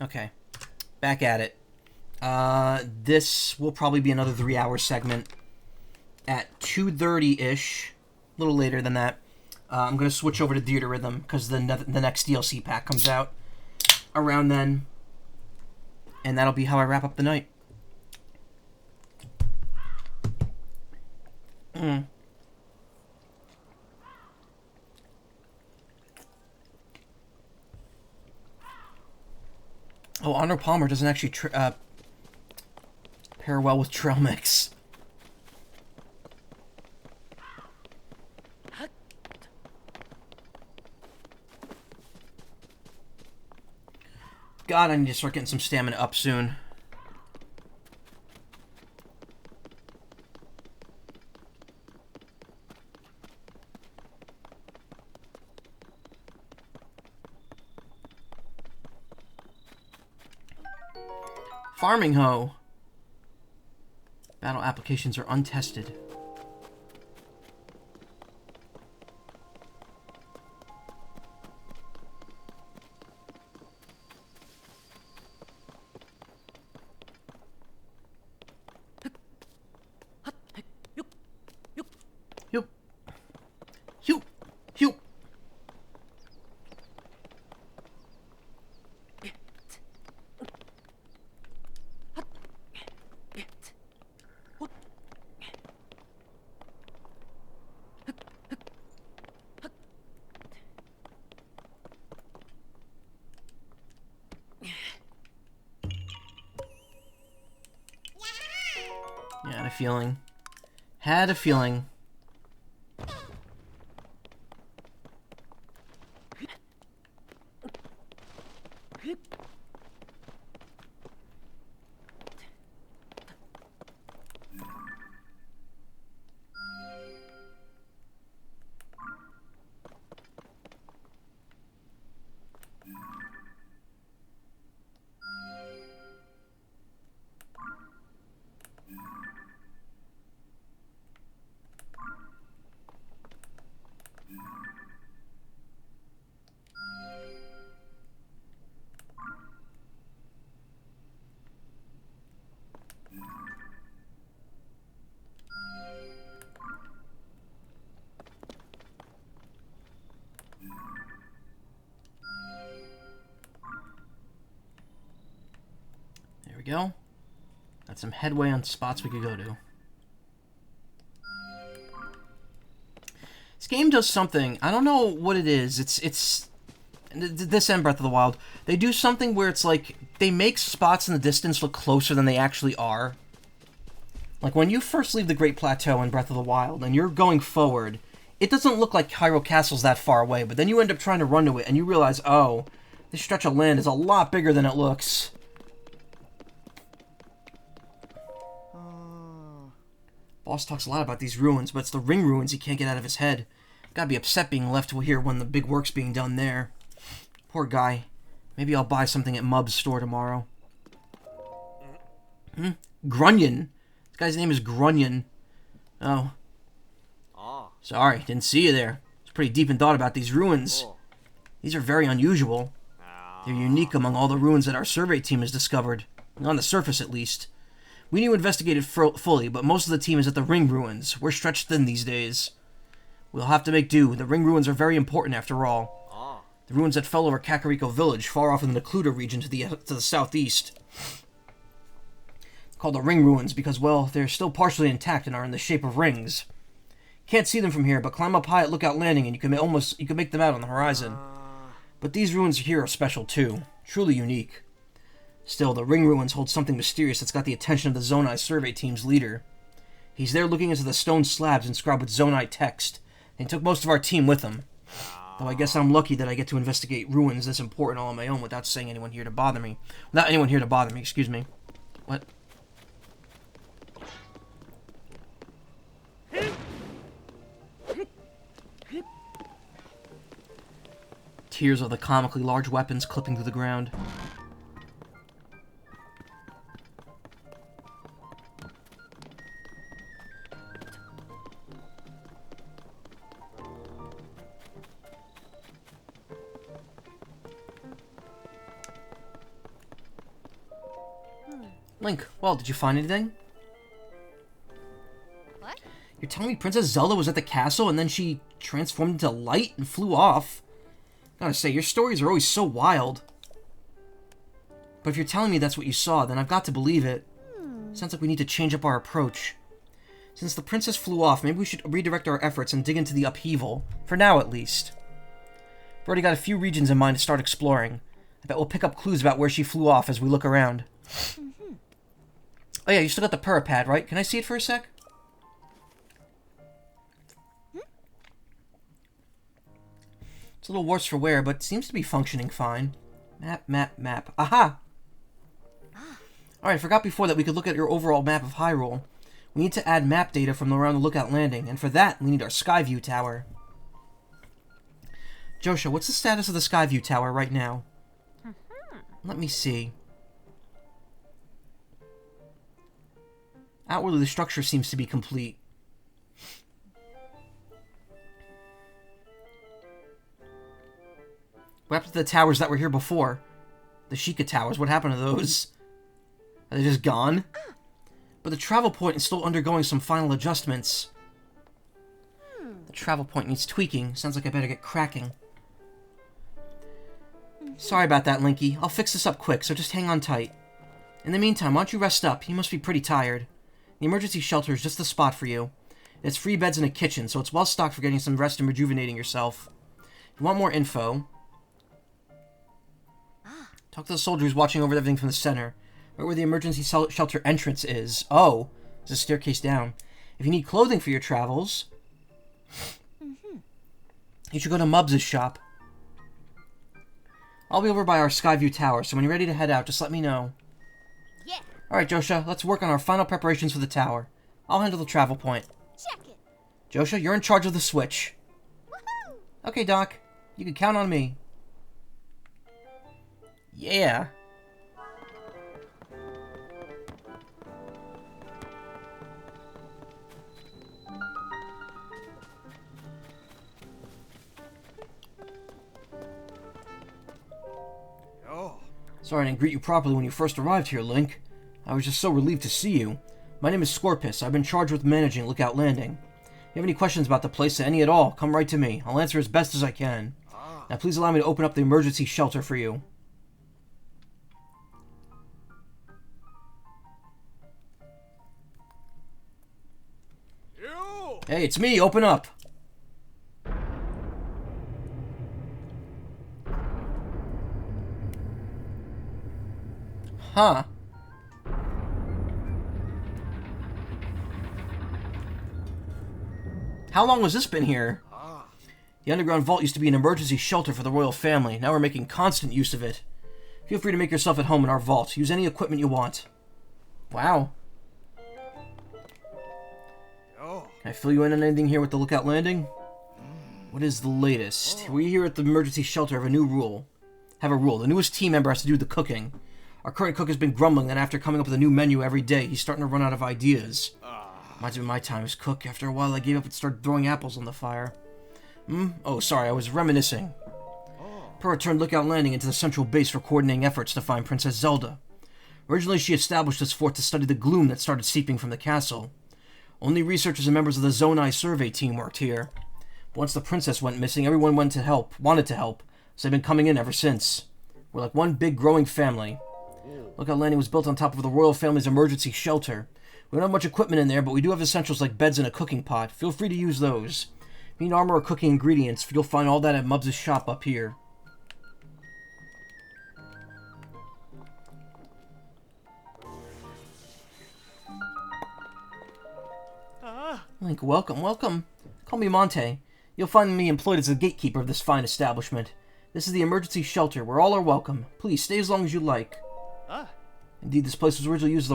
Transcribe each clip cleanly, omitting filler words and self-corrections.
Okay. Back at it. This will probably be another 3-hour segment. At 2:30-ish, a little later than that, I'm going to switch over to Theater Rhythm because the next DLC pack comes out around then. And that'll be how I wrap up the night. Oh, Arnold Palmer doesn't actually pair well with trail mix. God, I need to start getting some stamina up soon. Farming hoe. Battle applications are untested. Had a feeling. There we go. Got some headway on spots we could go to. This game does something. I don't know what it is. It's this and Breath of the Wild. They do something where it's like they make spots in the distance look closer than they actually are. Like when you first leave the Great Plateau in Breath of the Wild and you're going forward, it doesn't look like Hyrule Castle's that far away, but then you end up trying to run to it and you realize, oh, this stretch of land is a lot bigger than it looks. Boss talks a lot about these ruins, but it's the ring ruins he can't get out of his head. Gotta be upset being left here when the big work's being done there. Poor guy. Maybe I'll buy something at Mub's store tomorrow. Grunion. This guy's name is Grunion. Oh. Sorry, didn't see you there. I was pretty deep in thought about these ruins. These are very unusual. They're unique among all the ruins that our survey team has discovered. On the surface, at least. We need to investigate it fully, but most of the team is at the ring ruins. We're stretched thin these days. We'll have to make do. The ring ruins are very important after all. The ruins that fell over Kakariko Village, far off in the Necluda region to the southeast. Called the ring ruins because, well, they're still partially intact and are in the shape of rings. Can't see them from here, but climb up high at Lookout Landing and you can make them out on the horizon. But these ruins here are special too. Truly unique. Still, the ring ruins hold something mysterious that's got the attention of the Zonai survey team's leader. He's there looking into the stone slabs inscribed with Zonai text, and he took most of our team with him. Though I guess I'm lucky that I get to investigate ruins this important all on my own without anyone here to bother me. Excuse me. What? Tiers of the comically large weapons clipping through the ground. Link, well, did you find anything? What? You're telling me Princess Zelda was at the castle and then she transformed into light and flew off? Gotta say, your stories are always so wild. But if you're telling me that's what you saw, then I've got to believe it. Sounds like we need to change up our approach. Since the princess flew off, maybe we should redirect our efforts and dig into the upheaval. For now, at least. We've already got a few regions in mind to start exploring. I bet we'll pick up clues about where she flew off as we look around. Oh yeah, you still got the Purapad, right? Can I see it for a sec? It's a little worse for wear, but seems to be functioning fine. Map. Aha! Alright, I forgot before that we could look at your overall map of Hyrule. We need to add map data from around the Lookout Landing, and for that, we need our Skyview Tower. Josha, what's the status of the Skyview Tower right now? Let me see. Outwardly, the structure seems to be complete. What happened to the towers that were here before? The Sheikah Towers, what happened to those? Are they just gone? But the travel point is still undergoing some final adjustments. The travel point needs tweaking. Sounds like I better get cracking. Sorry about that, Linky. I'll fix this up quick, so just hang on tight. In the meantime, why don't you rest up? You must be pretty tired. The emergency shelter is just the spot for you. It's 3 beds and a kitchen, so it's well stocked for getting some rest and rejuvenating yourself. If you want more info, talk to the soldier who's watching over everything from the center. Right where the emergency shelter entrance is. Oh, there's a staircase down. If you need clothing for your travels, you should go to Mubs' shop. I'll be over by our Skyview Tower, so when you're ready to head out, just let me know. Yeah. Alright, Josha, let's work on our final preparations for the tower. I'll handle the travel point. Check it. Josha, you're in charge of the switch. Woohoo! Okay, Doc. You can count on me. Yeah. Sorry I didn't greet you properly when you first arrived here, Link. I was just so relieved to see you. My name is Scorpus. I've been charged with managing Lookout Landing. If you have any questions about the place, any at all, come right to me. I'll answer as best as I can. Now please allow me to open up the emergency shelter for you. Hey, it's me! Open up! Huh. How long has this been here? The underground vault used to be an emergency shelter for the royal family. Now we're making constant use of it. Feel free to make yourself at home in our vault. Use any equipment you want. Wow. Can I fill you in on anything here with the Lookout Landing? What is the latest? We here at the emergency shelter have a rule. The newest team member has to do the cooking. Our current cook has been grumbling that after coming up with a new menu every day, he's starting to run out of ideas. Reminds me of my time as cook. After a while, I gave up and started throwing apples on the fire. Oh, sorry, I was reminiscing. Purah turned Lookout Landing into the central base for coordinating efforts to find Princess Zelda. Originally, she established this fort to study the gloom that started seeping from the castle. Only researchers and members of the Zonai survey team worked here. But once the princess went missing, everyone wanted to help, so they've been coming in ever since. We're like one big growing family. Lookout Landing was built on top of the royal family's emergency shelter. We don't have much equipment in there, but we do have essentials like beds and a cooking pot. Feel free to use those. If you need armor or cooking ingredients, you'll find all that at Mubs' shop up here. Link, welcome. Call me Monte. You'll find me employed as the gatekeeper of this fine establishment. This is the emergency shelter, where all are welcome. Please, stay as long as you like. Indeed, this place was originally used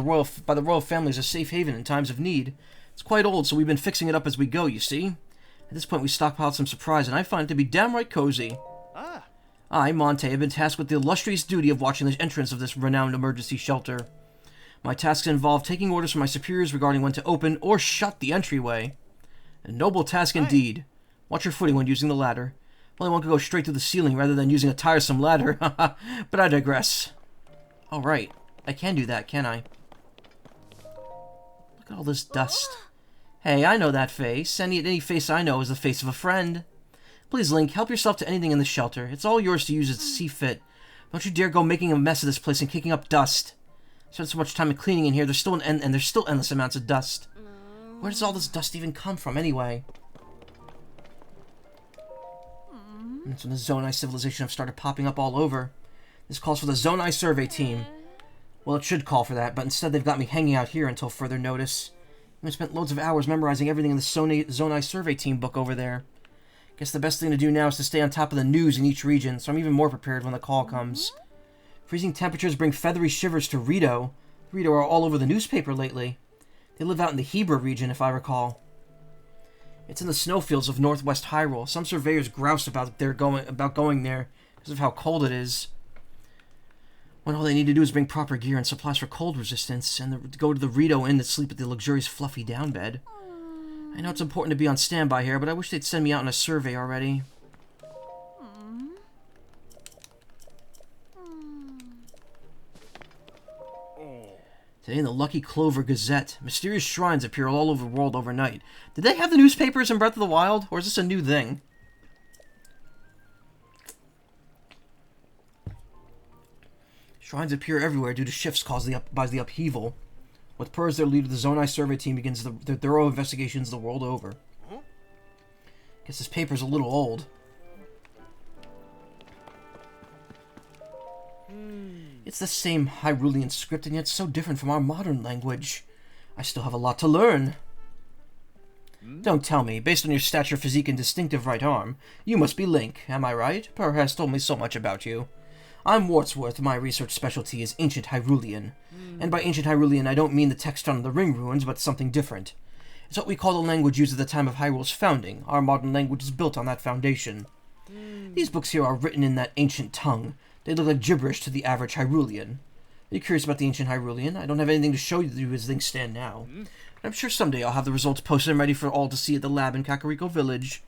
by the royal family as a safe haven in times of need. It's quite old, so we've been fixing it up as we go, you see. At this point, we stockpiled some supplies, and I find it to be downright cozy. I, Monte, have been tasked with the illustrious duty of watching the entrance of this renowned emergency shelter. My tasks involve taking orders from my superiors regarding when to open or shut the entryway. A noble task indeed. Watch your footing when using the ladder. Only one could go straight through the ceiling rather than using a tiresome ladder. But I digress. Alright. I can do that, can I? Look at all this dust. Hey, I know that face. Any face I know is the face of a friend. Please, Link, help yourself to anything in the shelter. It's all yours to use as you see fit. Don't you dare go making a mess of this place and kicking up dust. Spent so much time cleaning in here, there's still endless amounts of dust. Where does all this dust even come from, anyway? And that's when the Zonai civilization have started popping up all over. This calls for the Zonai survey team. Well, it should call for that, but instead they've got me hanging out here until further notice. I spent loads of hours memorizing everything in the Zonai survey team book over there. Guess the best thing to do now is to stay on top of the news in each region, so I'm even more prepared when the call comes. Freezing temperatures bring feathery shivers to Rito. Rito are all over the newspaper lately. They live out in the Hebra region, if I recall. It's in the snowfields of northwest Hyrule. Some surveyors grouse about going there because of how cold it is. When all they need to do is bring proper gear and supplies for cold resistance, and go to the Rito Inn to sleep at the luxurious fluffy down bed. I know it's important to be on standby here, but I wish they'd send me out on a survey already. Today in the Lucky Clover Gazette, mysterious shrines appear all over the world overnight. Did they have the newspapers in Breath of the Wild, or is this a new thing? Shrines appear everywhere due to shifts caused by the upheaval. With Per as their leader, the Zonai survey team begins their thorough investigations the world over. Guess this paper's a little old. It's the same Hyrulean script, and yet so different from our modern language. I still have a lot to learn. Don't tell me, based on your stature, physique, and distinctive right arm, you must be Link, am I right? Per has told me so much about you. I'm Wartsworth. My research specialty is ancient Hyrulean. And by ancient Hyrulean, I don't mean the text on the ring ruins, but something different. It's what we call the language used at the time of Hyrule's founding. Our modern language is built on that foundation. These books here are written in that ancient tongue. They look like gibberish to the average Hyrulean. Are you curious about the ancient Hyrulean? I don't have anything to show you as things stand now. But I'm sure someday I'll have the results posted and ready for all to see at the lab in Kakariko Village.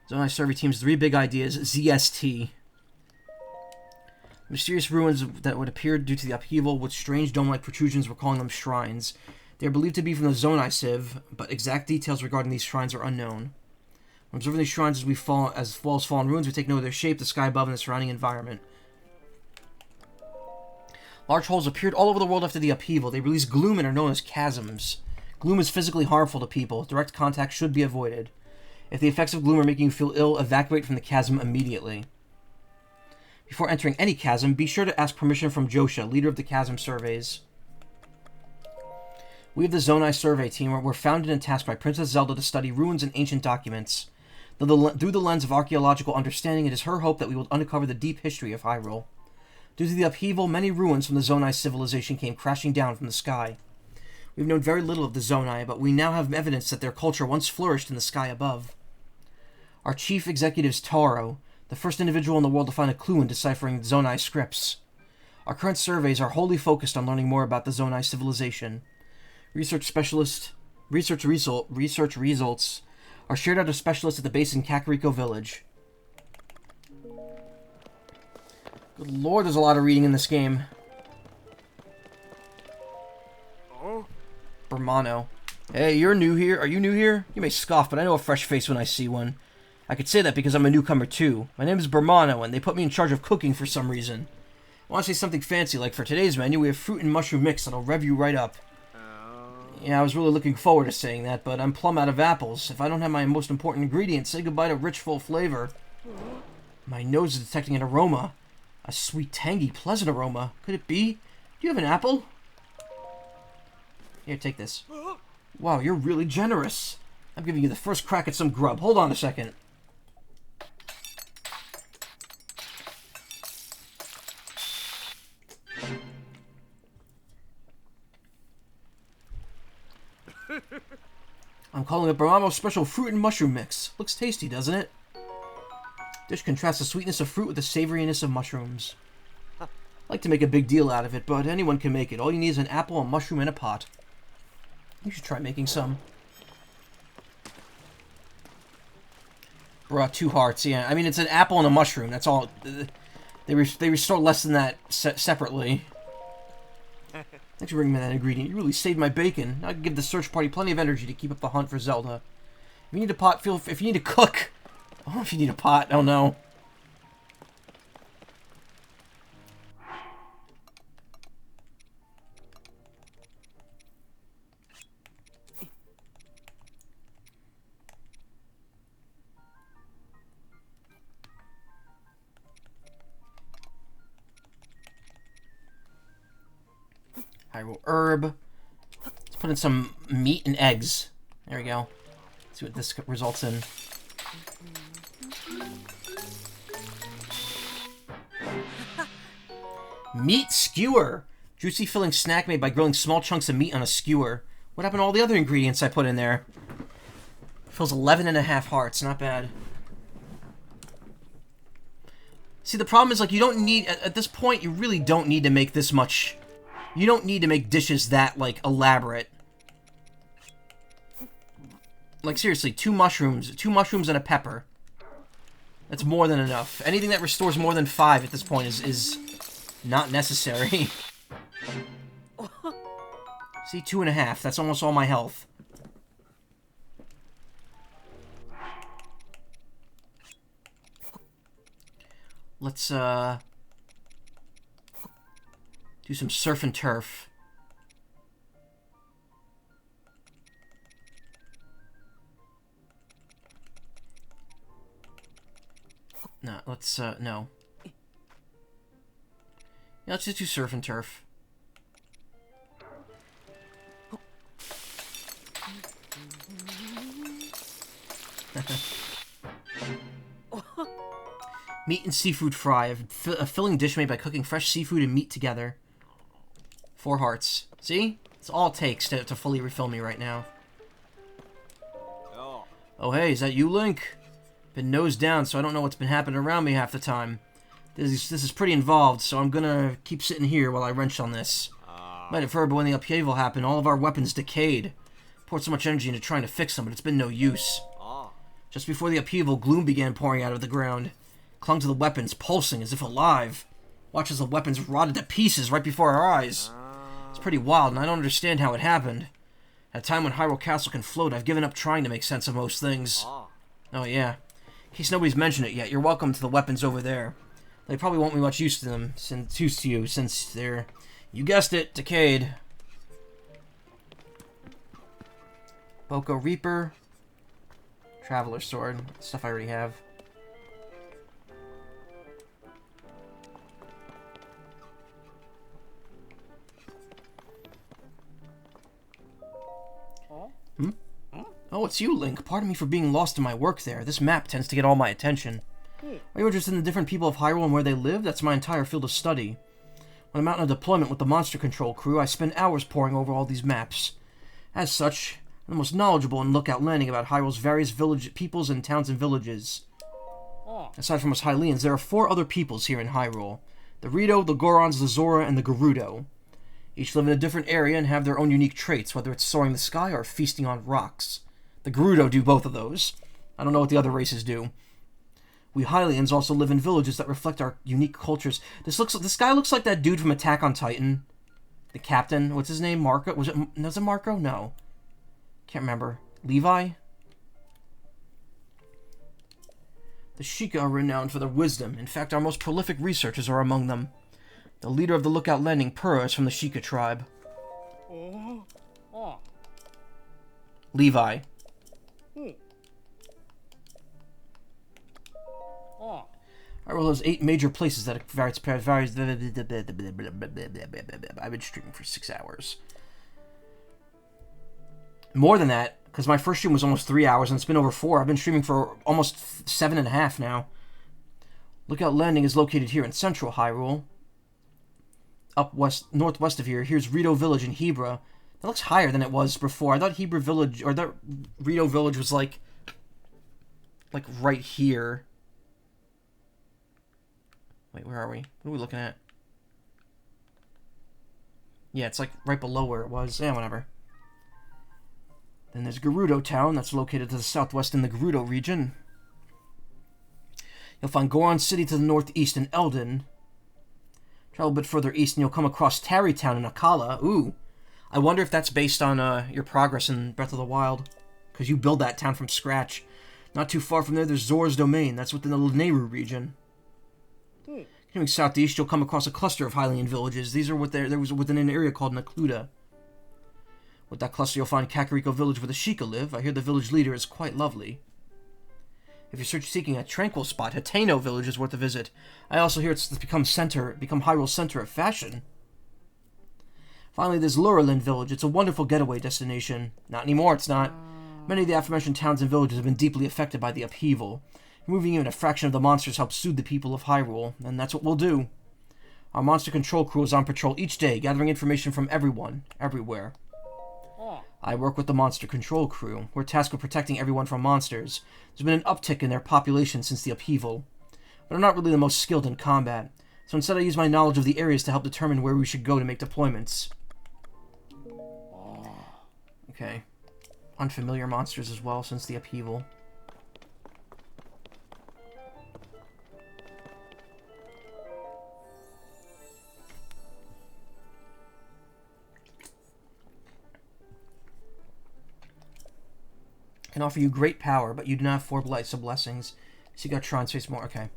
Zonai survey team's 3 big ideas, ZST. Mysterious ruins that would appear due to the upheaval with strange dome-like protrusions, we're calling them shrines. They are believed to be from the Zonai Civ, but exact details regarding these shrines are unknown. When observing these shrines as walls fall in ruins, we take note of their shape, the sky above, and the surrounding environment. Large holes appeared all over the world after the upheaval. They release gloom and are known as chasms. Gloom is physically harmful to people. Direct contact should be avoided. If the effects of gloom are making you feel ill, evacuate from the chasm immediately. Before entering any chasm, be sure to ask permission from Josha, leader of the chasm surveys. We of the Zonai survey team were founded and tasked by Princess Zelda to study ruins and ancient documents. Through the lens of archaeological understanding, it is her hope that we will uncover the deep history of Hyrule. Due to the upheaval, many ruins from the Zonai civilization came crashing down from the sky. We've known very little of the Zonai, but we now have evidence that their culture once flourished in the sky above. Our chief executive is Taro, the first individual in the world to find a clue in deciphering Zonai scripts. Our current surveys are wholly focused on learning more about the Zonai civilization. Research results are shared out to specialists at the base in Kakariko Village. Good lord, there's a lot of reading in this game. Bermano. Hey, you're new here. Are you new here? You may scoff, but I know a fresh face when I see one. I could say that because I'm a newcomer too. My name is Bermano, and they put me in charge of cooking for some reason. I want to say something fancy, like for today's menu, we have fruit and mushroom mix that'll rev you right up. Yeah, I was really looking forward to saying that, but I'm plumb out of apples. If I don't have my most important ingredient, say goodbye to rich, full flavor. My nose is detecting an aroma. A sweet, tangy, pleasant aroma. Could it be? Do you have an apple? Here, take this. Wow, you're really generous. I'm giving you the first crack at some grub. Hold on a second. I'm calling it Bermano's special fruit and mushroom mix. Looks tasty, doesn't it? Dish contrasts the sweetness of fruit with the savoriness of mushrooms. I like to make a big deal out of it, but anyone can make it. All you need is an apple, a mushroom, and a pot. You should try making some. Bruh, 2 hearts, yeah. I mean, it's an apple and a mushroom. That's all. They restore less than that separately. Thanks for bringing me that ingredient. You really saved my bacon. I can give the search party plenty of energy to keep up the hunt for Zelda. If you need a pot, if you need to cook. Oh, if you need a pot. Oh no. Hyrule herb. Let's put in some meat and eggs. There we go. See what this results in. Meat skewer. Juicy filling snack made by grilling small chunks of meat on a skewer. What happened to all the other ingredients I put in there? Fills 11.5 hearts. Not bad. See, the problem is, like, you don't need... At this point, you really don't need to make this much... You don't need to make dishes that, like, elaborate. Like, seriously, 2 mushrooms. 2 mushrooms and a pepper. That's more than enough. Anything that restores more than 5 at this point is not necessary. See, 2.5. That's almost all my health. Let's, do some surf and turf. No, let's, no. Yeah, let's just do surf and turf. Meat and seafood fry. A filling dish made by cooking fresh seafood and meat together. 4 hearts. See? It's all it takes to fully refill me right now. Oh, hey, is that you, Link? Been nose down, so I don't know what's been happening around me half the time. This is pretty involved, so I'm gonna keep sitting here while I wrench on this. Might have heard, but when the upheaval happened, all of our weapons decayed. Poured so much energy into trying to fix them, but it's been no use. Just before the upheaval, gloom began pouring out of the ground. Clung to the weapons, pulsing as if alive. Watch as the weapons rotted to pieces right before our eyes. It's pretty wild, and I don't understand how it happened. At a time when Hyrule Castle can float, I've given up trying to make sense of most things. Oh yeah. In case nobody's mentioned it yet, you're welcome to the weapons over there. They probably won't be much use to them, since they're, you guessed it, decayed. Boko Reaper. Traveler Sword. Stuff I already have. Oh, it's you, Link. Pardon me for being lost in my work there. This map tends to get all my attention. Are you interested in the different people of Hyrule and where they live? That's my entire field of study. When I'm out on a deployment with the Monster Control crew, I spend hours poring over all these maps. As such, I'm the most knowledgeable in Lookout Landing about Hyrule's various peoples and towns and villages. Aside from us Hylians, there are 4 other peoples here in Hyrule. The Rito, the Gorons, the Zora, and the Gerudo. Each live in a different area and have their own unique traits, whether it's soaring the sky or feasting on rocks. The Gerudo do both of those. I don't know what the other races do. We Hylians also live in villages that reflect our unique cultures. This guy looks like that dude from Attack on Titan. The captain. What's his name? Marco? Was it Marco? No. Can't remember. Levi? The Sheikah are renowned for their wisdom. In fact, our most prolific researchers are among them. The leader of the Lookout Landing, Purah, is from the Sheikah tribe. Levi. Hyrule has 8 major places that varies. I've been streaming for 6 hours. More than that, because my first stream was almost 3 hours, and it's been over 4. I've been streaming for almost 7.5 now. Lookout Landing is located here in central Hyrule. Up west, northwest of here, here's Rito Village in Hebra. That looks higher than it was before. I thought Hebra Village, or that Rito Village was like right here. Wait, where are we? What are we looking at? Yeah, it's like right below where it was. Yeah, whatever. Then there's Gerudo Town, that's located to the southwest in the Gerudo region. You'll find Goron City to the northeast and Eldin. Travel a bit further east and you'll come across Tarrytown in Akala. Ooh. I wonder if that's based on your progress in Breath of the Wild. Because you build that town from scratch. Not too far from there, there's Zora's Domain. That's within the Lanayru region. Continuing southeast, you'll come across a cluster of Hylian villages. These are there was within an area called Nakluda. With that cluster, you'll find Kakariko village where the Sheikah live. I hear the village leader is quite lovely. If you're seeking a tranquil spot, Hateno village is worth a visit. I also hear it's become Hyrule's center of fashion. Finally, there's Lurelin village. It's a wonderful getaway destination. Not anymore, it's not. Many of the aforementioned towns and villages have been deeply affected by the upheaval. Removing even a fraction of the monsters helps soothe the people of Hyrule, and that's what we'll do. Our monster control crew is on patrol each day, gathering information from everyone, everywhere. I work with the monster control crew. We're tasked with protecting everyone from monsters. There's been an uptick in their population since the upheaval, but I'm not really the most skilled in combat, so instead I use my knowledge of the areas to help determine where we should go to make deployments. Okay. Unfamiliar monsters as well since the upheaval. Can offer you great power, but you do not have 4 blights of blessings. So you got Tron's face more. Okay.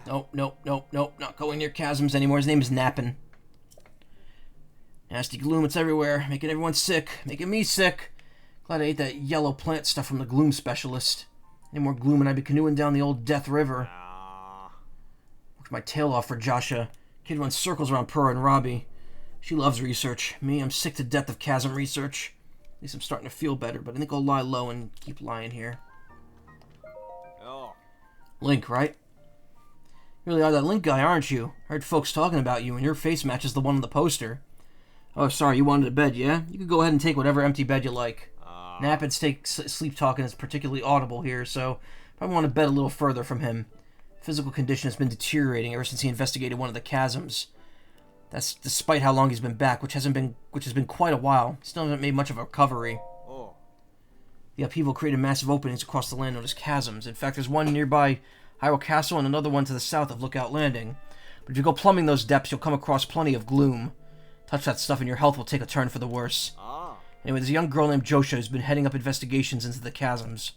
Nope. Not going near chasms anymore. His name is Nappin. Nasty gloom, it's everywhere. Making everyone sick. Making me sick. Glad I ate that yellow plant stuff from the gloom specialist. Any more gloom and I'd be canoeing down the old Death River. Worked my tail off for Joshua. Kid runs circles around Purah and Robbie. She loves research. Me, I'm sick to death of chasm research. At least I'm starting to feel better, but I think I'll lie low and keep lying here. Link, right? You really are that Link guy, aren't you? Heard folks talking about you, and your face matches the one on the poster. Oh, sorry, you wanted a bed, yeah? You could go ahead and take whatever empty bed you like. Nappin's sleep talking is particularly audible here, so I want to bed a little further from him. Physical condition has been deteriorating ever since he investigated one of the chasms. That's despite how long he's been back, which has been quite a while. He still hasn't made much of a recovery. The upheaval created massive openings across the land known as chasms. In fact, there's one nearby Hyrule Castle and another one to the south of Lookout Landing. But if you go plumbing those depths, you'll come across plenty of gloom. Touch that stuff and your health will take a turn for the worse. Anyway, there's a young girl named Josha who's been heading up investigations into the chasms.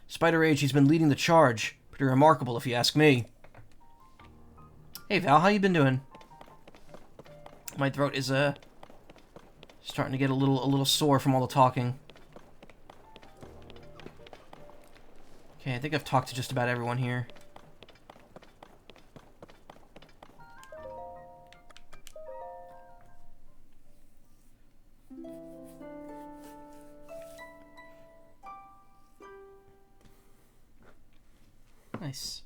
Despite her age, she's been leading the charge. Pretty remarkable, if you ask me. Hey, Val, how you been doing? My throat is, starting to get a little sore from all the talking. Okay, I think I've talked to just about everyone here. Nice.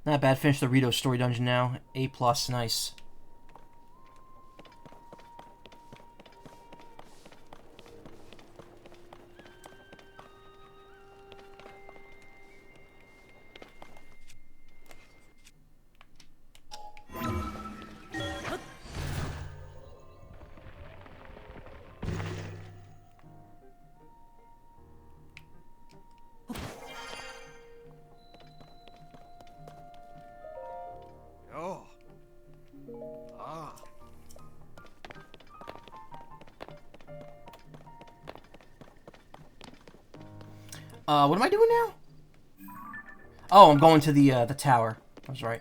Not bad. Finish the Rito story dungeon now. A+, nice. What am I doing now? Oh, I'm going to the tower. I was right.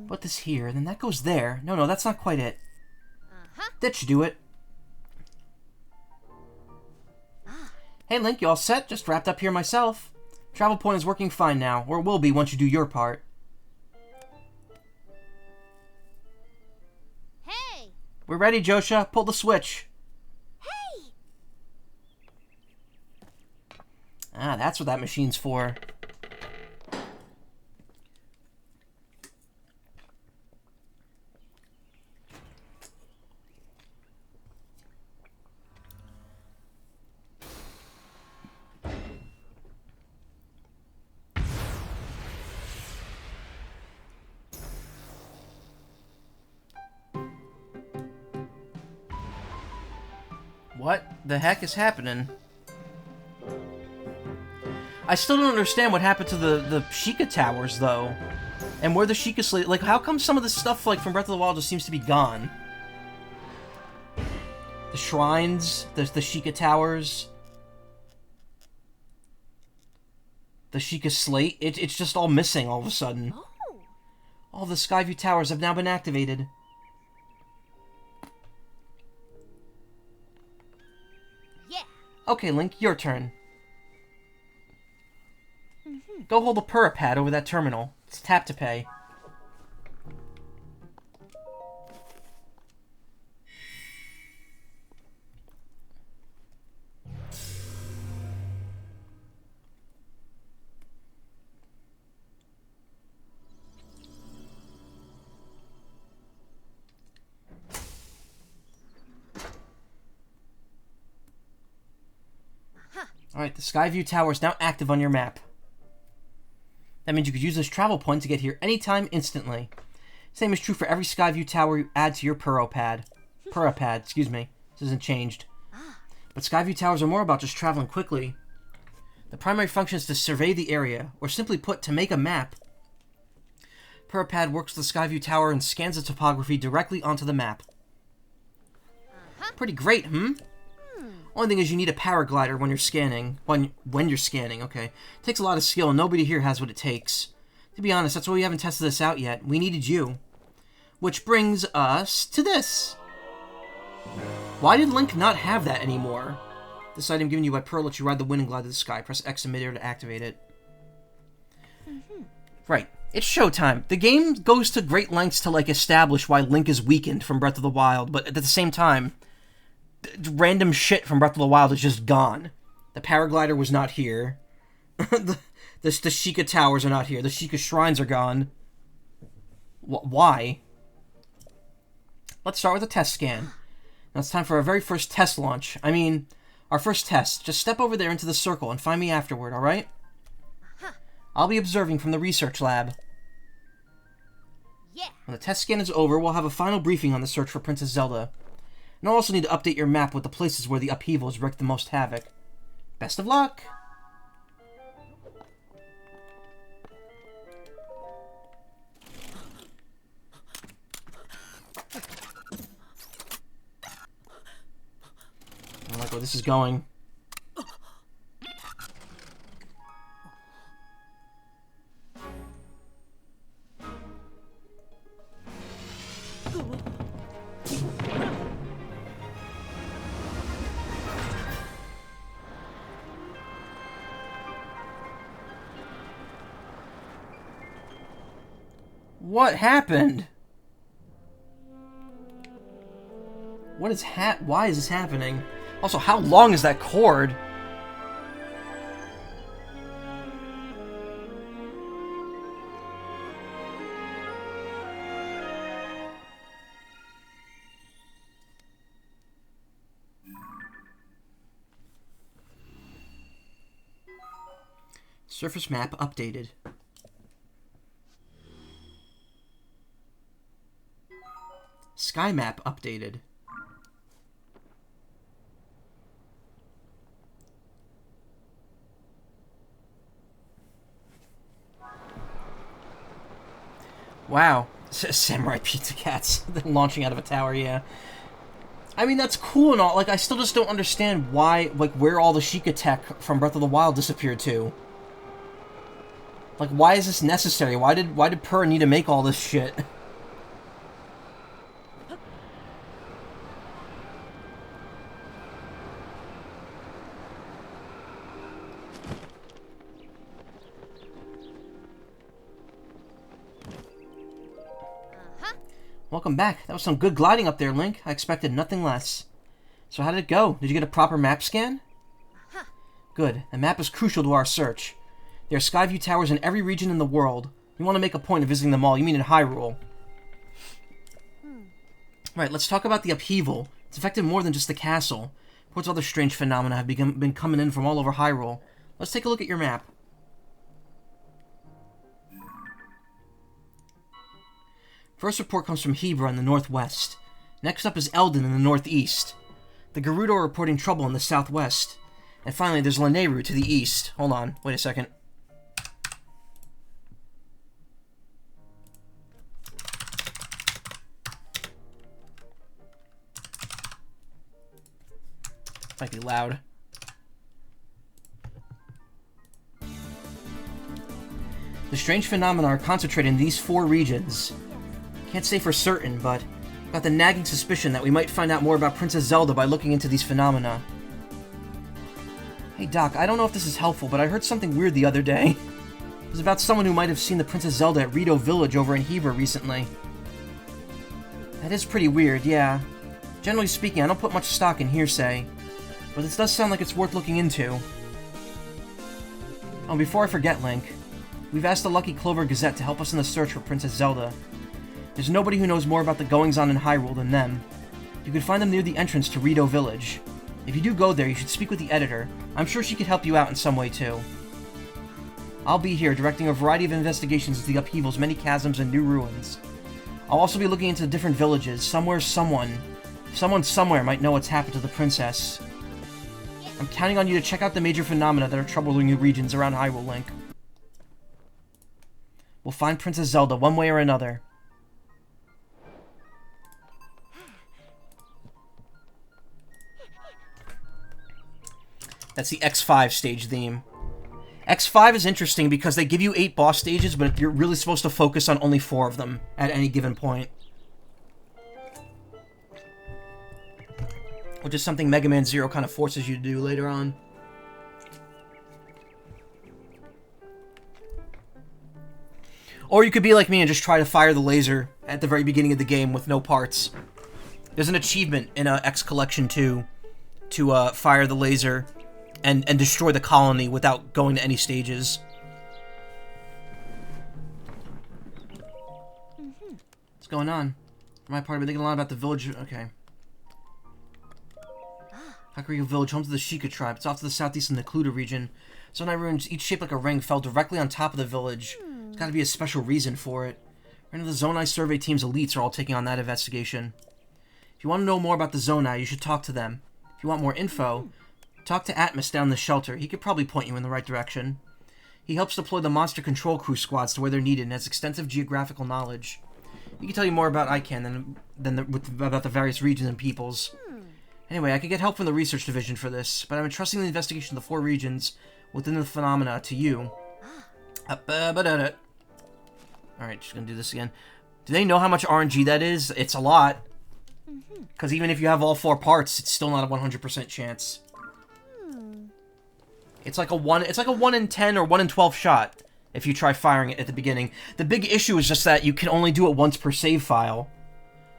Put this here, and then that goes there. No, that's not quite it. That should do it. Hey, Link, you all set? Just wrapped up here myself. Travel point is working fine now, or it will be once you do your part. We're ready, Josha. Pull the switch. Hey! Ah, that's what that machine's for. What the heck is happening? I still don't understand what happened to the Sheikah Towers, though. And where the Sheikah Slate... Like, how come some of the stuff, like, from Breath of the Wild just seems to be gone? The shrines, the Sheikah Towers, the Sheikah Slate, it's just all missing all of a sudden. Oh. All the Skyview Towers have now been activated. Yeah. Okay, Link, your turn. Go hold the Purah pad over that terminal. It's tap to pay. Alright, the Skyview Tower is now active on your map. That means you could use this travel point to get here anytime, instantly. Same is true for every Skyview Tower you add to your Purah pad. Excuse me. This isn't changed. But Skyview Towers are more about just traveling quickly. The primary function is to survey the area, or simply put, to make a map. Purah pad works with the Skyview Tower and scans the topography directly onto the map. Pretty great, Only thing is you need a paraglider when you're scanning. When you're scanning, okay. It takes a lot of skill, and nobody here has what it takes. To be honest, that's why we haven't tested this out yet. We needed you. Which brings us to this. Why did Link not have that anymore? This item given you by Pearl lets you ride the wind and glide to the sky. Press X in midair to activate it. Right. It's showtime. The game goes to great lengths to, like, establish why Link is weakened from Breath of the Wild, but at the same time, random shit from Breath of the Wild is just gone. The paraglider was not here. the Sheikah Towers are not here. The Sheikah Shrines are gone. Why? Let's start with a test scan. Now it's time for our very first test launch. I mean, our first test. Just step over there into the circle and find me afterward, alright? I'll be observing from the research lab. Yeah. When the test scan is over, we'll have a final briefing on the search for Princess Zelda. And I'll also need to update your map with the places where the upheaval has wreaked the most havoc. Best of luck! I like where this is going. What happened? What is why is this happening? Also, how long is that cord? Surface map updated. Sky map updated. Wow. Samurai pizza cats launching out of a tower, yeah. I mean, that's cool and all. Like, I still just don't understand why, like, where all the Sheikah tech from Breath of the Wild disappeared to. Like, why is this necessary? Why did Purah need to make all this shit? Welcome back. That was some good gliding up there, Link. I expected nothing less. So how did it go? Did you get a proper map scan? Good. The map is crucial to our search. There are Skyview Towers in every region in the world. You want to make a point of visiting them all. You mean in Hyrule. Right, let's talk about the upheaval. It's affected more than just the castle. Reports of other strange phenomena have been coming in from all over Hyrule. Let's take a look at your map. First report comes from Hebra in the northwest. Next up is Eldin in the northeast. The Gerudo are reporting trouble in the southwest. And finally, there's Lanayru to the east. Hold on, wait a second. Might be loud. The strange phenomena are concentrated in these 4 regions. Can't say for certain, but I've got the nagging suspicion that we might find out more about Princess Zelda by looking into these phenomena. Hey Doc, I don't know if this is helpful, but I heard something weird the other day. It was about someone who might have seen the Princess Zelda at Rito Village over in Hebra recently. That is pretty weird, yeah. Generally speaking, I don't put much stock in hearsay, but this does sound like it's worth looking into. Oh, before I forget, Link, we've asked the Lucky Clover Gazette to help us in the search for Princess Zelda. There's nobody who knows more about the goings-on in Hyrule than them. You can find them near the entrance to Rito Village. If you do go there, you should speak with the editor. I'm sure she could help you out in some way, too. I'll be here, directing a variety of investigations into the upheaval's many chasms and new ruins. I'll also be looking into different villages. Someone somewhere might know what's happened to the princess. I'm counting on you to check out the major phenomena that are troubling the regions around Hyrule, Link. We'll find Princess Zelda one way or another. That's the X5 stage theme. X5 is interesting because they give you 8 boss stages, but you're really supposed to focus on only 4 of them at any given point. Which is something Mega Man Zero kind of forces you to do later on. Or you could be like me and just try to fire the laser at the very beginning of the game with no parts. There's an achievement in X Collection 2 to fire the laser and destroy the colony without going to any stages. What's going on? For my part, I've been thinking a lot about the village. Okay. Kakariko Village, home to the Sheikah tribe. It's off to the southeast in the Cluda region. Zonai ruins, each shaped like a ring, fell directly on top of the village. There's got to be a special reason for it. Right now, the Zonai survey team's elites are all taking on that investigation. If you want to know more about the Zonai, you should talk to them. If you want more info, talk to Atmos down the shelter. He could probably point you in the right direction. He helps deploy the monster control crew squads to where they're needed and has extensive geographical knowledge. He can tell you more about ICANN about the various regions and peoples. Anyway, I could get help from the research division for this, but I'm entrusting the investigation of the 4 regions within the phenomena to you. Alright, just gonna do this again. Do they know how much RNG that is? It's a lot. Because even if you have all 4 parts, it's still not a 100% chance. It's like a 1 in 10 or 1 in 12 shot if you try firing it at the beginning. The big issue is just that you can only do it once per save file.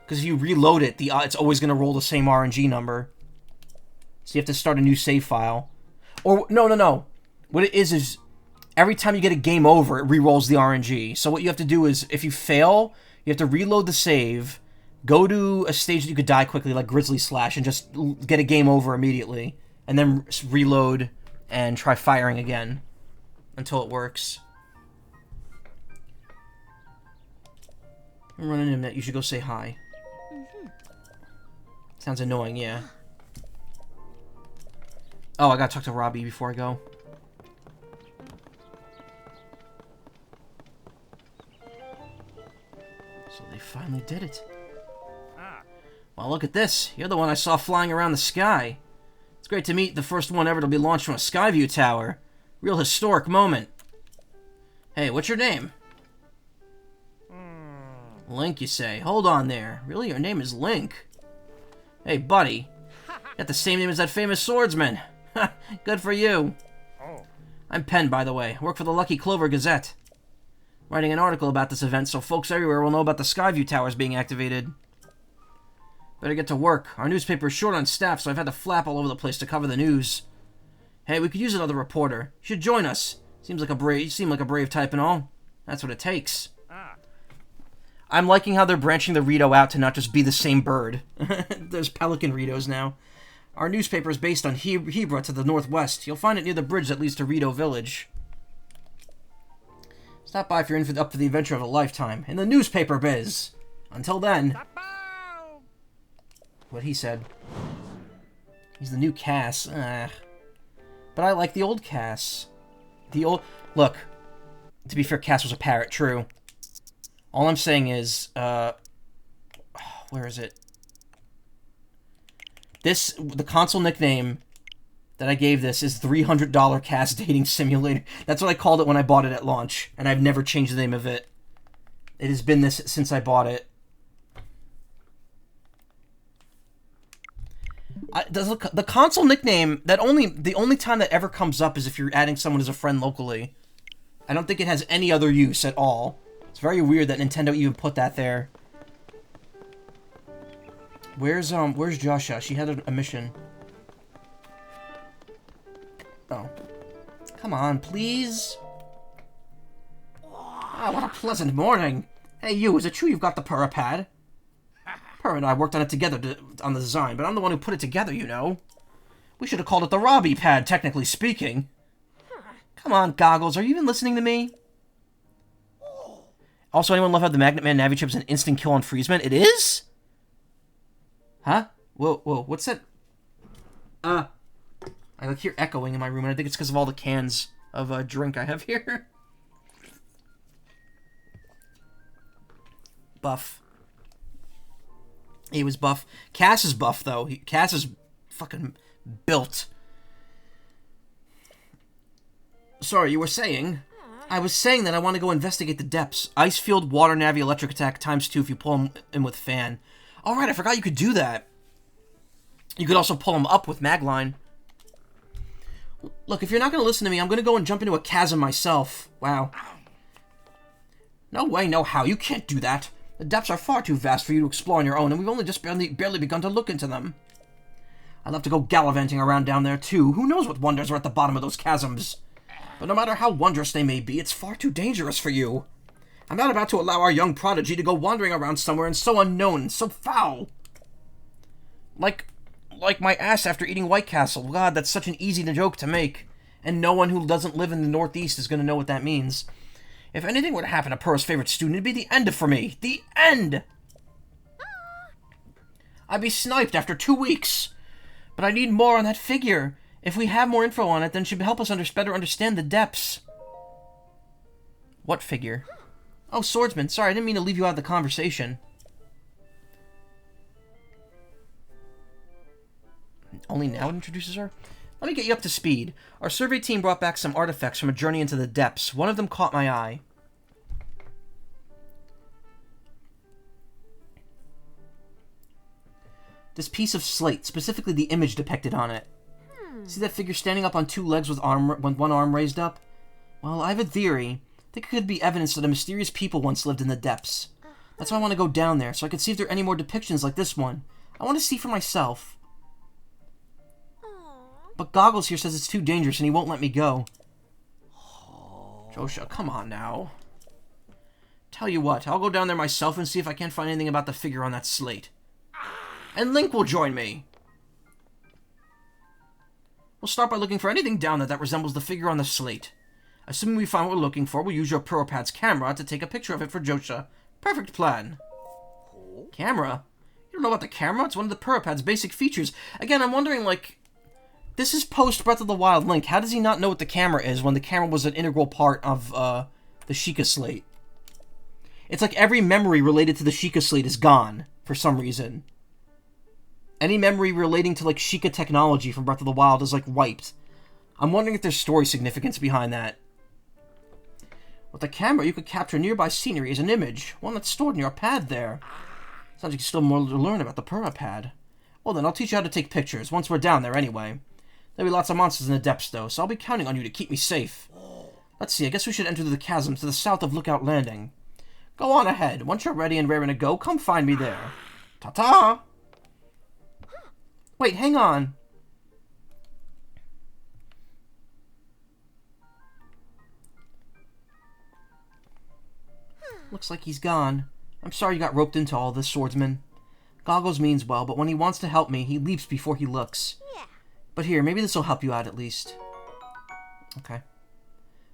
Because if you reload it, it's always going to roll the same RNG number. So you have to start a new save file. Or, no. What it is every time you get a game over, it re-rolls the RNG. So what you have to do is, if you fail, you have to reload the save, go to a stage that you could die quickly, like Grizzly Slash, and just get a game over immediately. And then reload and try firing again until it works. I'm running him that you should go say hi. Sounds annoying, yeah. Oh, I gotta talk to Robbie before I go. So they finally did it. Well, look at this. You're the one I saw flying around the sky. It's great to meet the first one ever to be launched from a Skyview tower. Real historic moment. Hey, what's your name? Link, you say. Hold on there. Really, your name is Link? Hey, buddy. You got the same name as that famous swordsman. Good for you. I'm Pen, by the way. I work for the Lucky Clover Gazette. Writing an article about this event so folks everywhere will know about the Skyview Towers being activated. Better get to work. Our newspaper is short on staff, so I've had to flap all over the place to cover the news. Hey, we could use another reporter. You should join us. You seem like a brave type and all. That's what it takes. I'm liking how they're branching the Rito out to not just be the same bird. There's Pelican Ritos now. Our newspaper is based on Hebra to the northwest. You'll find it near the bridge that leads to Rito Village. Stop by if you're up for the adventure of a lifetime. In the newspaper biz! Until then... What he said. He's the new Cass. But I like the old Cass. The old... Look, to be fair, Cass was a parrot, true. All I'm saying is, where is it? The console nickname that I gave this is $300 Cass Dating Simulator. That's what I called it when I bought it at launch, and I've never changed the name of it. It has been this since I bought it. The console nickname, the only time that ever comes up is if you're adding someone as a friend locally. I don't think it has any other use at all. It's very weird that Nintendo even put that there. Where's Joshua? She had a mission. Oh. Come on, please. Ah, what a pleasant morning. Hey, you, is it true you've got the Purapad? Purr and I worked on it together on the design, but I'm the one who put it together, you know. We should have called it the Robbie Pad, technically speaking. Come on, Goggles, are you even listening to me? Also, anyone love how the Magnet Man Navi chip is an instant kill on Freezeman? It is? Huh? Whoa, what's that? I hear echoing in my room, and I think it's because of all the cans of drink I have here. Buff. He was buff. Cass is buff, though. Cass is fucking built. Sorry, you were saying? I was saying that I want to go investigate the depths. Ice field, water, navi, electric attack, ×2 if you pull him in with fan. Alright, I forgot you could do that. You could also pull him up with Magline. Look, if you're not going to listen to me, I'm going to go and jump into a chasm myself. Wow. No way, no how. You can't do that. The depths are far too vast for you to explore on your own, and we've only just barely begun to look into them. I'd love to go gallivanting around down there, too. Who knows what wonders are at the bottom of those chasms? But no matter how wondrous they may be, it's far too dangerous for you. I'm not about to allow our young prodigy to go wandering around somewhere and so unknown, so foul. Like my ass after eating White Castle. God, that's such an easy joke to make. And no one who doesn't live in the Northeast is going to know what that means. If anything were to happen to Pearl's favorite student, it'd be the end for me. The end! I'd be sniped after 2 weeks. But I need more on that figure. If we have more info on it, then it should help us better understand the depths. What figure? Oh, Swordsman. Sorry, I didn't mean to leave you out of the conversation. Only now it introduces her? Let me get you up to speed. Our survey team brought back some artifacts from a journey into the depths. One of them caught my eye. This piece of slate, specifically the image depicted on it. See that figure standing up on 2 legs with one arm raised up? Well, I have a theory. I think it could be evidence that a mysterious people once lived in the depths. That's why I want to go down there, so I can see if there are any more depictions like this one. I want to see for myself. But Goggles here says it's too dangerous and he won't let me go. Joshua, come on now. Tell you what, I'll go down there myself and see if I can't find anything about the figure on that slate. And Link will join me. We'll start by looking for anything down there that resembles the figure on the slate. Assuming we find what we're looking for, we'll use your Purpad's camera to take a picture of it for Joshua. Perfect plan. Camera? You don't know about the camera? It's one of the Purpad's basic features. Again, I'm wondering, like... This is post Breath of the Wild Link. How does he not know what the camera is when the camera was an integral part of the Sheikah slate? It's like every memory related to the Sheikah slate is gone for some reason. Any memory relating to like Sheikah technology from Breath of the Wild is like wiped. I'm wondering if there's story significance behind that. With the camera, you could capture nearby scenery as an image, one that's stored in your pad there. Sounds like you still have more to learn about the Purapad. Well then, I'll teach you how to take pictures, once we're down there anyway. There'll be lots of monsters in the depths, though, so I'll be counting on you to keep me safe. Let's see, I guess we should enter the chasm to the south of Lookout Landing. Go on ahead. Once you're ready and raring to go, come find me there. Ta-ta! Wait, hang on. Looks like he's gone. I'm sorry you got roped into all this, Swordsman. Goggles means well, but when he wants to help me, he leaps before he looks. Yeah. But here, maybe this will help you out at least. Okay.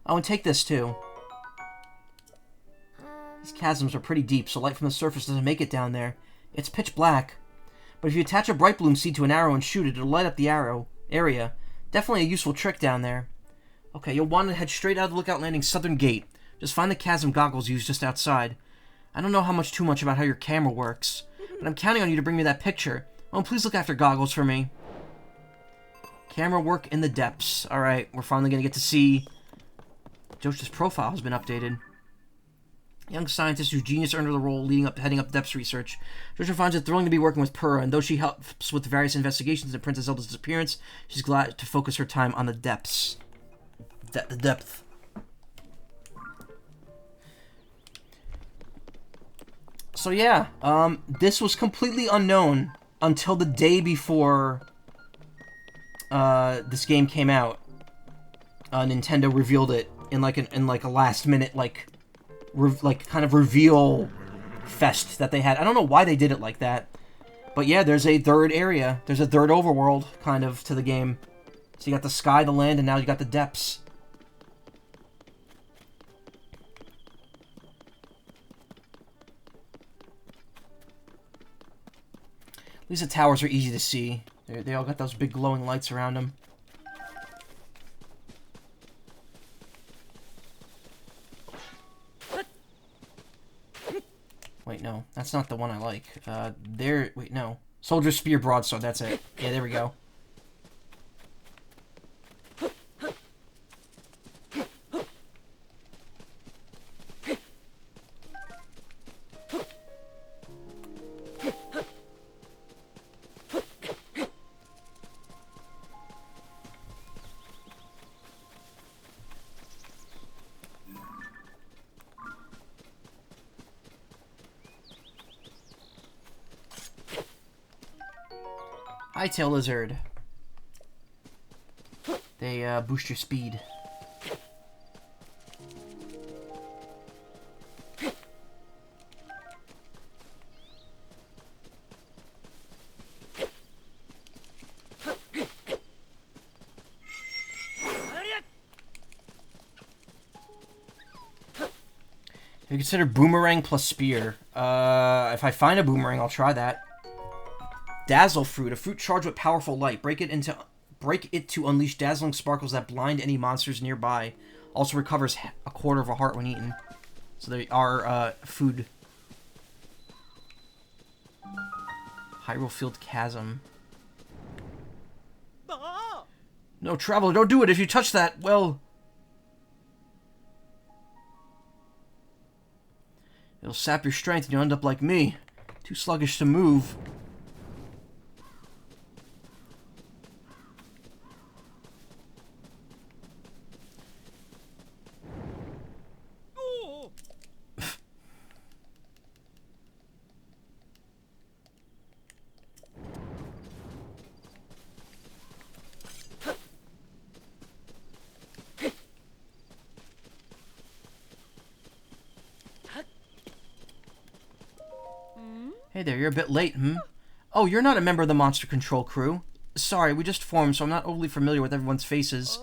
Oh, and take this too. These chasms are pretty deep, so light from the surface doesn't make it down there. It's pitch black. But if you attach a bright bloom seed to an arrow and shoot it, it'll light up the arrow area. Definitely a useful trick down there. Okay, you'll want to head straight out of the Lookout Landing's southern gate. Just find the chasm goggles used just outside. I don't know too much about how your camera works, but I'm counting on you to bring me that picture. Oh, please look after goggles for me. Camera work in the depths. Alright, we're finally going to get to see... Joshua's profile has been updated. Young scientist whose genius earned her the role heading up depths research. Joshua finds it thrilling to be working with Purah, and though she helps with various investigations in Princess Zelda's disappearance, she's glad to focus her time on the depths. The depth. So yeah, this was completely unknown until the day before this game came out. Nintendo revealed it in like a last minute kind of reveal fest that they had. I don't know why they did it like that, but yeah, there's a third area. There's a third overworld kind of to the game. So you got the sky, the land, and now you got the depths. At least the towers are easy to see. They all got those big glowing lights around them. Wait, no. That's not the one I like. Wait, no. Soldier Spear Broadsword, that's it. Yeah, there we go. Hightail Lizard. They boost your speed. If you consider boomerang plus spear. If I find a boomerang, I'll try that. Dazzle Fruit, a fruit charged with powerful light. Break it to unleash dazzling sparkles that blind any monsters nearby. Also recovers a quarter of a heart when eaten. So they are food. Hyrule Field Chasm. No, Traveler, don't do it. If you touch that, well... it'll sap your strength and you'll end up like me. Too sluggish to move. Hey there, you're a bit late, Oh, you're not a member of the Monster Control crew. Sorry, we just formed, so I'm not overly familiar with everyone's faces.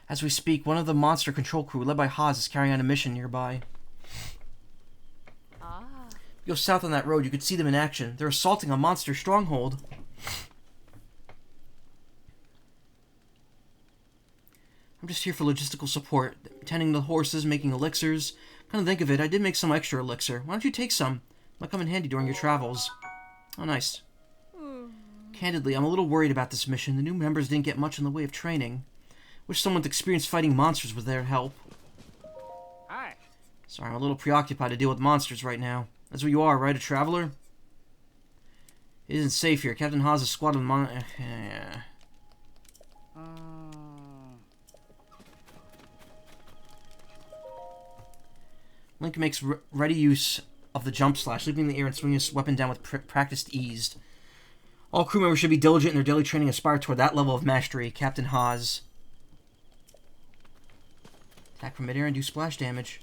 As we speak, one of the Monster Control crew, led by Haas, is carrying on a mission nearby. Go south on that road, you could see them in action. They're assaulting a monster stronghold. I'm just here for logistical support. Tending the horses, making elixirs. Come to think of it, I did make some extra elixir. Why don't you take some? Might come in handy during your travels. Oh, nice. Candidly, I'm a little worried about this mission. The new members didn't get much in the way of training. Wish someone with experience fighting monsters was there to help. Hi. Sorry, I'm a little preoccupied to deal with monsters right now. That's what you are, right? A traveler? It isn't safe here. Captain Haas' squad of Link makes ready use of the jump slash, leaping in the air and swinging his weapon down with practiced ease. All crew members should be diligent in their daily training and aspire toward that level of mastery. Captain Haas. Attack from midair and do splash damage.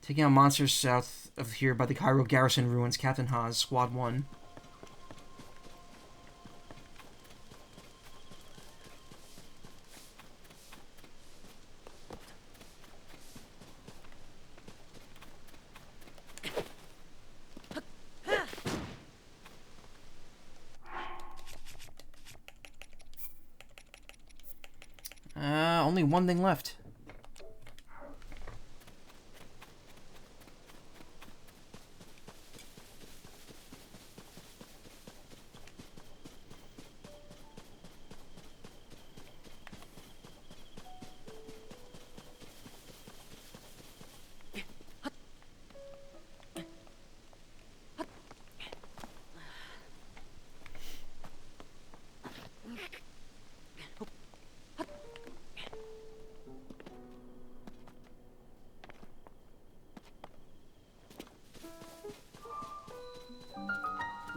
Taking out monsters south of here by the Cairo Garrison ruins. Captain Haas, Squad 1. only one thing left.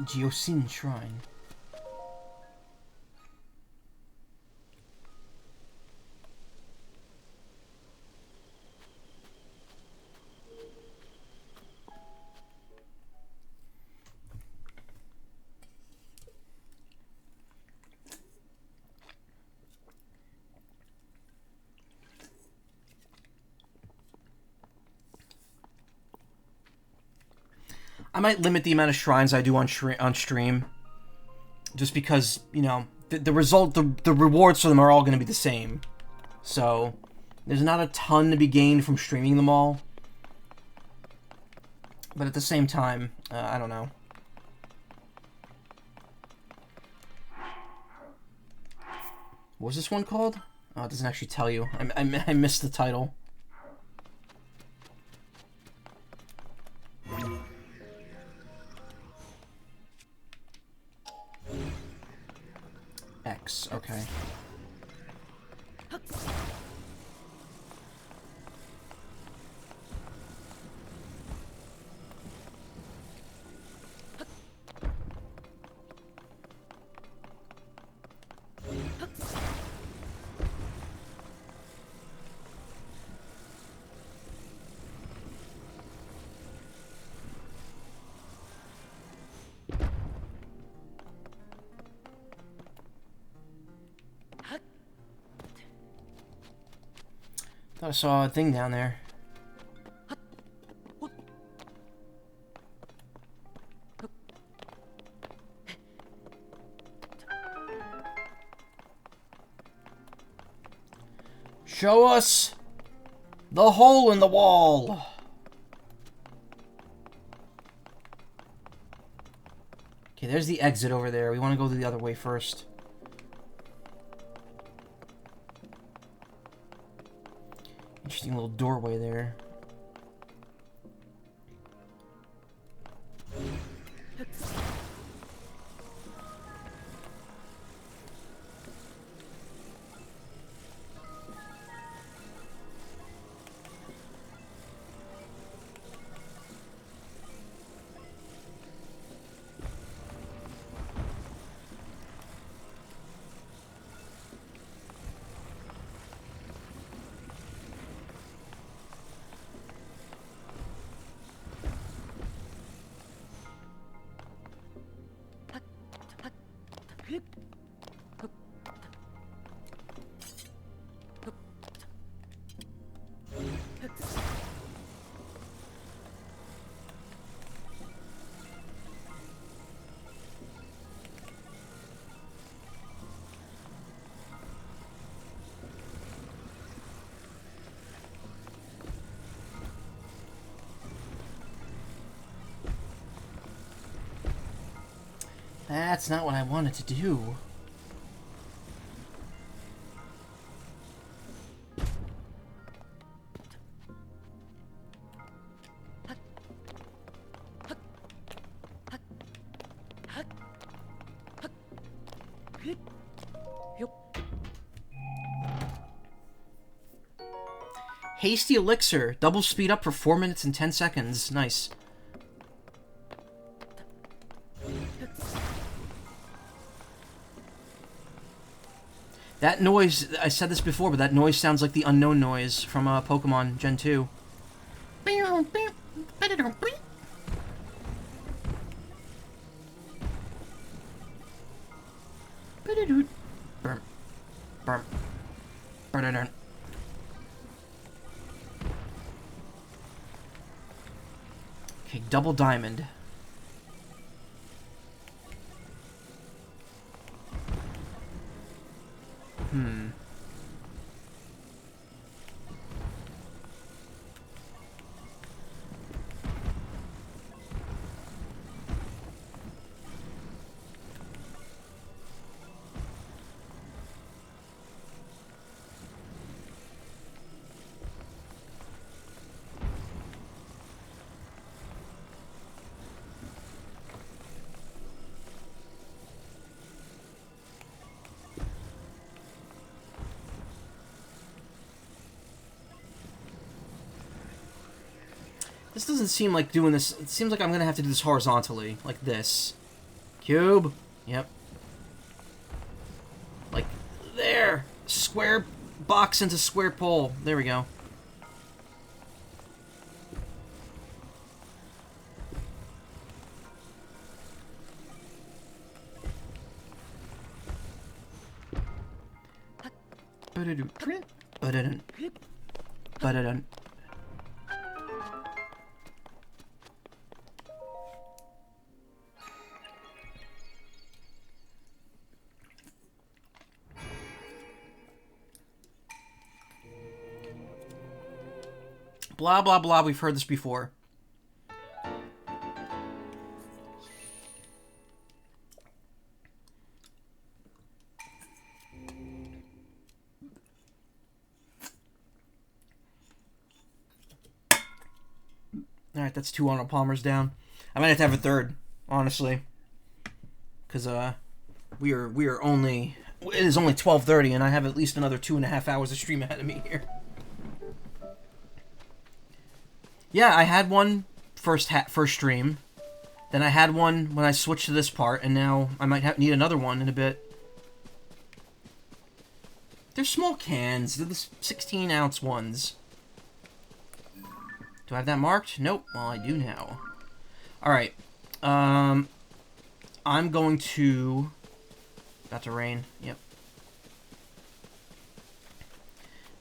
Geosin Shrine. I might limit the amount of shrines I do on stream, just because, you know, the rewards for them are all going to be the same. So, there's not a ton to be gained from streaming them all. But at the same time, I don't know. What was this one called? Oh, it doesn't actually tell you. I missed the title. X, okay. Thought I saw a thing down there. Show us the hole in the wall. Okay, there's the exit over there. We want to go the other way first. Interesting little doorway there. That's not what I wanted to do. Hasty Elixir. Double speed up for 4 minutes and 10 seconds. Nice. That noise, I said this before, but that noise sounds like the unknown noise from Pokemon Gen 2. Okay, double diamond. This doesn't seem like doing this. It seems like I'm gonna have to do this horizontally, like this. Cube. Yep. Like there. Square box into square pole. There we go. Blah, blah, blah. We've heard this before. Alright, that's 2 Arnold Palmers down. I might have to have a third, honestly. Because, we are only... It is only 12:30, and I have at least another 2.5 hours of stream ahead of me here. Yeah, I had one first stream. Then I had one when I switched to this part, and now I might need another one in a bit. They're small cans. They're the 16-ounce ones. Do I have that marked? Nope. Well, I do now. Alright. I'm going to... About to rain. Yep.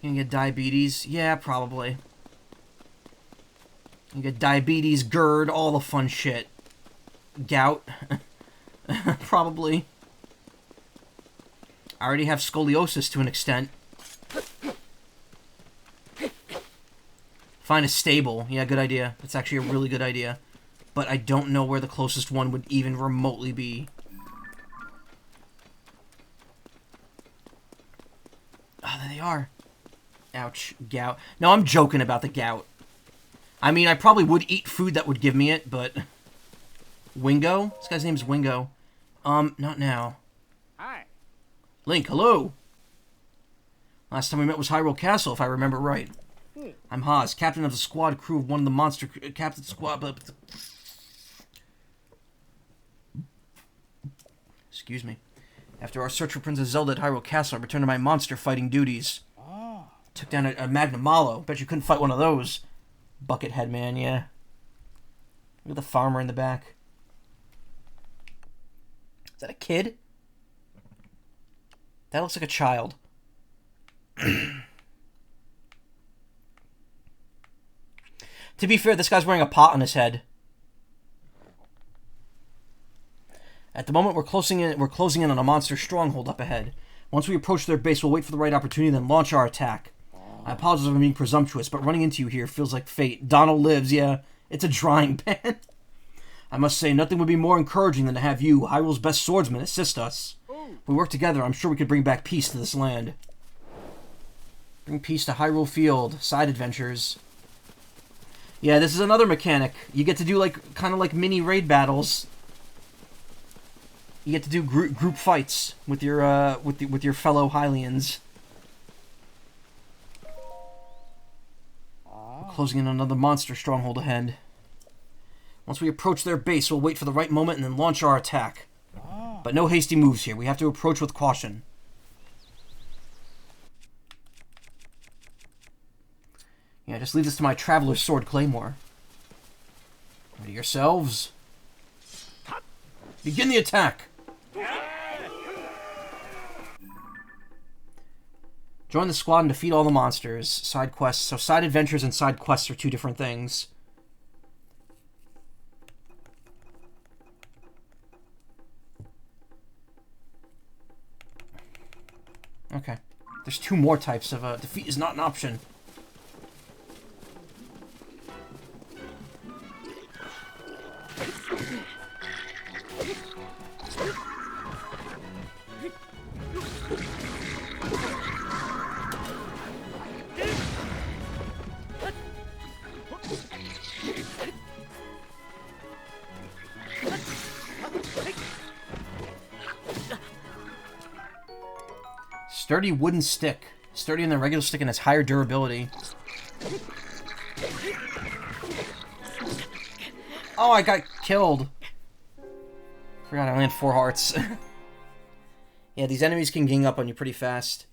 You gonna get diabetes? Yeah, probably. You get diabetes, GERD, all the fun shit. Gout. Probably. I already have scoliosis to an extent. Find a stable. Yeah, good idea. That's actually a really good idea. But I don't know where the closest one would even remotely be. Oh, there they are. Ouch. Gout. No, I'm joking about the gout. I mean, I probably would eat food that would give me it, but... Wingo? This guy's name's Wingo. Not now. Hi. Link, hello! Last time we met was Hyrule Castle, if I remember right. I'm Haas, captain of the squad crew of one of the monster... Captain squad... Excuse me. After our search for Princess Zelda at Hyrule Castle, I returned to my monster-fighting duties. Oh. Took down a Magnum Mallow. Bet you couldn't fight one of those. Buckethead man, yeah. Look at the farmer in the back. Is that a kid? That looks like a child. To be fair, this guy's wearing a pot on his head. At the moment, we're closing in on a monster stronghold up ahead. Once we approach their base, we'll wait for the right opportunity, then launch our attack. I apologize for being presumptuous, but running into you here feels like fate. Donald lives, yeah. It's a drying pan. I must say, nothing would be more encouraging than to have you, Hyrule's best swordsman, assist us. If we work together, I'm sure we could bring back peace to this land. Bring peace to Hyrule Field. Side adventures. Yeah, this is another mechanic. You get to do, like, kind of like mini raid battles. You get to do group fights with your with your fellow Hylians. We're closing in on another monster stronghold ahead. Once we approach their base, we'll wait for the right moment and then launch our attack. But no hasty moves here. We have to approach with caution. Yeah, just leave this to my Traveler's Sword Claymore. Ready yourselves. Begin the attack! Join the squad and defeat all the monsters. Side quests. So side adventures and side quests are two different things. Okay. There's two more types of defeat is not an option. Sturdy wooden stick. Sturdier than the regular stick and has higher durability. Oh, I got killed. Forgot I only had 4 hearts. Yeah, these enemies can gang up on you pretty fast.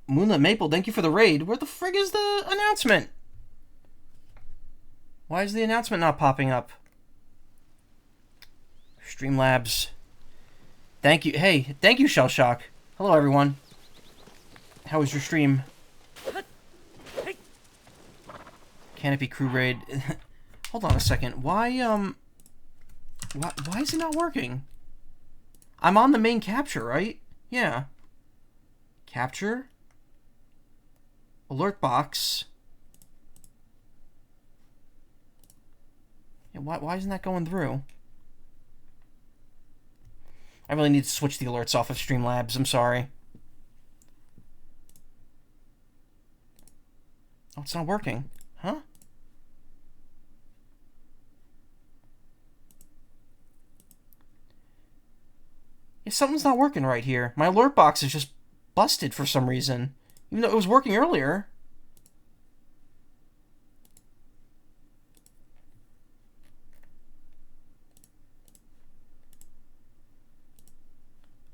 Moonlit Maple, thank you for the raid. Where the frig is the announcement? Why is the announcement not popping up? Streamlabs. Thank you. Hey, thank you, Shell Shock. Hello, everyone. How was your stream? Canopy Crew raid. Hold on a second. Why is it not working? I'm on the main capture, right? Yeah. Capture. Alert box. Yeah, why isn't that going through? I really need to switch the alerts off of Streamlabs. I'm sorry. Oh, it's not working. Huh? Yeah, something's not working right here. My alert box is just busted for some reason. Even though it was working earlier.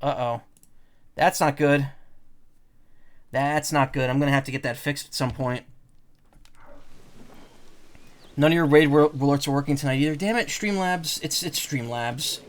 Uh-oh. That's not good. That's not good. I'm going to have to get that fixed at some point. None of your raid alerts are working tonight either. Damn it, Streamlabs. It's Streamlabs.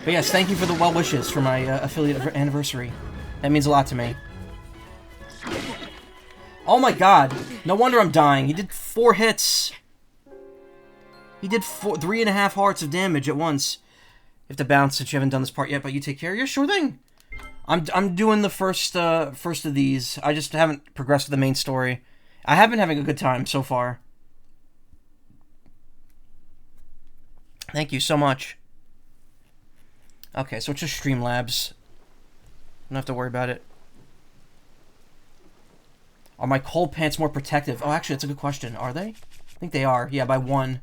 But yes, thank you for the well wishes for my affiliate anniversary. That means a lot to me. Oh my god! No wonder I'm dying. He did 4 hits. He did 3.5 hearts of damage at once. You have to bounce since you haven't done this part yet, but you take care. Yeah, sure thing. I'm doing the first of these. I just haven't progressed with the main story. I have been having a good time so far. Thank you so much. Okay, so it's just Streamlabs. Don't have to worry about it. Are my cold pants more protective? Oh, actually, that's a good question. Are they? I think they are. Yeah, by 1.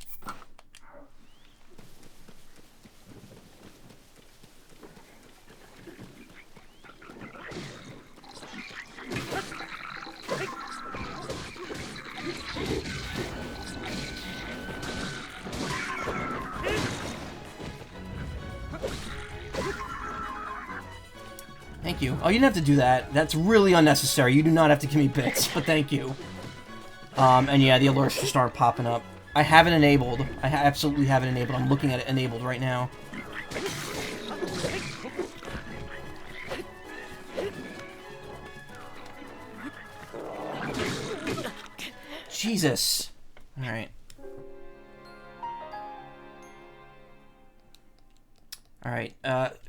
Thank you. Oh, you didn't have to do that. That's really unnecessary. You do not have to give me bits, but thank you. And yeah, the alerts just aren't popping up. I have it enabled. I absolutely have it enabled. I'm looking at it enabled right now. Jesus. Alright. Alright,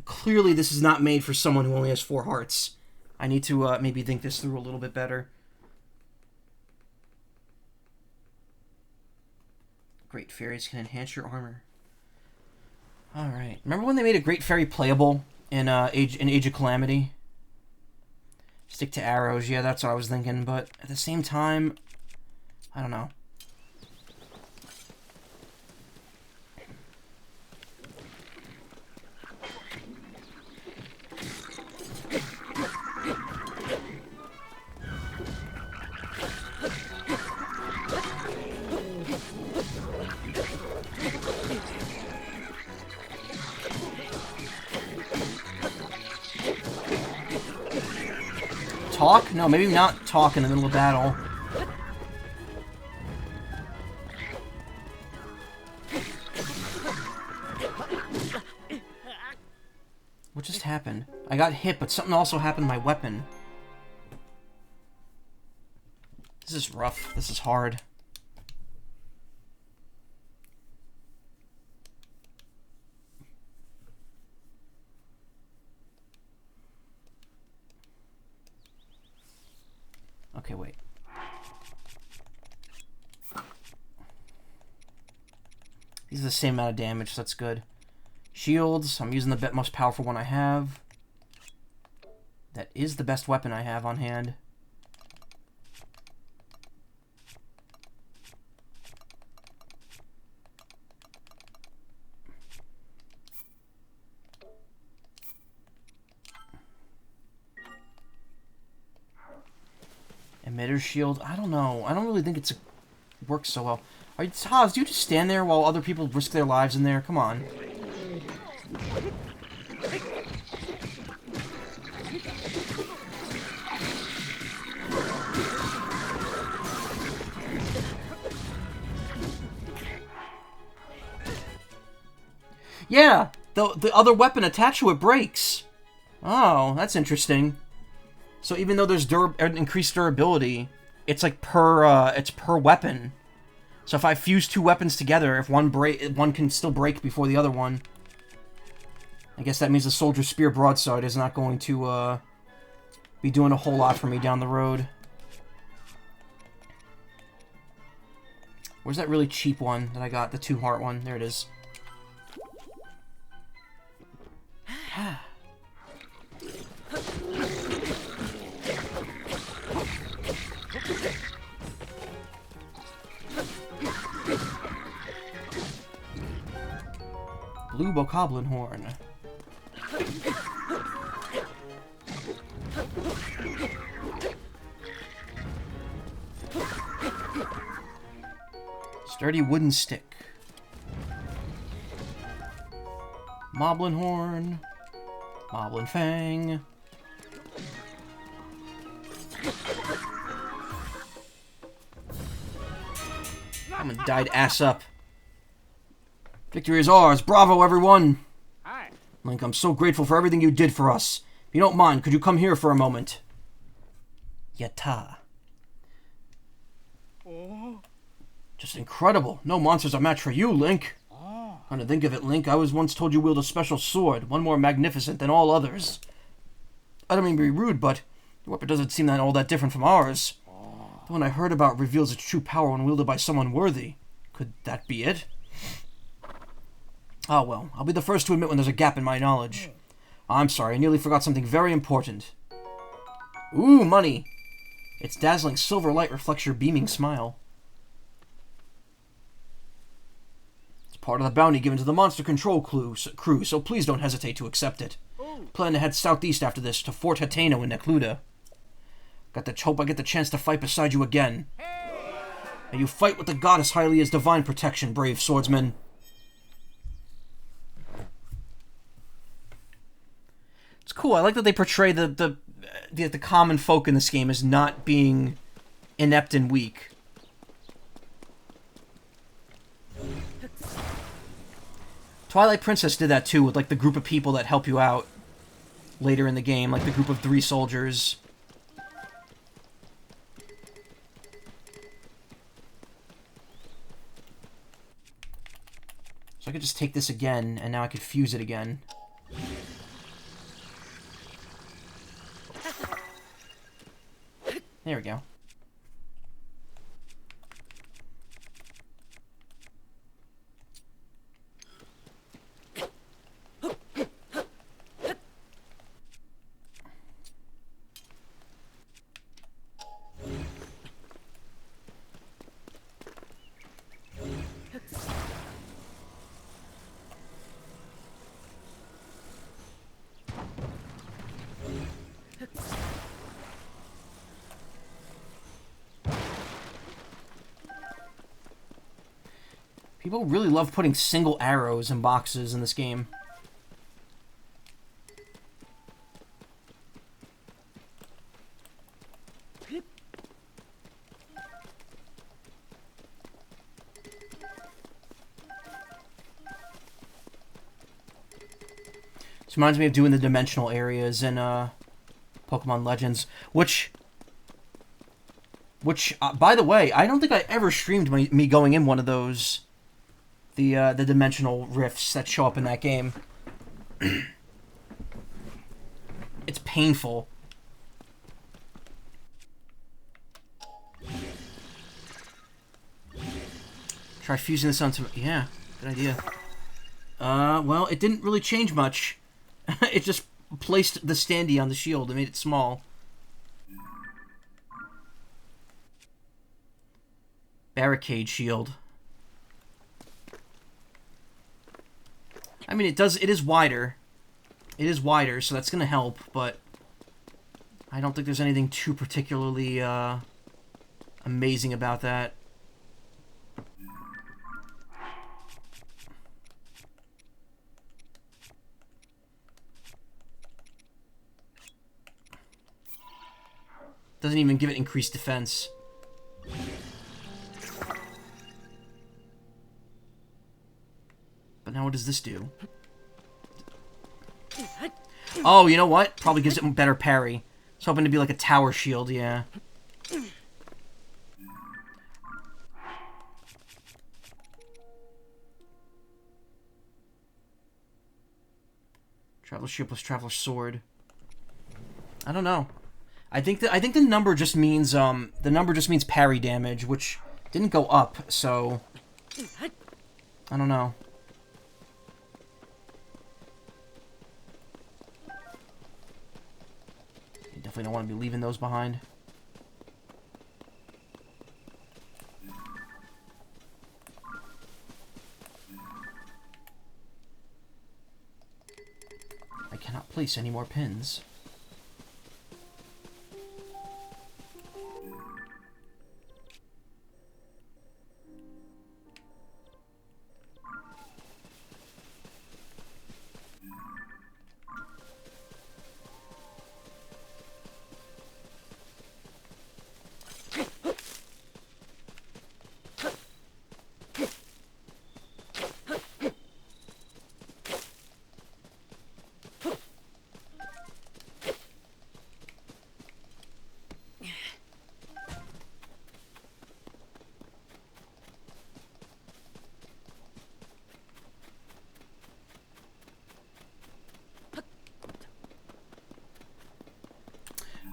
clearly this is not made for someone who only has 4 hearts. I need to, maybe think this through a little bit better. Great Fairies can enhance your armor. Alright. Remember when they made a Great Fairy playable in Age of Calamity? Stick to arrows, yeah, that's what I was thinking, but at the same time, I don't know. Talk? No, maybe not talk in the middle of battle. What just happened? I got hit, but something also happened to my weapon. This is rough. This is hard. Okay, wait. These are the same amount of damage, so that's good. Shields. I'm using the most powerful one I have. That is the best weapon I have on hand. Emitter shield. I don't know. I don't really think it works so well. Haas, do you just stand there while other people risk their lives in there? Come on. Yeah, the other weapon attached to it breaks. Oh, that's interesting. So even though there's increased durability, it's like per weapon. So if I fuse two weapons together, if one can still break before the other one. I guess that means the Soldier Spear Broadsword is not going to be doing a whole lot for me down the road. Where's that really cheap one that I got? The 2-heart one. There it is. Blue Bokoblin Horn. Sturdy wooden stick. Moblin Horn. Moblin Fang. I'm gonna died ass up. Victory is ours. Bravo, everyone. Hi. Link, I'm so grateful for everything you did for us. If you don't mind, could you come here for a moment? Yatta. Oh. Just incredible. No monsters are match for you, Link. Come to think of it, Link, I was once told you wield a special sword, one more magnificent than all others. I don't mean to be rude, but your weapon doesn't seem all that different from ours. The one I heard about reveals its true power when wielded by someone worthy. Could that be it? Ah, well, I'll be the first to admit when there's a gap in my knowledge. I'm sorry, I nearly forgot something very important. Ooh, money! Its dazzling silver light reflects your beaming smile. It's part of the bounty given to the Monster Control crew, so please don't hesitate to accept it. Plan to head southeast after this, to Fort Hateno in Necluda. Hope I get the chance to fight beside you again. May you fight with the goddess Hylia's divine protection, brave swordsman. It's cool. I like that they portray the common folk in this game as not being inept and weak. Twilight Princess did that too, with like the group of people that help you out later in the game, like the group of 3 soldiers. So I could just take this again, and now I could fuse it again. There we go. People really love putting single arrows in boxes in this game. This reminds me of doing the dimensional areas in Pokemon Legends, which by the way, I don't think I ever streamed me going in one of those. The dimensional rifts that show up in that game. It's painful. Try fusing this onto... Yeah, good idea. Well, it didn't really change much. It just placed the standee on the shield and made it small. Barricade shield. I mean, it is wider. It is wider, so that's gonna help, but I don't think there's anything too particularly, amazing about that. Doesn't even give it increased defense. But now what does this do? Oh, you know what? Probably gives it better parry. I was hoping to be like a tower shield, yeah. Traveler shield plus traveler sword. I don't know. I think the number just means parry damage, which didn't go up, so I don't know. You definitely don't want to be leaving those behind. I cannot place any more pins.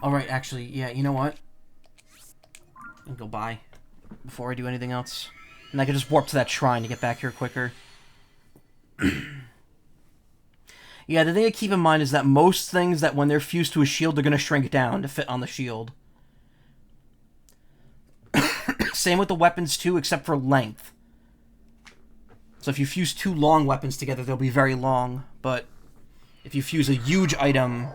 Alright, actually, yeah, you know what? I'll go by before I do anything else. And I can just warp to that shrine to get back here quicker. Yeah, the thing to keep in mind is that most things that when they're fused to a shield, they're going to shrink down to fit on the shield. Same with the weapons too, except for length. So if you fuse two long weapons together, they'll be very long. But if you fuse a huge item...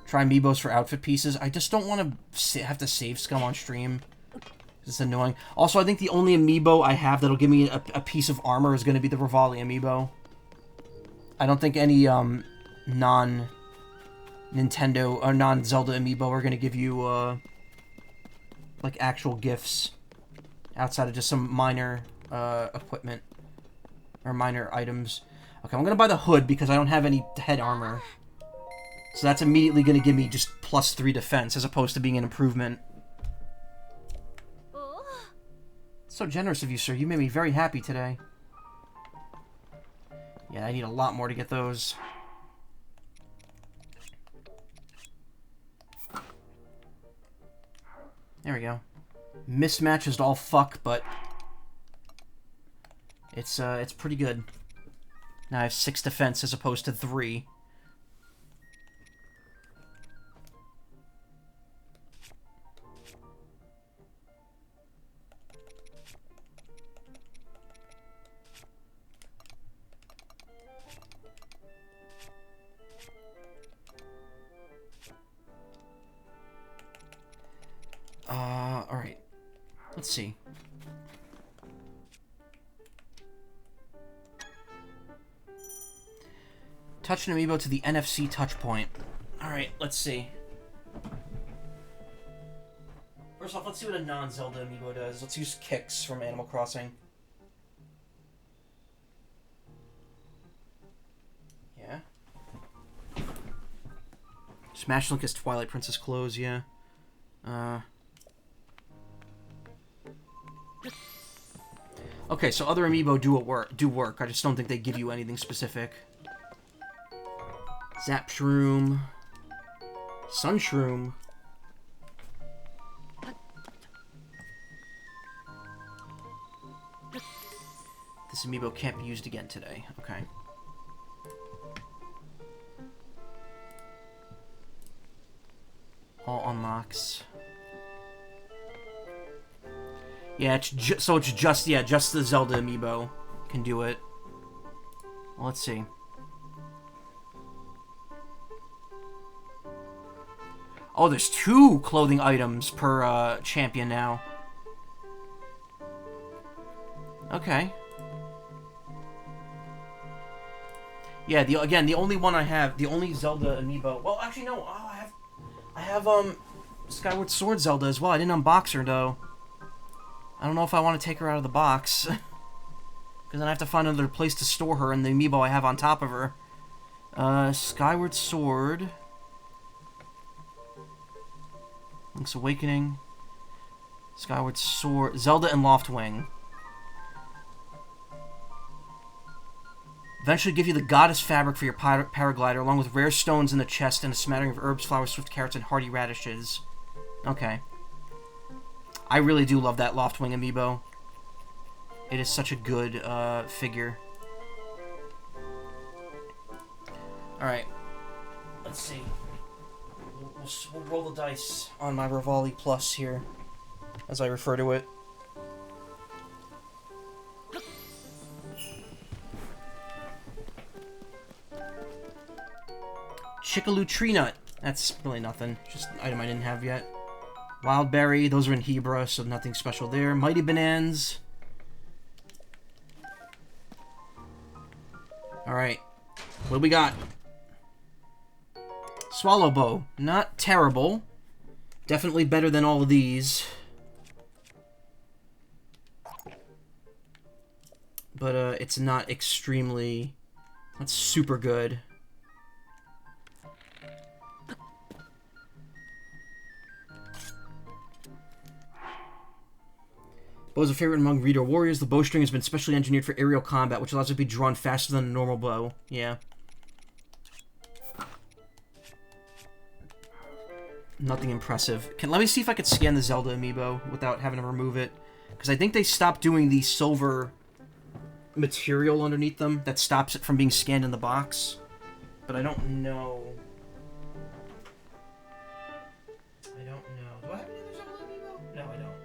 Try amiibos for outfit pieces. I just don't want to have to save scum on stream. It's annoying. Also, I think the only amiibo I have that'll give me a piece of armor is going to be the Rivali amiibo. I don't think any non-Nintendo or non-Zelda amiibo are going to give you like actual gifts outside of just some minor equipment or minor items. Okay, I'm going to buy the hood because I don't have any head armor. So that's immediately going to give me just +3 defense, as opposed to being an improvement. So generous of you, sir. You made me very happy today. Yeah, I need a lot more to get those. There we go. Mismatch is all fuck, but... It's pretty good. Now I have 6 defense as opposed to 3. Alright. Let's see. Touch an amiibo to the NFC touch point. Alright, let's see. First off, let's see what a non-Zelda amiibo does. Let's use Kicks from Animal Crossing. Yeah. Smash Link is Twilight Princess clothes, yeah. Okay, so other amiibo do work. I just don't think they give you anything specific. Zap Shroom. Sun Shroom. This amiibo can't be used again today. Okay. All unlocks. Yeah, it's just the Zelda amiibo can do it. Well, let's see. Oh, there's 2 clothing items per champion now. Okay. Yeah, the only one I have, the only Zelda amiibo. Well, actually no. Oh, I have Skyward Sword Zelda as well. I didn't unbox her though. I don't know if I want to take her out of the box, because then I have to find another place to store her and the amiibo I have on top of her. Skyward Sword, Link's Awakening, Skyward Sword, Zelda and Loftwing. Eventually give you the goddess fabric for your paraglider, along with rare stones in the chest and a smattering of herbs, flowers, swift carrots, and hardy radishes. Okay. I really do love that Loftwing amiibo. It is such a good figure. Alright. Let's see. We'll roll the dice on my Rivali Plus here, as I refer to it. Chickaloo Tree Nut. That's really nothing. Just an item I didn't have yet. Wild Berry. Those are in Hebra, so nothing special there. Mighty Bonanza. Alright. What do we got? Swallow Bow. Not terrible. Definitely better than all of these. But it's not extremely... That's super good. Bow is a favorite among Reader warriors. The bowstring has been specially engineered for aerial combat, which allows it to be drawn faster than a normal bow. Yeah. Nothing impressive. Let me see if I could scan the Zelda amiibo without having to remove it. Because I think they stopped doing the silver material underneath them that stops it from being scanned in the box. But I don't know. Do I have any other Zelda amiibo? No, I don't.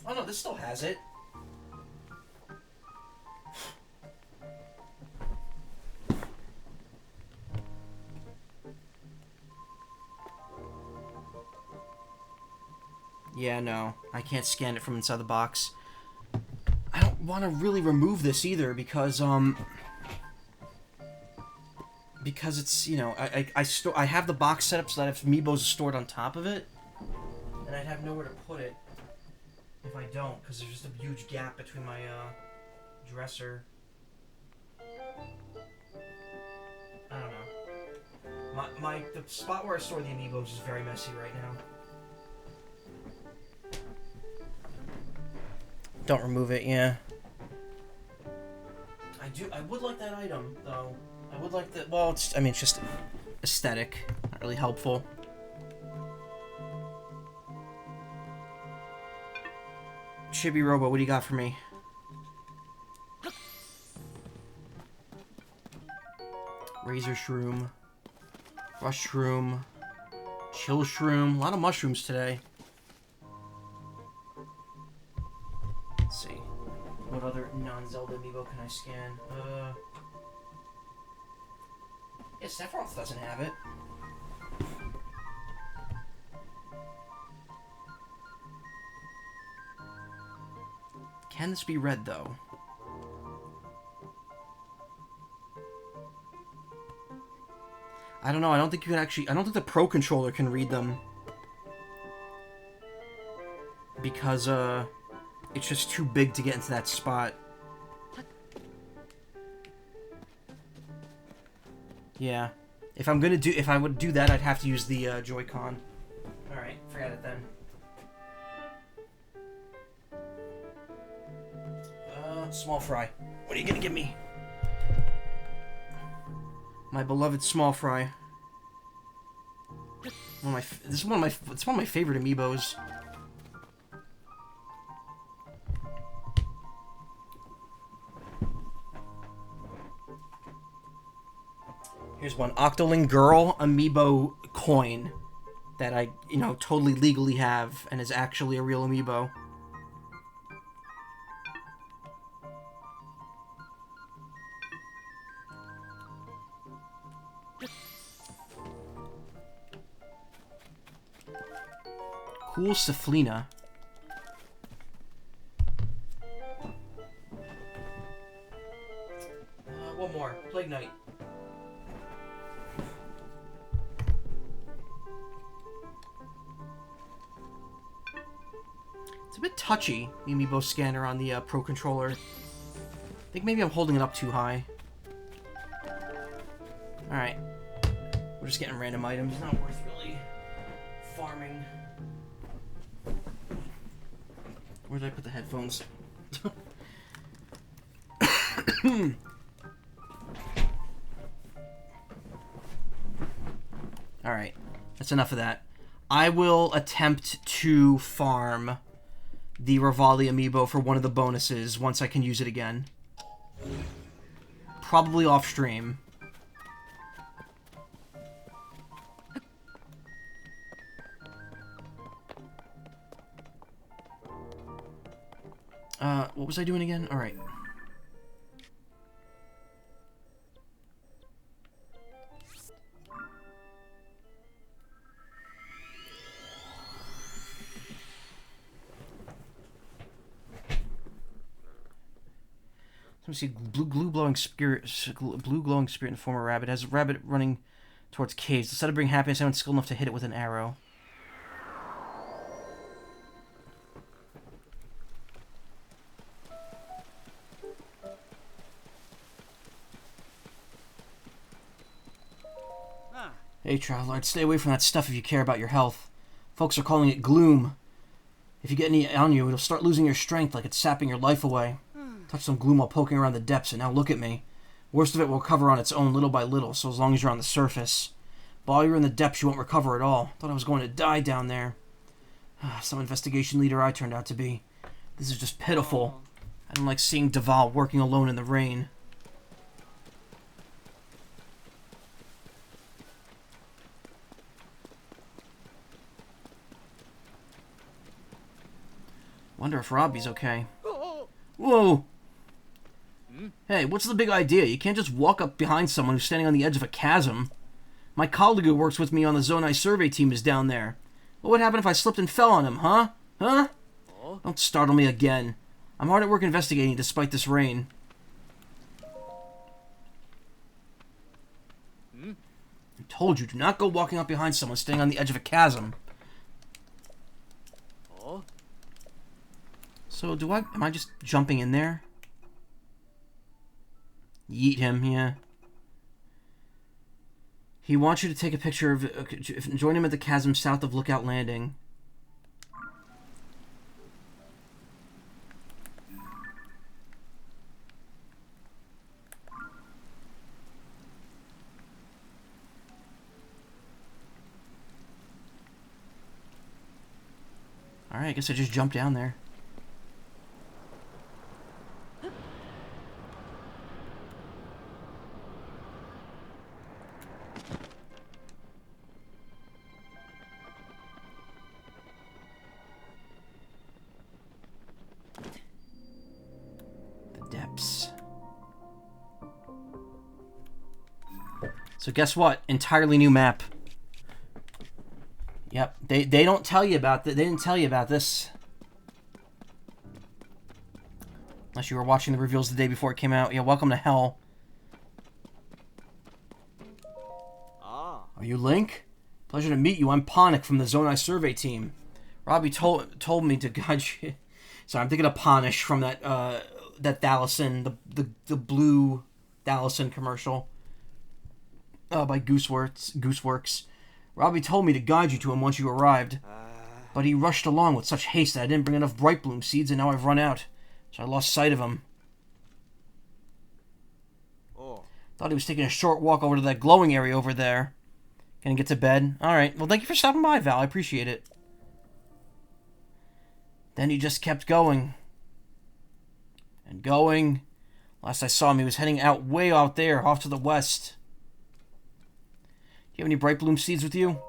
Oh no, this still has it. Yeah, no. I can't scan it from inside the box. I don't want to really remove this either because it's, you know, I have the box set up so that if amiibos are stored on top of it, and I'd have nowhere to put it if I don't, because there's just a huge gap between my dresser. I don't know. The spot where I store the amiibos is very messy right now. Don't remove it, yeah. I would like that item, though. I would like that, well, it's just aesthetic. Not really helpful. Chibi Robo, what do you got for me? Razor Shroom. Rush Shroom. Chill Shroom. A lot of mushrooms today. Let's see. What other non-Zelda amiibo can I scan? Yeah, Sephiroth doesn't have it. Can this be read, though? I don't know. I don't think you can actually... I don't think the Pro Controller can read them. Because, it's just too big to get into that spot. Yeah. If I would do that, I'd have to use the, Joy-Con. Alright, forget it then. Small fry. What are you gonna give me? My beloved small fry. It's one of my favorite amiibos. Here's one Octoling Girl amiibo coin that I, totally legally have and is actually a real amiibo. Cool Saflina. One more. Plague Knight. It's a bit touchy, the amiibo scanner on the Pro Controller. I think maybe I'm holding it up too high. Alright. We're just getting random items. Not worth really farming. Where did I put the headphones? Alright. That's enough of that. I will attempt to farm the Rivali amiibo for one of the bonuses once I can use it again. Probably off stream. What was I doing again? Alright. Let me see. Blue glowing spirit in the form of a rabbit. It has a rabbit running towards caves. Instead of bring happiness, anyone skilled enough to hit it with an arrow. Hey, traveler, I'd stay away from that stuff if you care about your health. Folks are calling it gloom. If you get any on you, it'll start losing your strength like it's sapping your life away. Touch some gloom while poking around the depths, and now look at me. Worst of it will recover on its own little by little, so as long as you're on the surface. But while you're in the depths, you won't recover at all. Thought I was going to die down there. Some investigation leader I turned out to be. This is just pitiful. I don't like seeing Duval working alone in the rain. Wonder if Robbie's okay. Whoa! Hey, what's the big idea? You can't just walk up behind someone who's standing on the edge of a chasm. My colleague who works with me on the Zonai survey team is down there. What would happen if I slipped and fell on him, huh? Huh? Don't startle me again. I'm hard at work investigating despite this rain. I told you, do not go walking up behind someone standing on the edge of a chasm. So, am I just jumping in there? Yeet him, yeah. He wants you to take a picture of... join him at the chasm south of Lookout Landing. Alright, I guess I just jumped down there. So guess what? Entirely new map. Yep, they don't tell you about that. They didn't tell you about this. Unless you were watching the reveals the day before it came out. Yeah, welcome to hell. Are you Link? Pleasure to meet you. I'm Ponic from the Zonai survey team. Robbie told me to guide you. Sorry, I'm thinking of Ponish from that Thalison, the blue Thalison commercial. By Gooseworks. Robbie told me to guide you to him once you arrived. But he rushed along with such haste that I didn't bring enough Bright Bloom seeds, and now I've run out. So I lost sight of him. Thought he was taking a short walk over to that glowing area over there. Gonna get to bed? Alright, well thank you for stopping by, Val. I appreciate it. Then he just kept going. And going. Last I saw him, he was heading way out there, off to the west. you have any bright bloom seeds with you?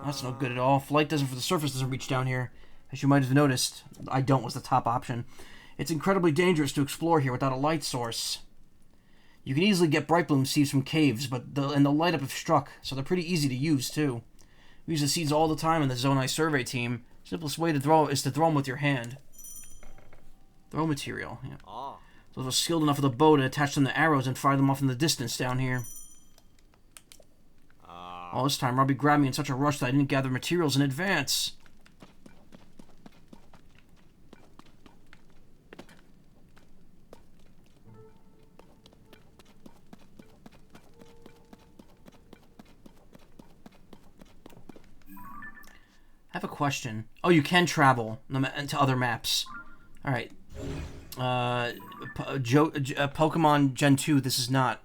That's no good at all. Flight doesn't for the surface doesn't reach down here. As you might have noticed, I don't was the top option. It's incredibly dangerous to explore here without a light source. You can easily get bright bloom seeds from caves, but they'll light up if struck, so they're pretty easy to use too. We use the seeds all the time in the Zonai survey team. Simplest way to throw is to throw them with your hand. Throw material. Yeah. Those are skilled enough with a bow to attach them to arrows and fire them off in the distance down here. All this time, Robbie grabbed me in such a rush that I didn't gather materials in advance. I have a question. Oh, you can travel to other maps. Alright. Pokemon Gen 2, this is not.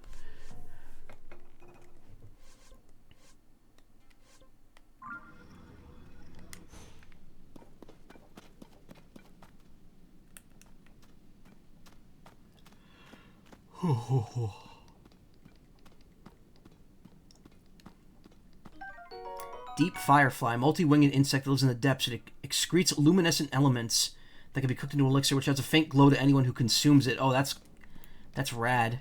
Deep Firefly, multi-winged insect that lives in the depths. It excretes luminescent elements that can be cooked into elixir, which adds a faint glow to anyone who consumes it. Oh, that's rad.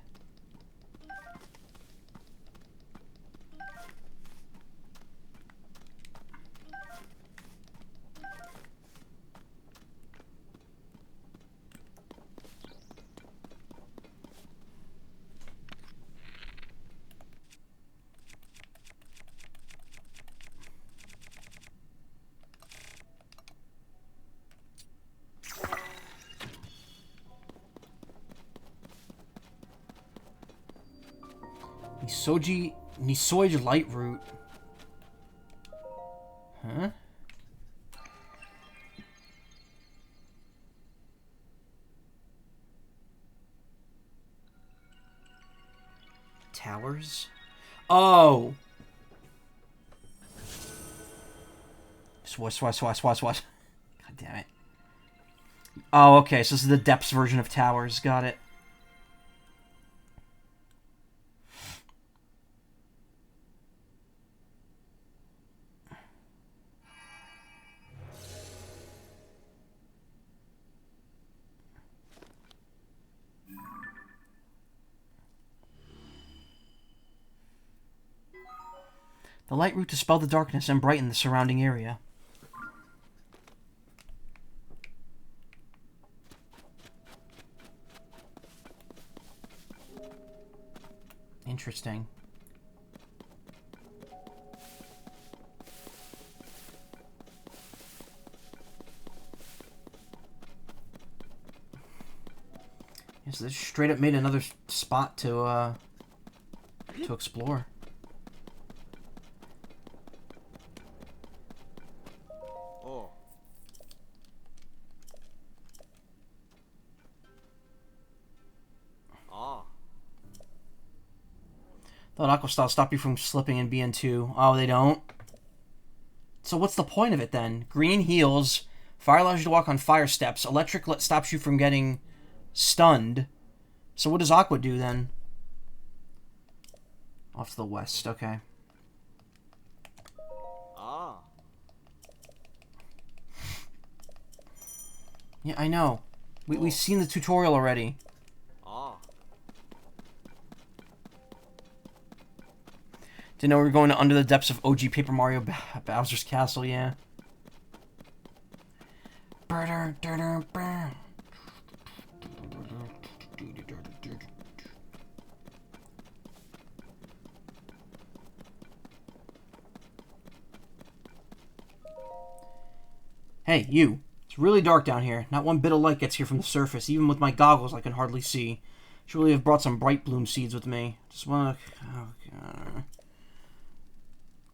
Nisoige light root. Huh? Towers? Oh! Swat. God damn it. Oh, okay, so this is the depths version of Towers. Got it. The light root dispel the darkness and brighten the surrounding area. Interesting. Yes, this straight up made another spot to explore. Thought Aqua Style stop you from slipping in BN2. Oh, they don't? So what's the point of it then? Green heals, fire allows you to walk on fire steps, electric stops you from getting stunned. So what does Aqua do then? Off to the west, okay. Yeah, I know. We've seen the tutorial already. Didn't know we were going to under the depths of OG Paper Mario Bowser's Castle, yeah. Hey, you. It's really dark down here. Not one bit of light gets here from the surface. Even with my goggles, I can hardly see. Should really have brought some bright bloom seeds with me. Just wanna... Oh, God.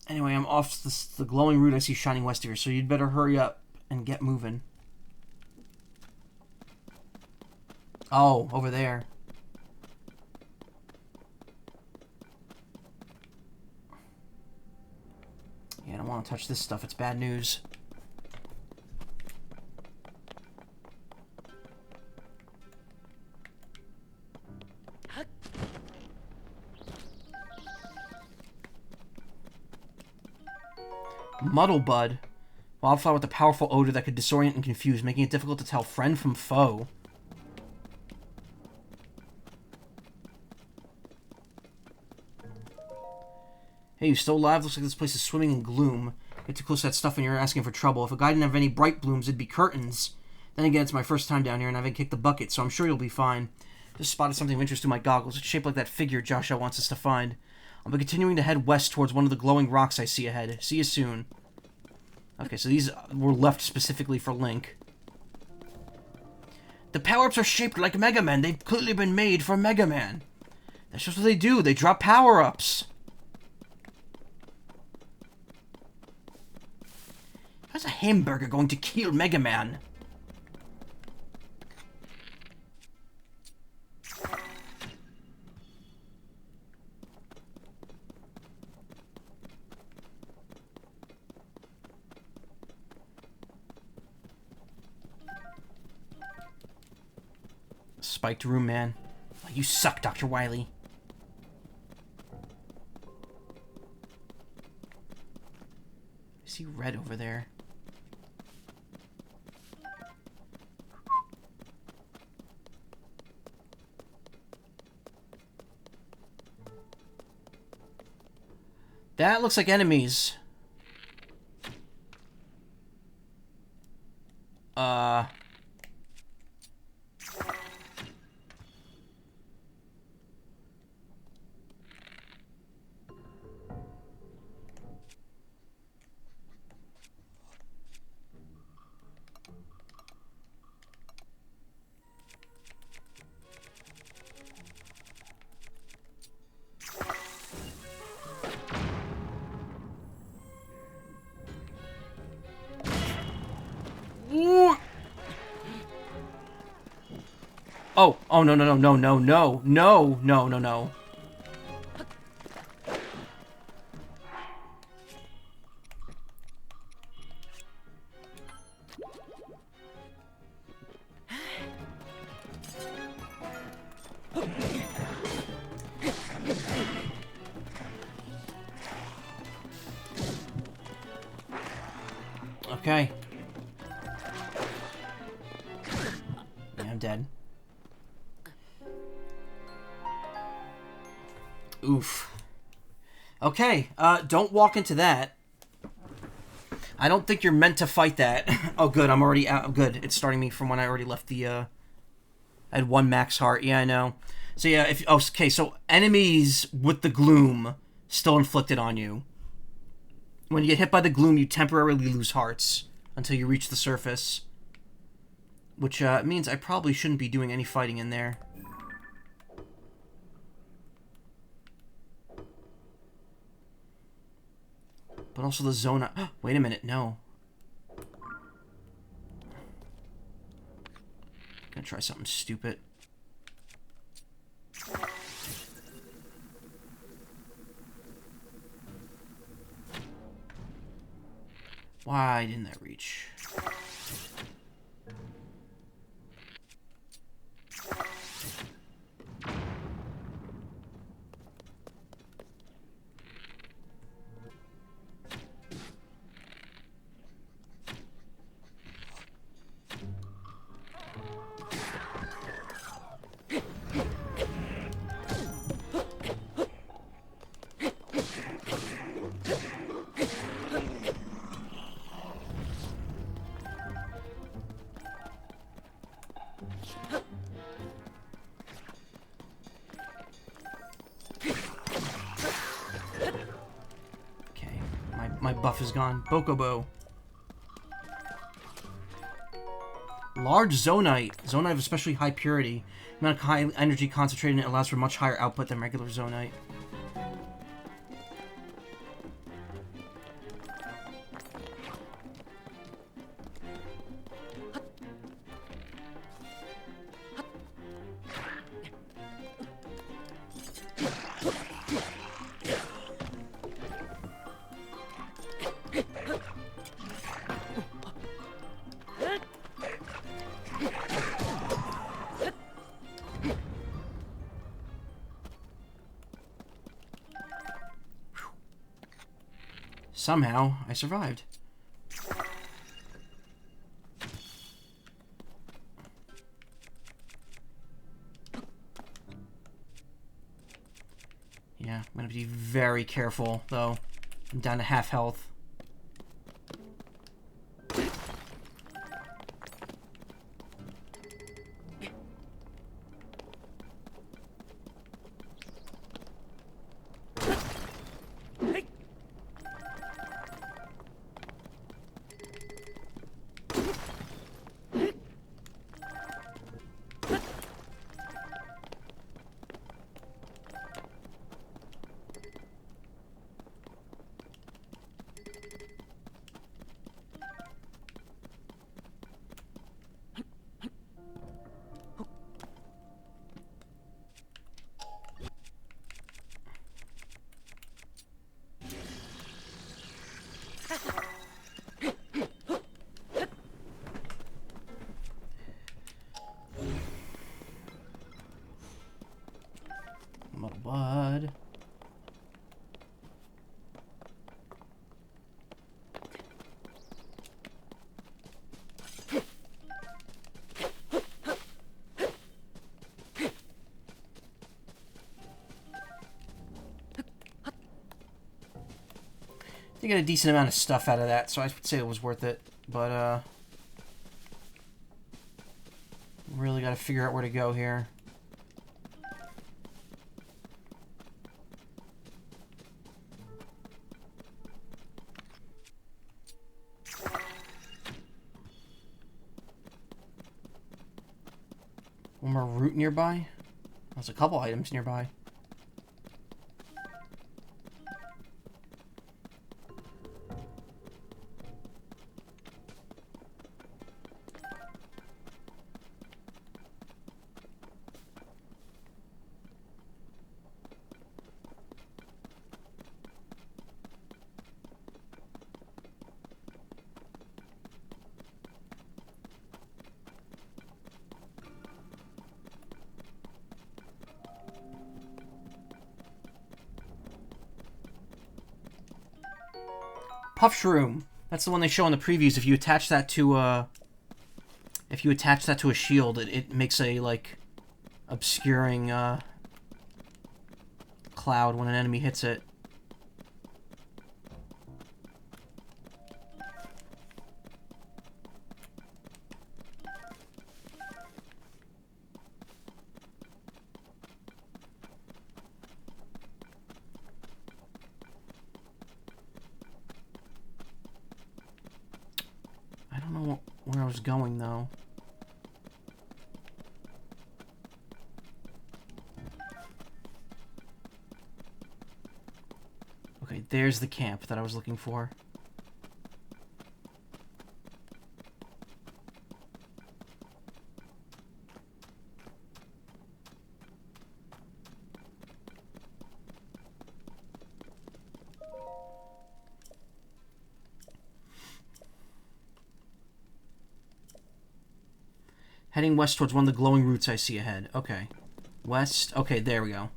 Anyway, I'm off the glowing route I see shining west here, so you'd better hurry up and get moving. Oh, over there. Yeah, I don't want to touch this stuff. It's bad news. Muddle Bud. Wildflower with a powerful odor that could disorient and confuse, making it difficult to tell friend from foe. Hey, you still alive? Looks like this place is swimming in gloom. Get too close to that stuff and you're asking for trouble. If a guy didn't have any bright blooms, it'd be curtains. Then again, it's my first time down here and I haven't kicked the bucket, so I'm sure you'll be fine. Just spotted something of interest through my goggles. It's shaped like that figure Joshua wants us to find. I'll be continuing to head west towards one of the glowing rocks I see ahead. See you soon. Okay, so these were left specifically for Link. The power-ups are shaped like Mega Man. They've clearly been made for Mega Man. That's just what they do. They drop power-ups. How's a hamburger going to kill Mega Man? Spiked room, man. Oh, you suck, Dr. Wily. I see red over there. That looks like enemies. Oh, no, no, no, no, no, no, no, no, no, no. Okay. Yeah, I'm dead. Oof. Okay, don't walk into that. I don't think you're meant to fight that. Oh, good, I'm already out. Good, it's starting me from when I already left the, I had 1 max heart. Yeah, I know. So, yeah, okay, so enemies with the gloom still inflicted on you. When you get hit by the gloom, you temporarily lose hearts until you reach the surface. Which, means I probably shouldn't be doing any fighting in there. But also the zone... Wait a minute, no. Gonna try something stupid. Why didn't that reach? My buff is gone. Bokobo. Large Zonite. Zonite of especially high purity. The amount of high energy concentrated in it allows for much higher output than regular Zonite. somehow, I survived. Yeah, I'm gonna be very careful, though. I'm down to half health. Muddle Bud. I got a decent amount of stuff out of that, so I would say it was worth it. But, really got to figure out where to go here. One more route nearby? There's a couple items nearby. Puff Shroom. That's the one they show in the previews. If you attach that to a shield, it makes a like obscuring cloud when an enemy hits it. I don't know where I was going, though. Okay, there's the camp that I was looking for. Heading west towards one of the glowing routes I see ahead. Okay. West. Okay, there we go.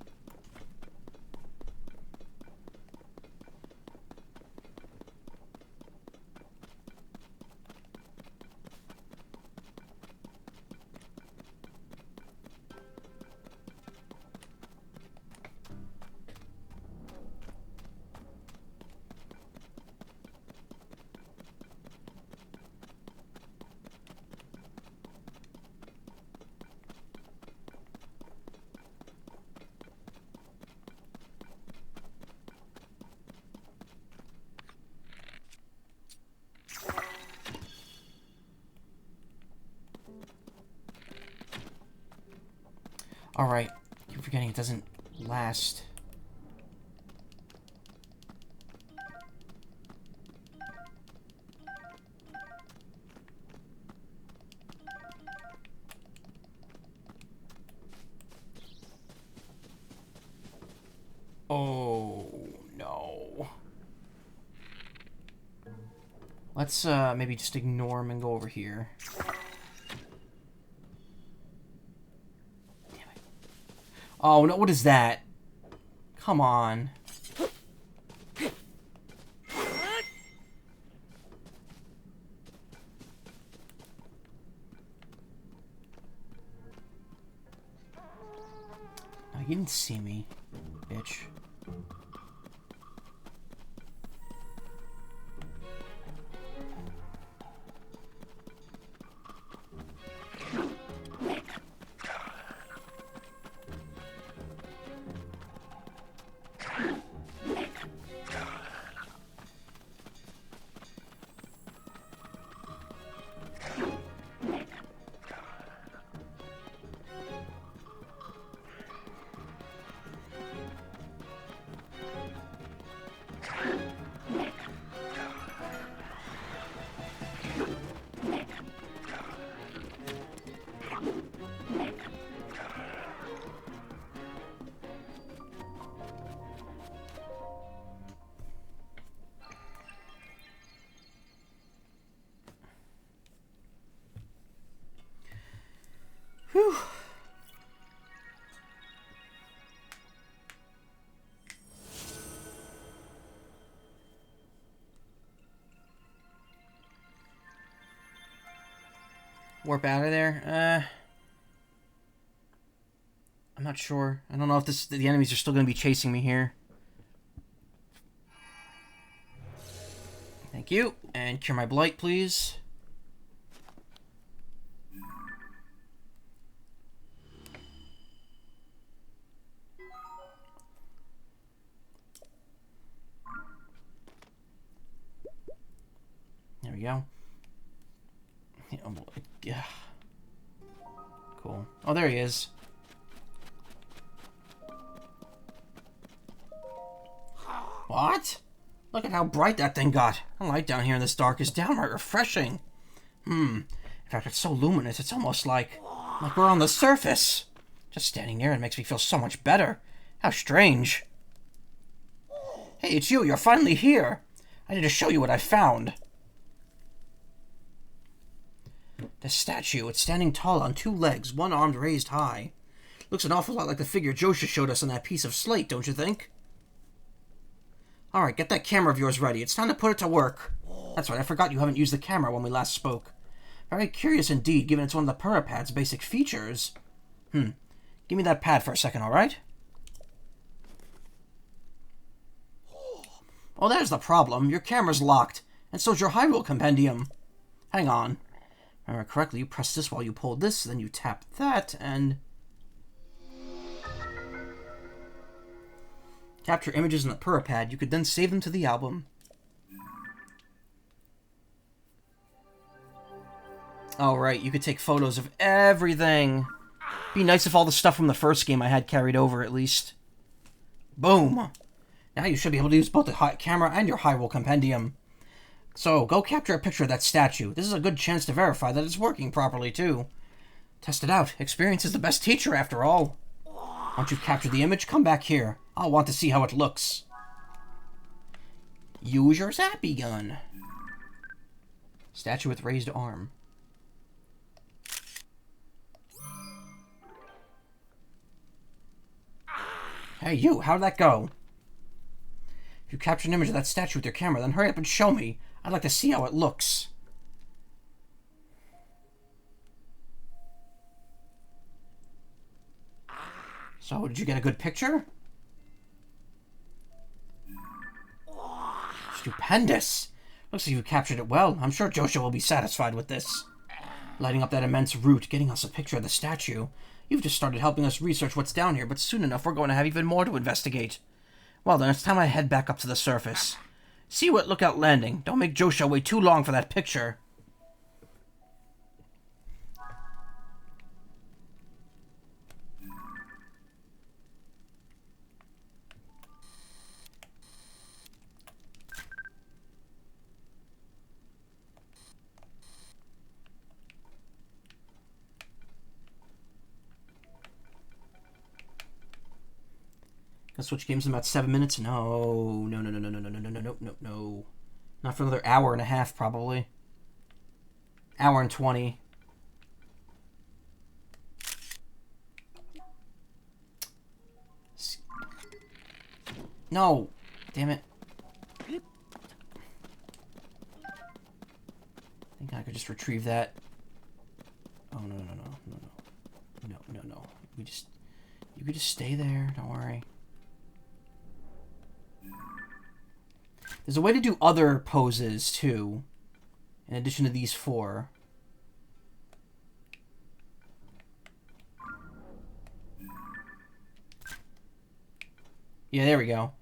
Alright. Keep forgetting it doesn't last. Oh, no. Let's maybe just ignore him and go over here. Oh, no, what is that? Come on. Oh, you didn't see me, bitch. Whew. Warp out of there? I'm not sure. I don't know if the enemies are still going to be chasing me here. Thank you. And cure my blight, please. There we go. Yeah. Cool. Oh, there he is. What? Look at how bright that thing got. The light down here in this dark is downright refreshing. In fact, it's so luminous, it's almost like we're on the surface. Just standing near it makes me feel so much better. How strange. Hey, it's you. You're finally here. I need to show you what I found. The statue, it's standing tall on two legs, one arm raised high. Looks an awful lot like the figure Josha showed us on that piece of slate, don't you think? Alright, get that camera of yours ready. It's time to put it to work. That's right, I forgot you haven't used the camera when we last spoke. Very curious indeed, given it's one of the Purapad's basic features. Give me that pad for a second, alright? Oh, there's the problem. Your camera's locked, and so's your Hyrule Compendium. Hang on. If I remember correctly, you press this while you pull this, then you tap that, and... capture images in the Purapad. You could then save them to the album. Oh, right. You could take photos of everything. Be nice if all the stuff from the first game I had carried over, at least. Boom. Now you should be able to use both the camera and your Hyrule Compendium. So, go capture a picture of that statue. This is a good chance to verify that it's working properly, too. Test it out. Experience is the best teacher, after all. Once you've captured the image, come back here. I'll want to see how it looks. Use your zappy gun. Statue with raised arm. Hey, you, how'd that go? If you capture an image of that statue with your camera, then hurry up and show me. I'd like to see how it looks. So, did you get a good picture? Stupendous! Looks like you captured it well. I'm sure Josha will be satisfied with this. Lighting up that immense root, getting us a picture of the statue. You've just started helping us research what's down here, but soon enough we're going to have even more to investigate. Well then, it's time I head back up to the surface. See you at Lookout Landing. Don't make Josha wait too long for that picture. Gonna switch games in about 7 minutes? No. No. Not for another hour and a half, probably. Hour and 20. No! Damn it. I think I could just retrieve that. Oh, no. We just... You could just stay there. Don't worry. There's a way to do other poses, too. In addition to these 4. Yeah, there we go.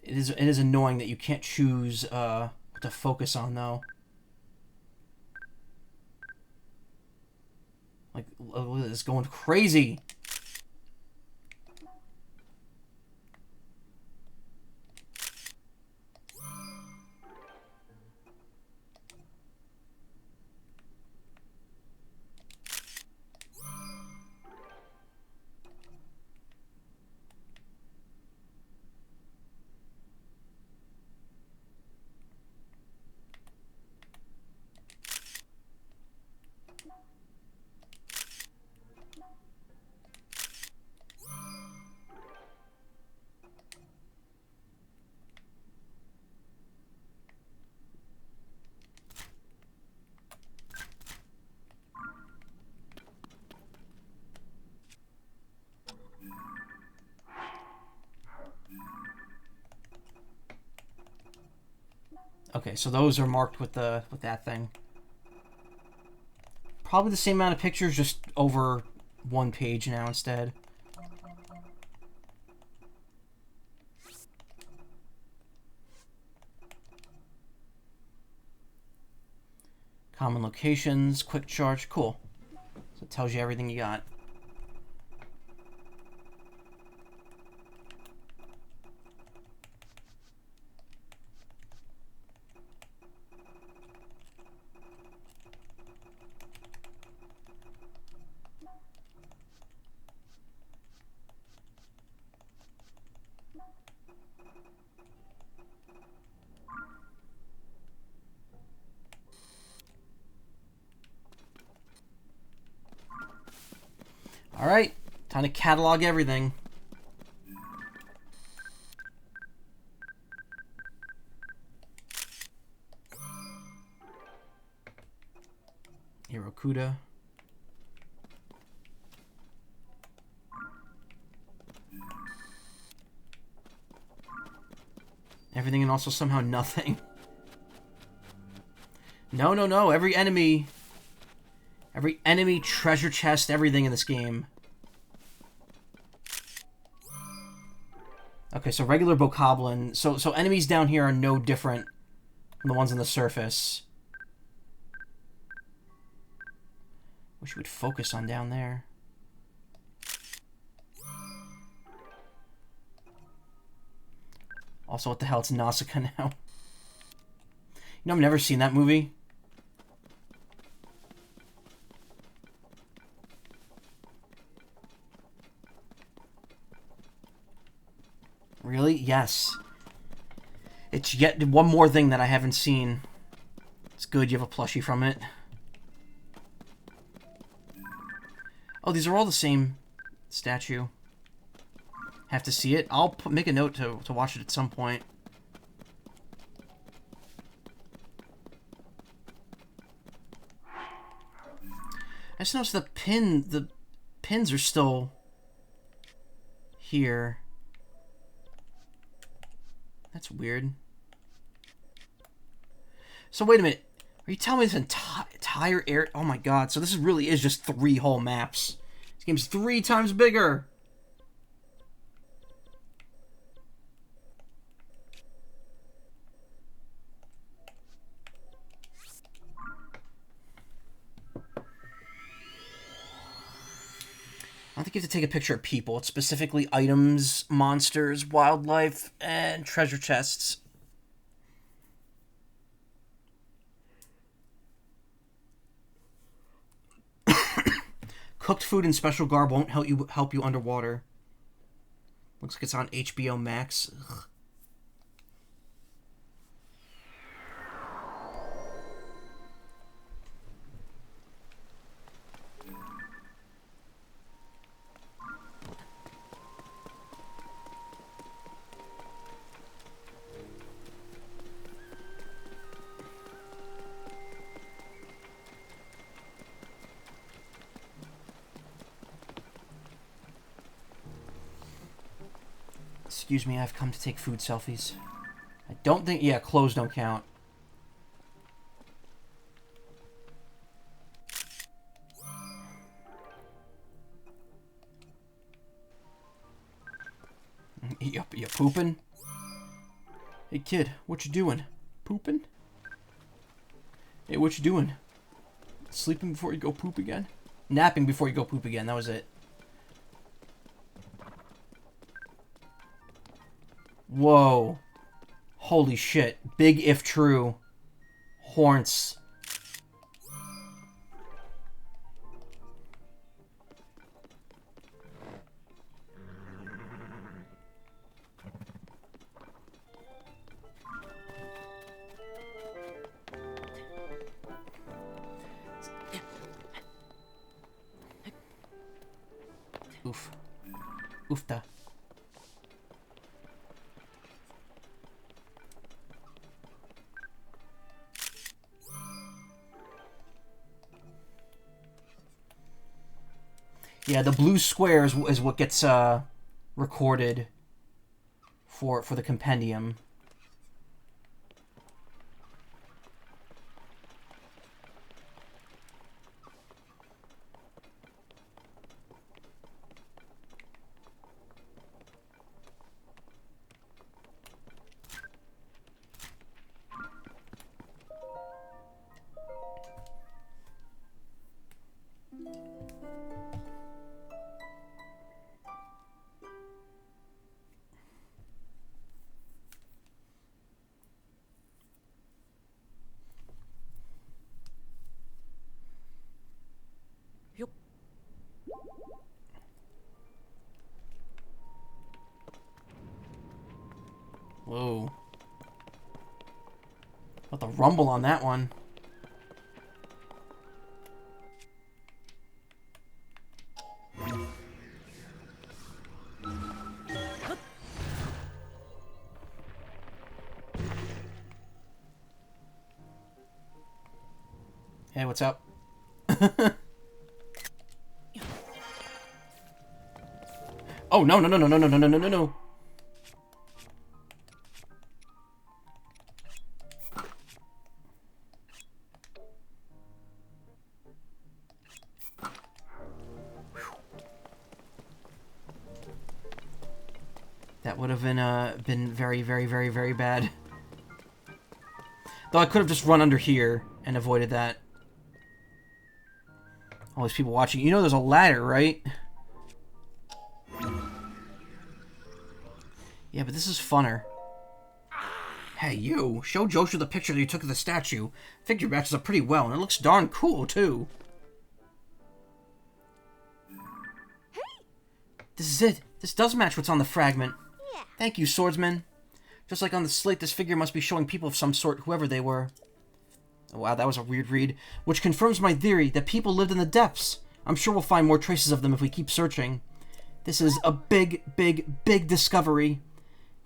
It is annoying that you can't choose what to focus on, though. Like, look at this, going crazy. Okay, so those are marked with that thing. Probably the same amount of pictures, just over 1 page now instead. Common locations, quick charge, cool. So it tells you everything you got. Alright, time to catalog everything. Hirokuda. Everything and also somehow nothing. No, no, no. Every enemy, treasure chest, everything in this game. Okay, so regular bokoblin. So enemies down here are no different from the ones on the surface. Wish you would focus on down there. Also, what the hell? It's Nausicaa now. You know, I've never seen that movie. Really? Yes. It's yet one more thing that I haven't seen. It's good you have a plushie from it. Oh, these are all the same statue. Have to see it? I'll make a note to watch it at some point. I just noticed the pins are still here. That's weird. So wait a minute. Are you telling me this entire area? Oh my god. So this really is just 3 whole maps. This game's 3 times bigger. I don't think you have to take a picture of people. It's specifically items, monsters, wildlife, and treasure chests. Cooked food and special garb won't help you underwater. Looks like it's on HBO Max. Ugh. Excuse me, I've come to take food selfies. I don't think... Yeah, clothes don't count. You pooping? Hey kid, what you doing? Pooping? Hey, what you doing? Sleeping before you go poop again? Napping before you go poop again, that was it. Whoa. Holy shit. Big if true. Horns. Oof. Oofta. Yeah, the blue square is what gets recorded for the compendium. Whoa. What the rumble on that one? Hey, what's up? Oh, no, no, no, no, no, no, no, no, no, no. That would have been very, very, very, very bad. Though I could have just run under here and avoided that. All these people watching. You know there's a ladder, right? Yeah, but this is funner. Hey, you. Show Joshu the picture that you took of the statue. Figure matches up pretty well, and it looks darn cool, too. Hey! This is it. This does match what's on the fragment. Yeah. Thank you, swordsman. Just like on the slate, this figure must be showing people of some sort, whoever they were. Oh, wow, that was a weird read. Which confirms my theory that people lived in the depths. I'm sure we'll find more traces of them if we keep searching. This is a big, big, big discovery.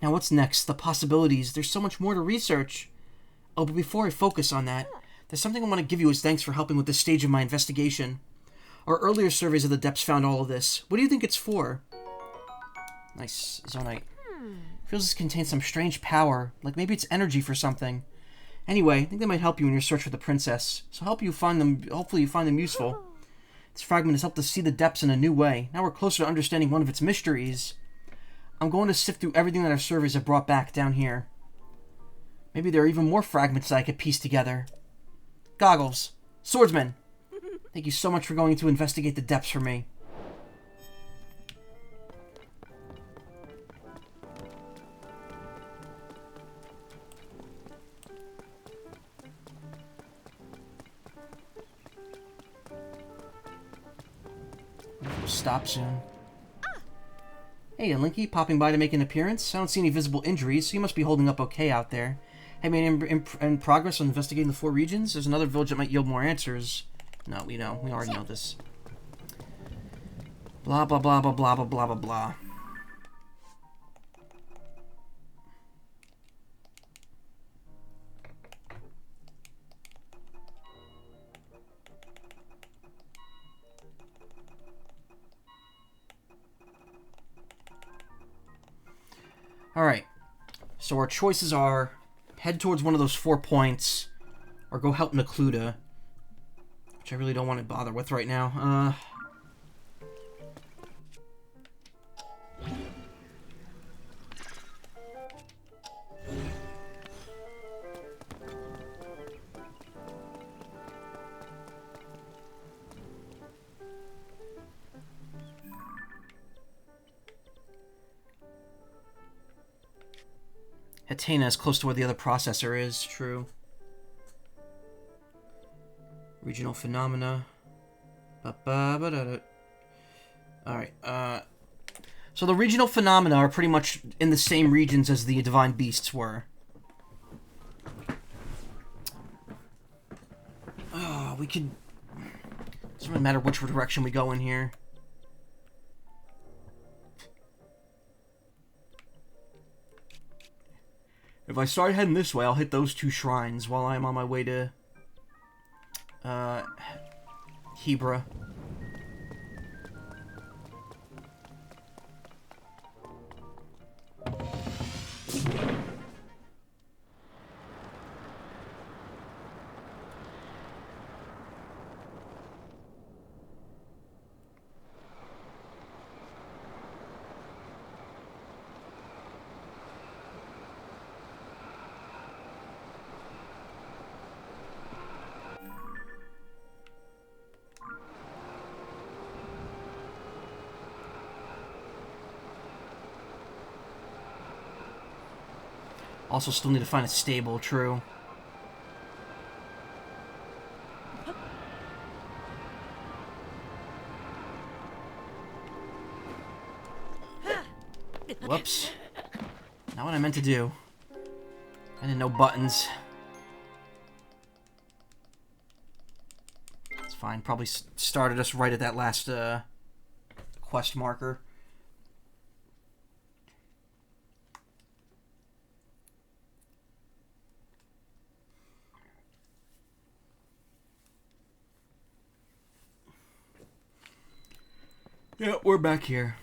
Now what's next? The possibilities. There's so much more to research. Oh, but before I focus on that, there's something I want to give you as thanks for helping with this stage of my investigation. Our earlier surveys of the depths found all of this. What do you think it's for? Nice. Zonite. Feels this contains some strange power. Like maybe it's energy for something. Anyway, I think they might help you in your search for the princess. So hopefully you find them useful. This fragment has helped us see the depths in a new way. Now we're closer to understanding one of its mysteries. I'm going to sift through everything that our surveys have brought back down here. Maybe there are even more fragments that I could piece together. Goggles. Swordsman. Thank you so much for going to investigate the depths for me. We'll stop soon. Hey, Linky, popping by to make an appearance. I don't see any visible injuries, so you must be holding up okay out there. Have you made any progress on investigating the 4 regions? There's another village that might yield more answers. No, we know. We already know this. Blah, blah, blah, blah, blah, blah, blah, blah, blah. Alright. So our choices are head towards one of those 4 points, or go help Necluda, which I really don't want to bother with right now. Hatena is close to where the other processor is, true. Regional phenomena. Alright, so the regional phenomena are pretty much in the same regions as the divine beasts were. We could... It doesn't really matter which direction we go in here. If I start heading this way, I'll hit those 2 shrines while I'm on my way to... Hebra. Also still need to find a stable, true. Whoops. Not what I meant to do. I didn't know buttons. It's fine. Probably started us right at that last quest marker. Yeah, we're back here.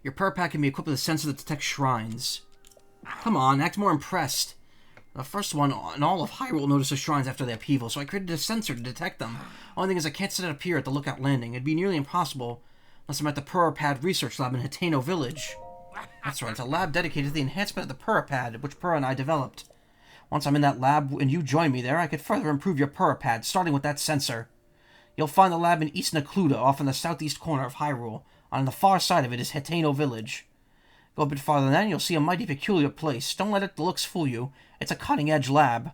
Your power pack can be equipped with a sensor that detects shrines. Come on, act more impressed. The first one in all of Hyrule notices shrines after the upheaval, so I created a sensor to detect them. Only thing is I can't set it up here at the Lookout Landing. It'd be nearly impossible unless I'm at the Purapad Research Lab in Hateno Village. That's right, it's a lab dedicated to the enhancement of the Purapad, which Purah and I developed. Once I'm in that lab and you join me there, I could further improve your Purapad, starting with that sensor. You'll find the lab in East Necluda, off in the southeast corner of Hyrule. On the far side of it is Hateno Village. Go a bit farther than that, and you'll see a mighty peculiar place. Don't let the looks fool you. It's a cutting-edge lab.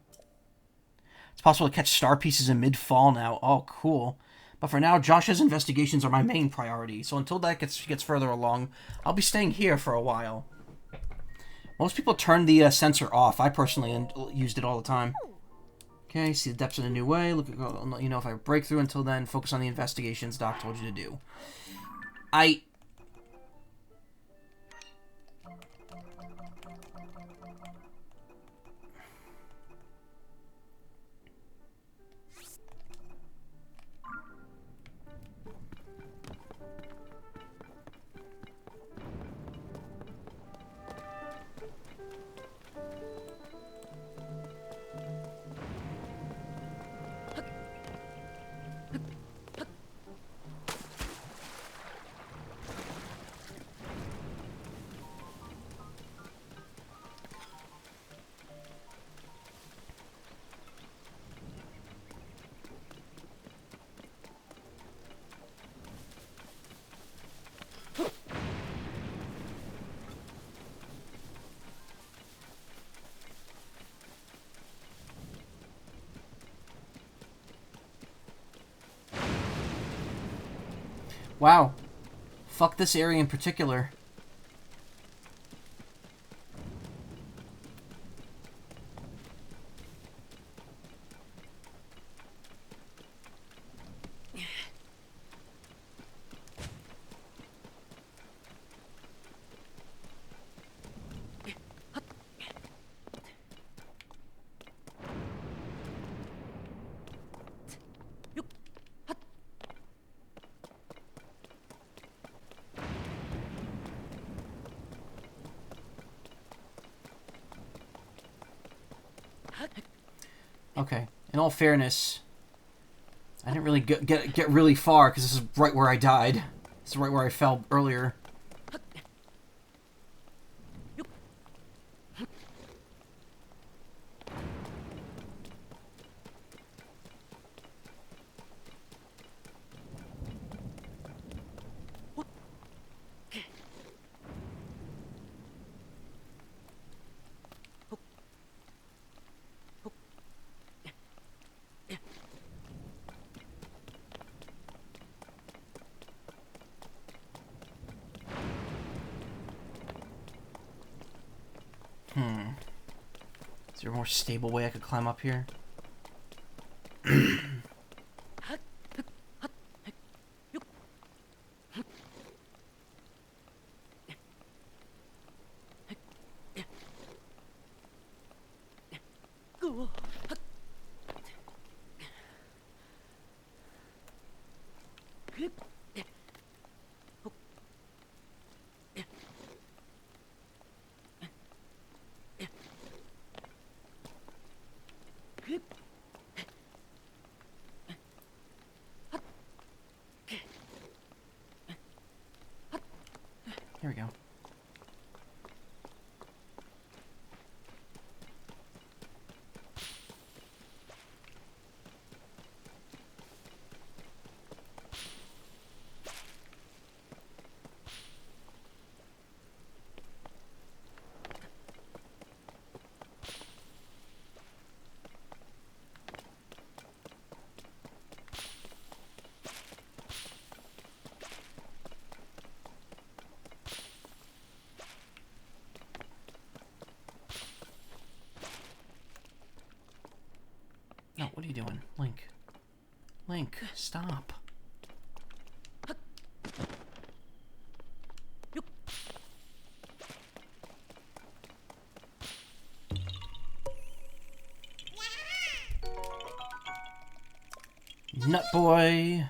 It's possible to catch star pieces in mid-fall now. Oh, cool. But for now, Josh's investigations are my main priority, so until that gets further along, I'll be staying here for a while. Most people turn the sensor off. I personally used it all the time. Okay, see the depths in a new way. Look, I'll let you know if I break through. Until then, focus on the investigations Doc told you to do. Wow. Fuck this area in particular. Okay. In all fairness, I didn't really get really far because this is right where I died. This is right where I fell earlier. Is there a more stable way I could climb up here? Here we go. No, what are you doing? Link. Link, stop. Nut boy.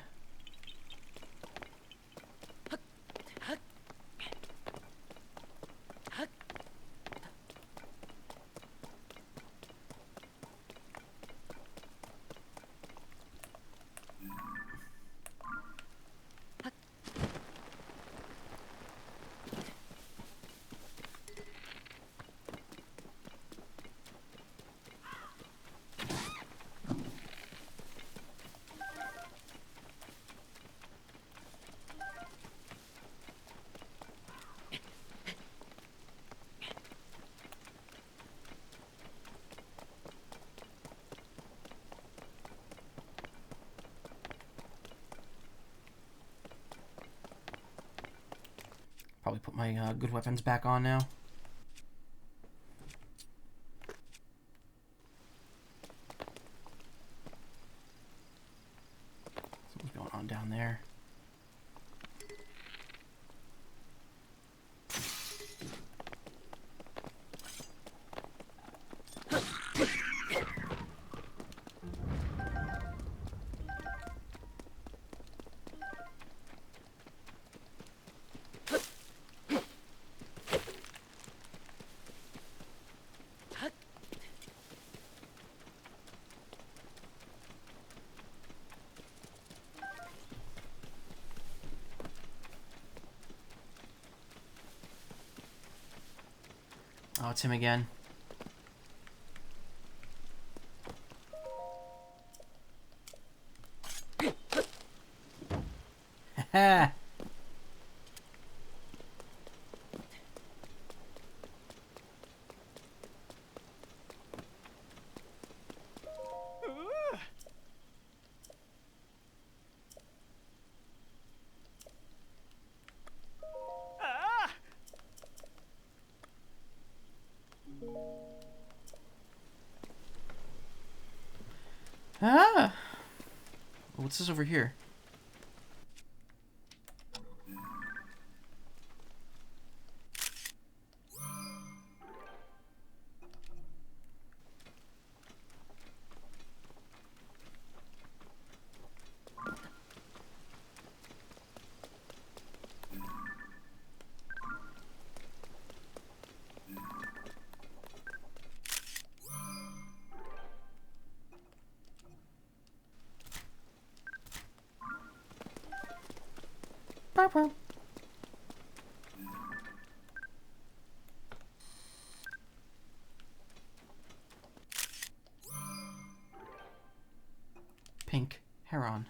Probably put my good weapons back on now. Something's going on down there. Oh, it's him again. Ha! Ah! What's this over here? burp. Pink heron.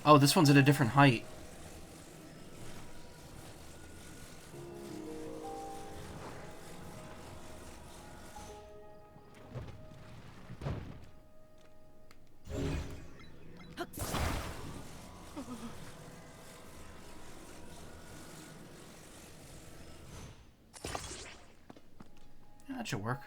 Oh, this one's at a different height. Yeah, that should work.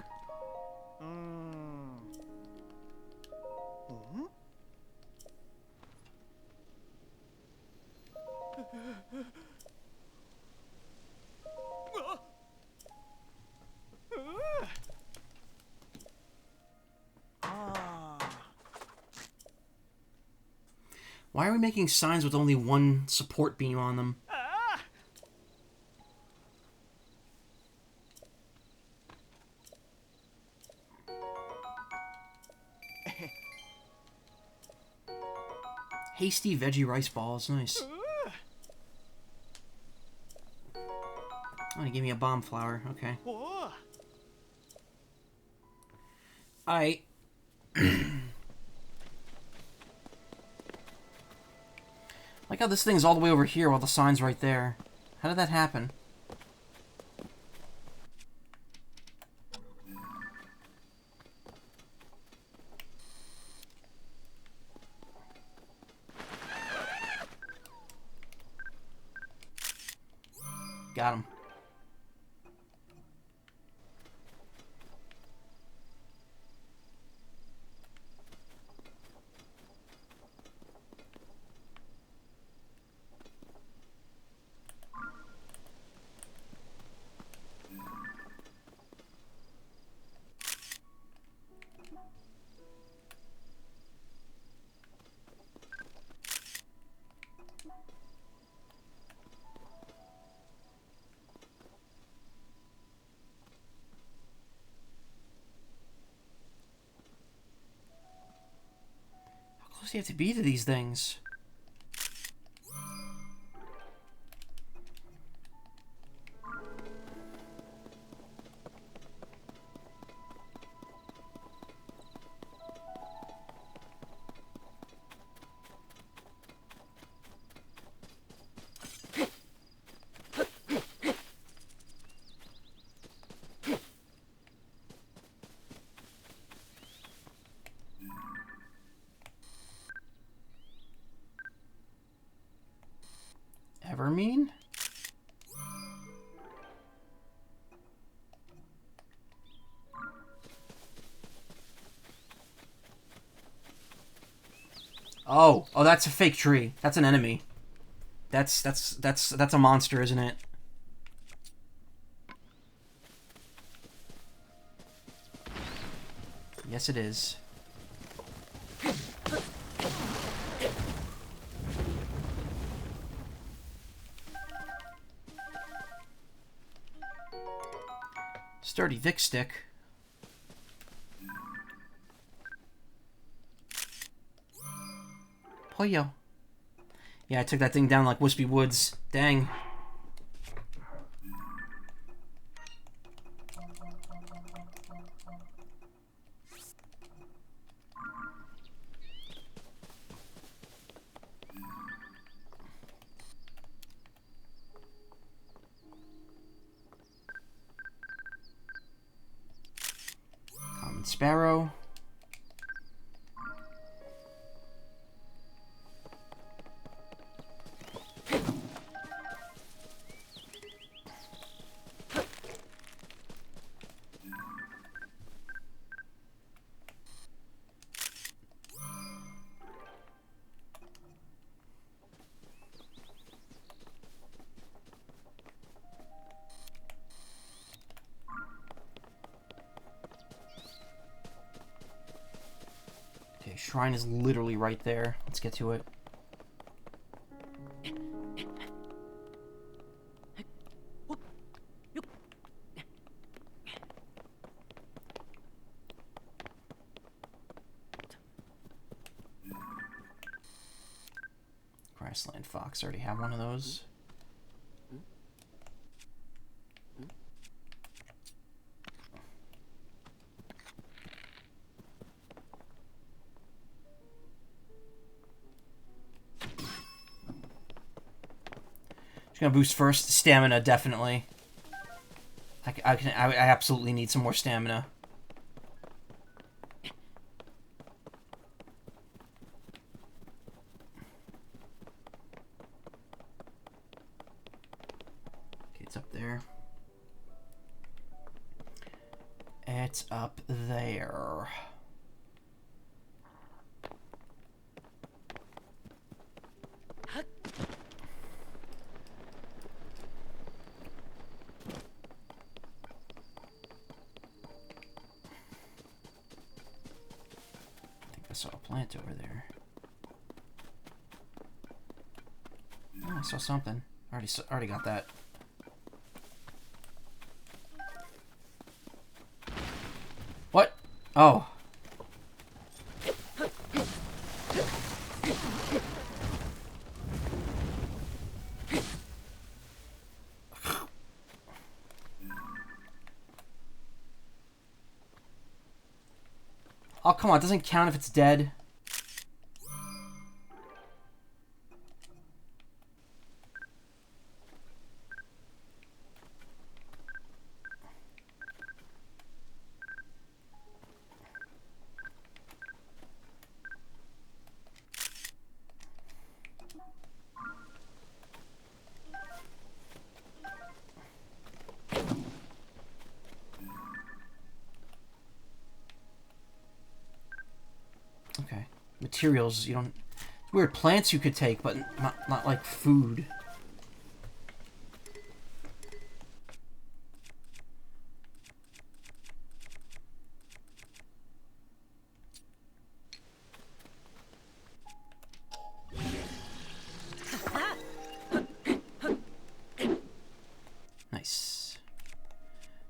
Why are we making signs with only one support beam on them? Hasty veggie rice balls, nice. Oh, he gave me a bomb flower, okay. I like how this thing's all the way over here while the sign's right there. How did that happen? Got him. How close do you have to be to these things? Ever mean? Oh, that's a fake tree. That's an enemy. That's a monster, isn't it? Yes, it is. Sturdy Vic stick. Pollo. Yeah, I took that thing down like Wispy Woods. Dang. Common sparrow. Shrine is literally right there. Let's get to it. Grassland Fox. Already have one of those. Gonna boost first. Stamina, definitely. I absolutely need some more stamina. Okay, it's up there. It's up there. I saw a plant over there. Oh, I saw something. Already got that. What? Oh. Oh, come on. It doesn't count if it's dead. Okay. Materials, you don't... Weird plants you could take, but not like food. Nice.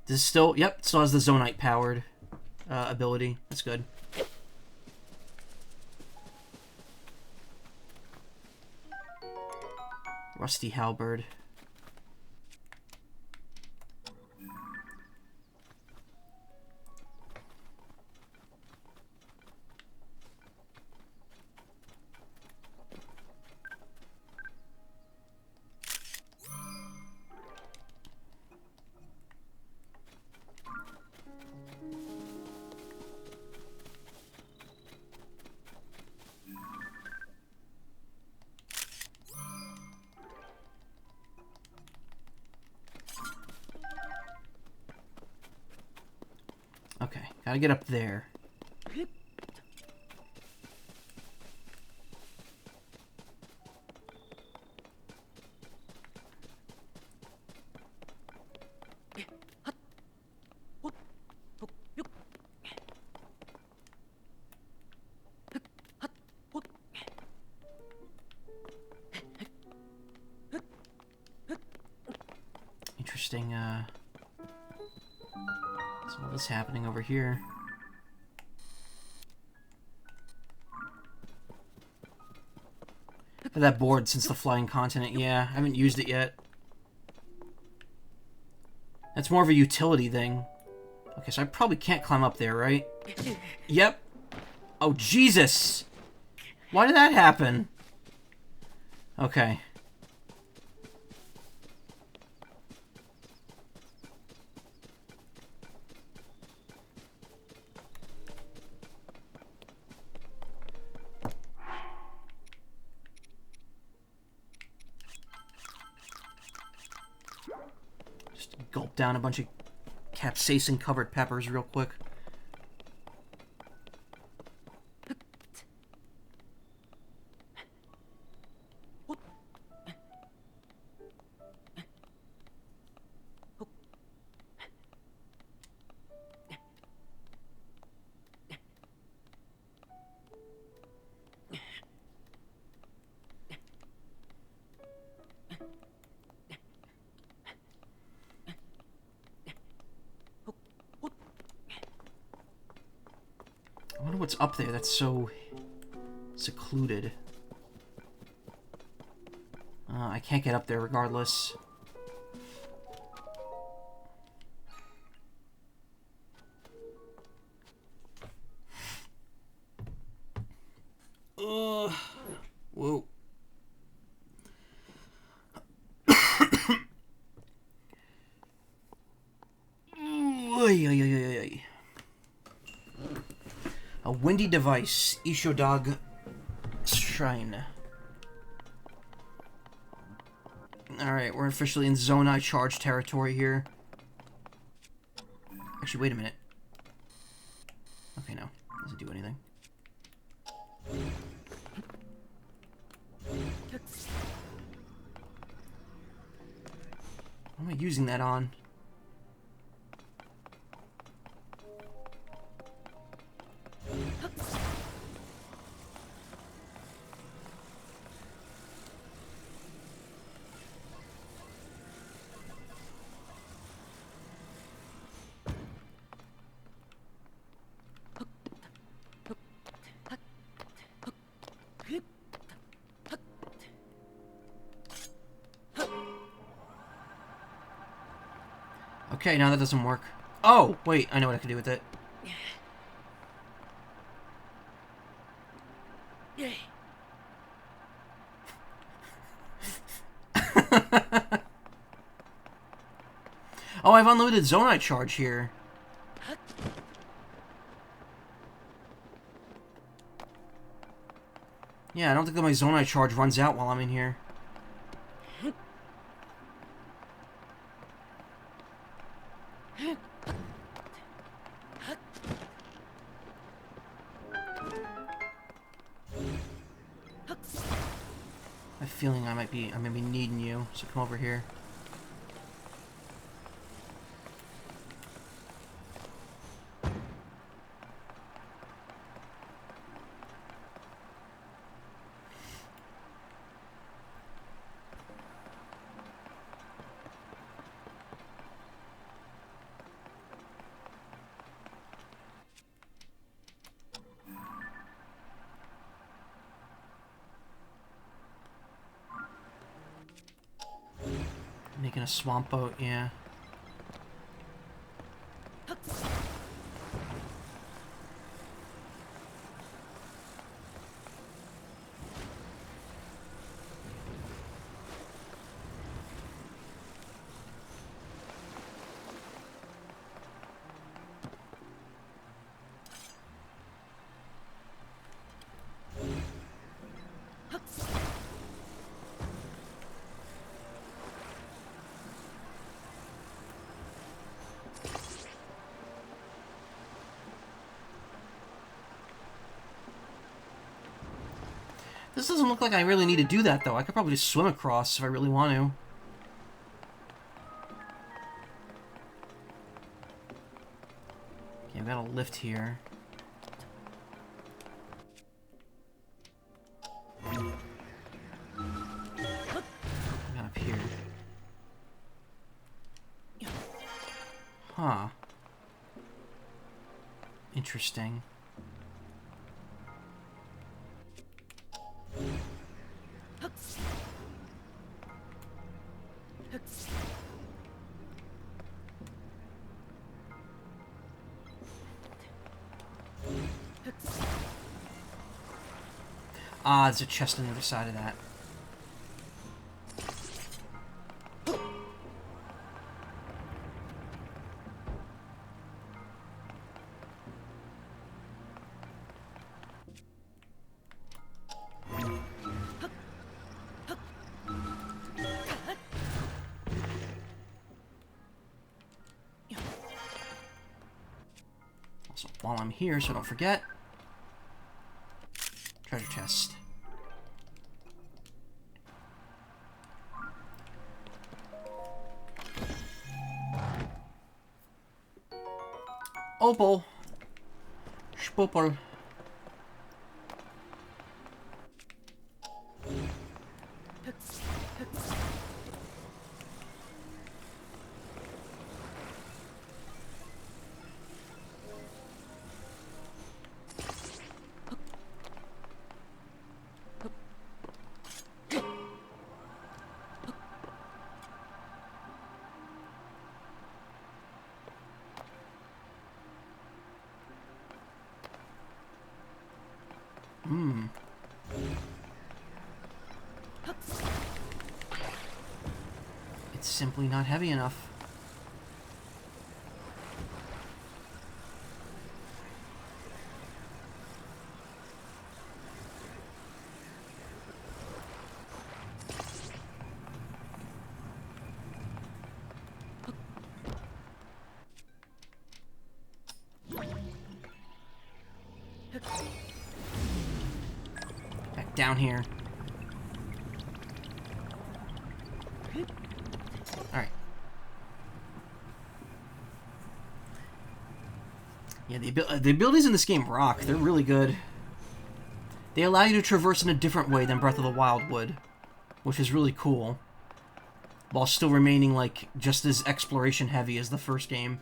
This is still... Yep, still has the Zonite powered ability. That's good. Rusty halberd. Okay, gotta get up there. Interesting, some of this happening over here. Had that board since the Flying Continent. Yeah, I haven't used it yet. That's more of a utility thing. Okay, so I probably can't climb up there, right? Yep. Oh, Jesus! Why did that happen? Okay. Just gulp down a bunch of capsaicin-covered peppers real quick. I wonder what's up there that's so secluded. I can't get up there regardless. Whoa. A windy device. Ishodag Shrine. Alright, we're officially in Zonai charge territory here. Actually, wait a minute. Okay, no. Doesn't do anything. What am I using that on? Okay, now that doesn't work. Oh, wait, I know what I can do with it. Oh, I've unlimited Zonite charge here. Yeah, I don't think that my Zonite charge runs out while I'm in here. I have a feeling I'm gonna be needing you, so come over here. Making a swamp boat, yeah. This doesn't look like I really need to do that, though. I could probably just swim across if I really want to. Okay, I've got a lift here. Got up here. Huh. Interesting. Ah, there's a chest on the other side of that. Also, while I'm here, so don't forget, treasure chest. Opal. Spopal. It's simply not heavy enough. Back down here. Alright. Yeah, the abilities in this game rock. They're really good. They allow you to traverse in a different way than Breath of the Wild would, which is really cool, while still remaining, like, just as exploration heavy as the first game.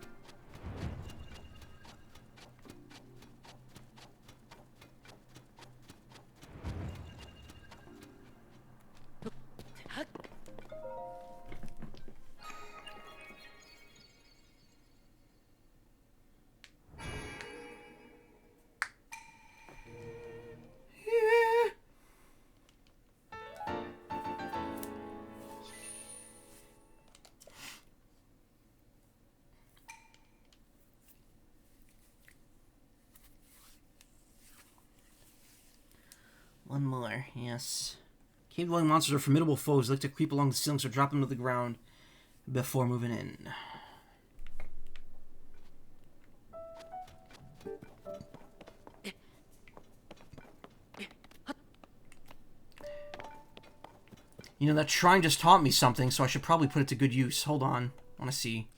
One more, yes. Cave-dwelling monsters are formidable foes. They like to creep along the ceilings or drop them to the ground before moving in. You know, that shrine just taught me something, so I should probably put it to good use. Hold on. I want to see.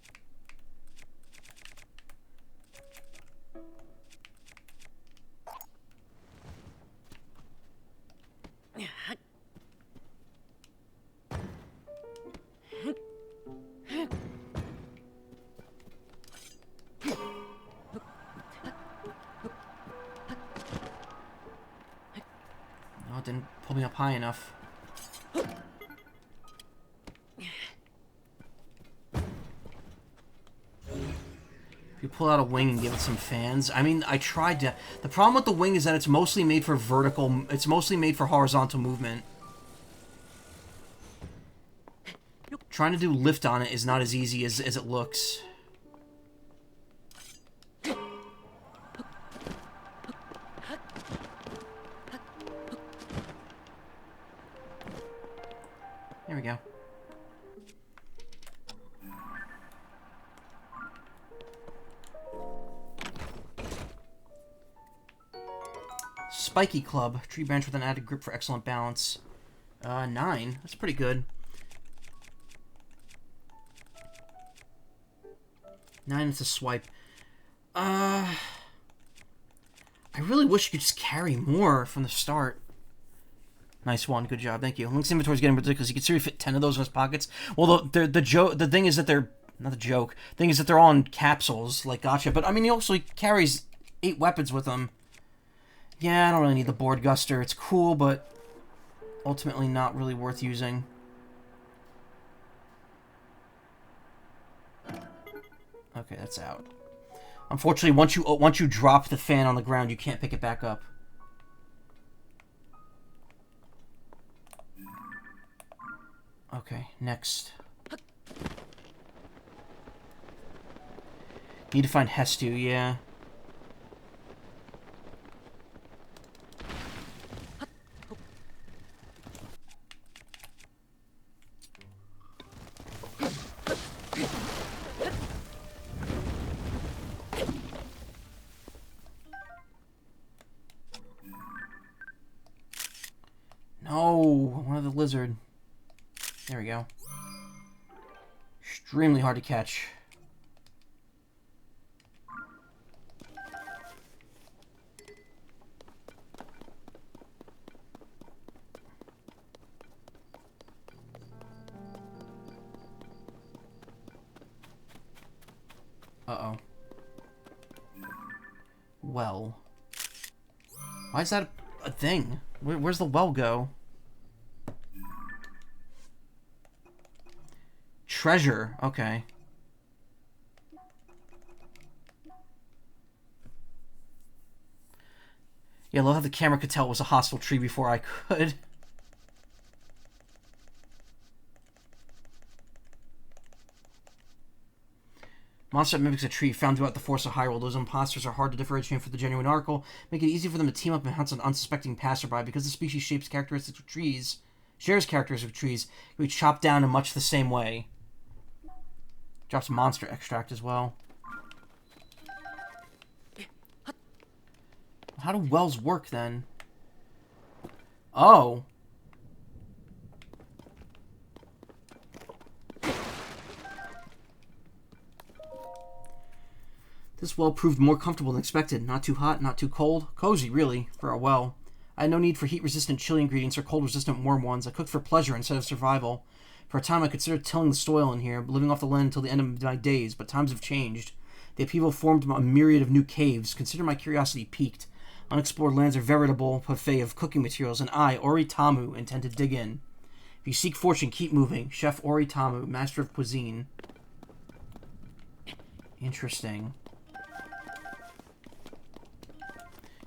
No, it didn't pull me up high enough. You pull out a wing and give it some fans. I mean, I tried to... The problem with the wing is that it's mostly made for vertical... It's mostly made for horizontal movement. Trying to do lift on it is not as easy as it looks. There we go. Spiky Club. Tree branch with an added grip for excellent balance. 9. That's pretty good. 9 is a swipe. I really wish you could just carry more from the start. Nice one. Good job. Thank you. Link's inventory is getting ridiculous. You can seriously fit 10 of those in his pockets. Well, the thing is that they're... Not the joke. The thing is that they're all in capsules, like Gotcha. But, I mean, he also carries 8 weapons with him. Yeah, I don't really need the Board Guster. It's cool, but ultimately not really worth using. Okay, that's out. Unfortunately, once you drop the fan on the ground, you can't pick it back up. Okay, next. Need to find Hestu, yeah. No, one of the lizard. There we go. Extremely hard to catch. Uh-oh. Well. Why is that a thing? Where's the well go? Treasure. Okay. Yeah, I love how the camera could tell it was a hostile tree before I could. Monster that mimics a tree found throughout the forest of Hyrule. Those imposters are hard to differentiate from the genuine article, make it easy for them to team up and hunt an unsuspecting passerby. Because the species shares characteristics of trees, it can be chopped down in much the same way. Drops monster extract as well. How do wells work then? Oh. This well proved more comfortable than expected. Not too hot, not too cold. Cozy, really, for a well. I had no need for heat-resistant chili ingredients or cold-resistant warm ones. I cooked for pleasure instead of survival. For a time, I considered tilling the soil in here, living off the land until the end of my days, but times have changed. The upheaval formed a myriad of new caves. Consider my curiosity piqued. Unexplored lands are a veritable buffet of cooking materials, and I, Oritamu, intend to dig in. If you seek fortune, keep moving. Chef Oritamu, master of cuisine. Interesting.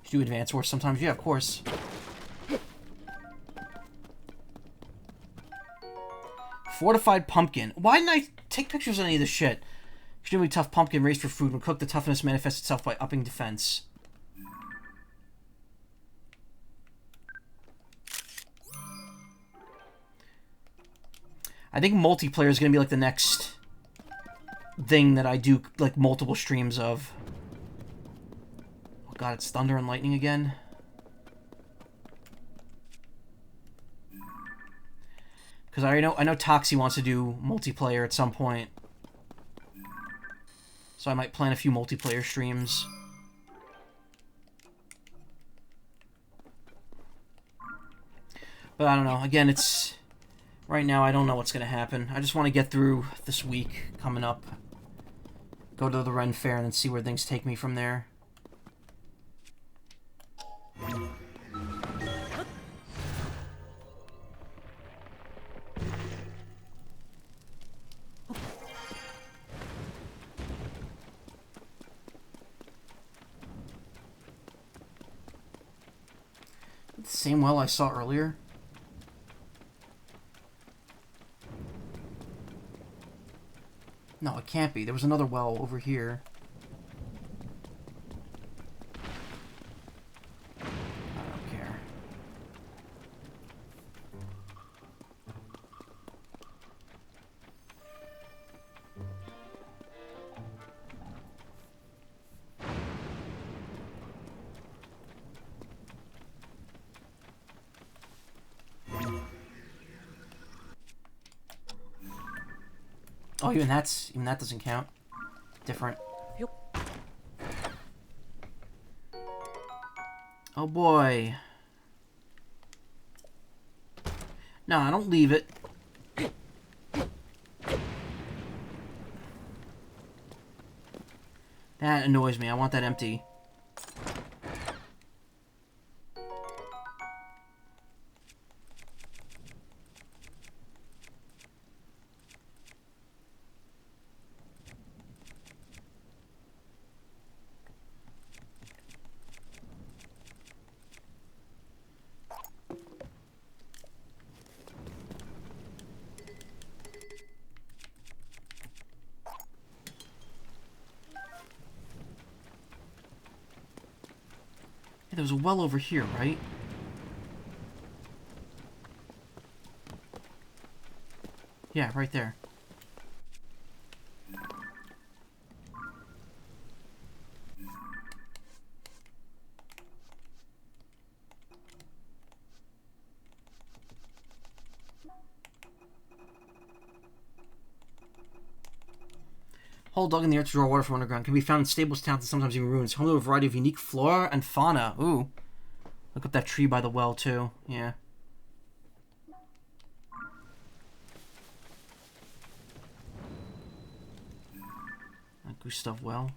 Do advance wars sometimes? Yeah, of course. Fortified pumpkin. Why didn't I take pictures of any of this shit? Extremely tough pumpkin raised for food. When cooked, the toughness manifests itself by upping defense. I think multiplayer is going to be like the next thing that I do like multiple streams of. Oh god, it's thunder and lightning again. Because I know Toxie wants to do multiplayer at some point. So I might plan a few multiplayer streams. But I don't know. Again, it's... Right now, I don't know what's going to happen. I just want to get through this week coming up. Go to the Ren Fair and then see where things take me from there. The same well I saw earlier. No, it can't be. There was another well over here. I don't care. Oh, even that doesn't count. Different. Oh boy. No, I don't leave it. That annoys me. I want that empty. Hey, there was a well over here, right? Yeah, right there. Hole dug in the earth to draw water from underground. Can be found in stables, towns, and sometimes even ruins. Home to a variety of unique flora and fauna. Ooh. Look up that tree by the well, too. Yeah. That Gustav well.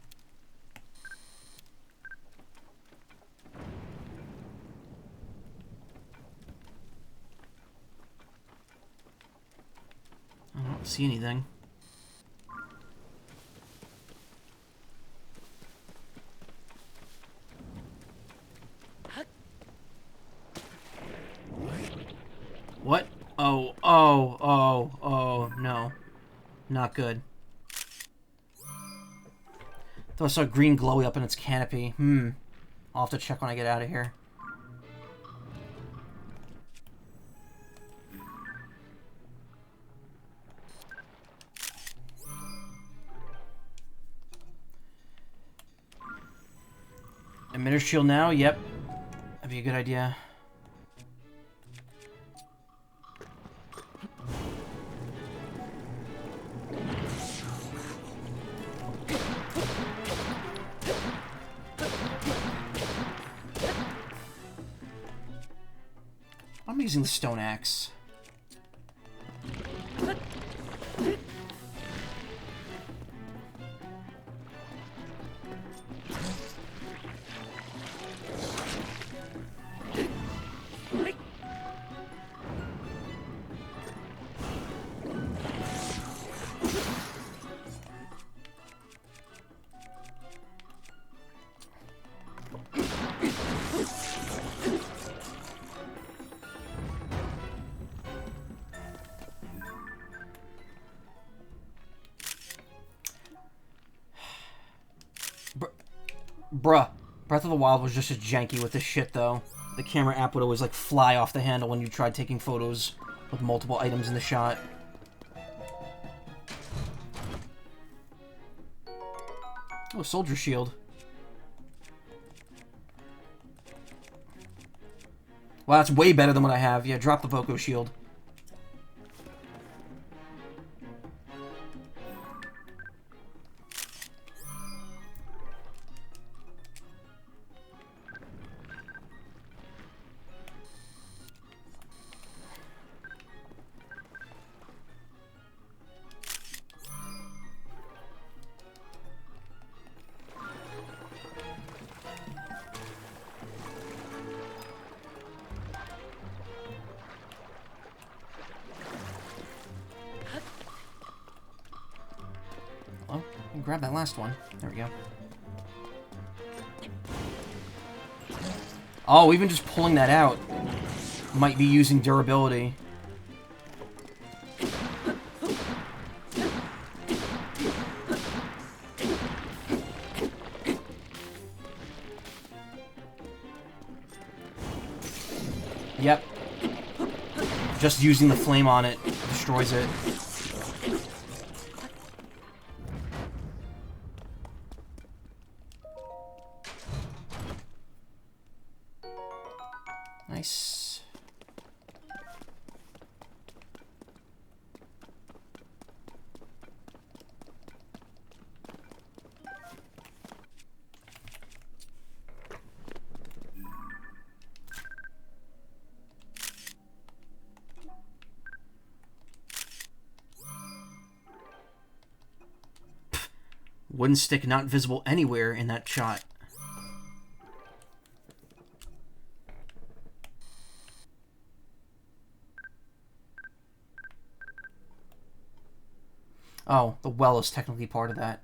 I don't see anything. Not good. Though I saw green glowy up in its canopy. I'll have to check when I get out of here. Emitter shield now? Yep. That'd be a good idea. I'm using the stone axe. Bruh. Breath of the Wild was just as janky with this shit, though. The camera app would always, like, fly off the handle when you tried taking photos with multiple items in the shot. Oh, soldier shield. Wow, that's way better than what I have. Yeah, drop the Boko shield. Grab that last one. There we go. Oh, even just pulling that out might be using durability. Yep. Just using the flame on it destroys it. Nice. Wooden stick not visible anywhere in that shot. Oh, the well is technically part of that.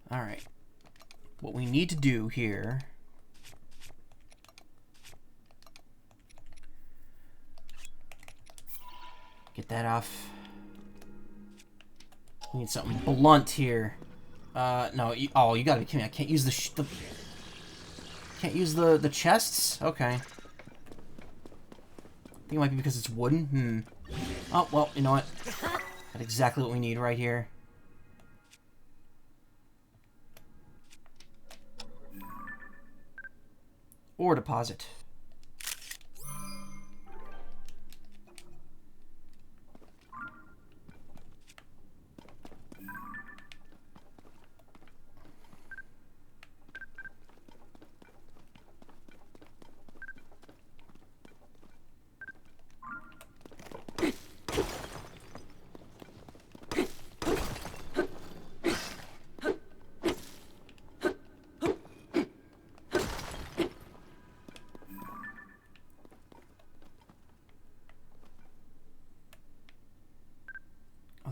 Alright. What we need to do here... Get that off. We need something blunt here. No. Oh, you gotta be kidding me. I can't use the can't use the chests? Okay. I think it might be because it's wooden. Oh, well, you know what? That's exactly what we need right here. Ore deposit.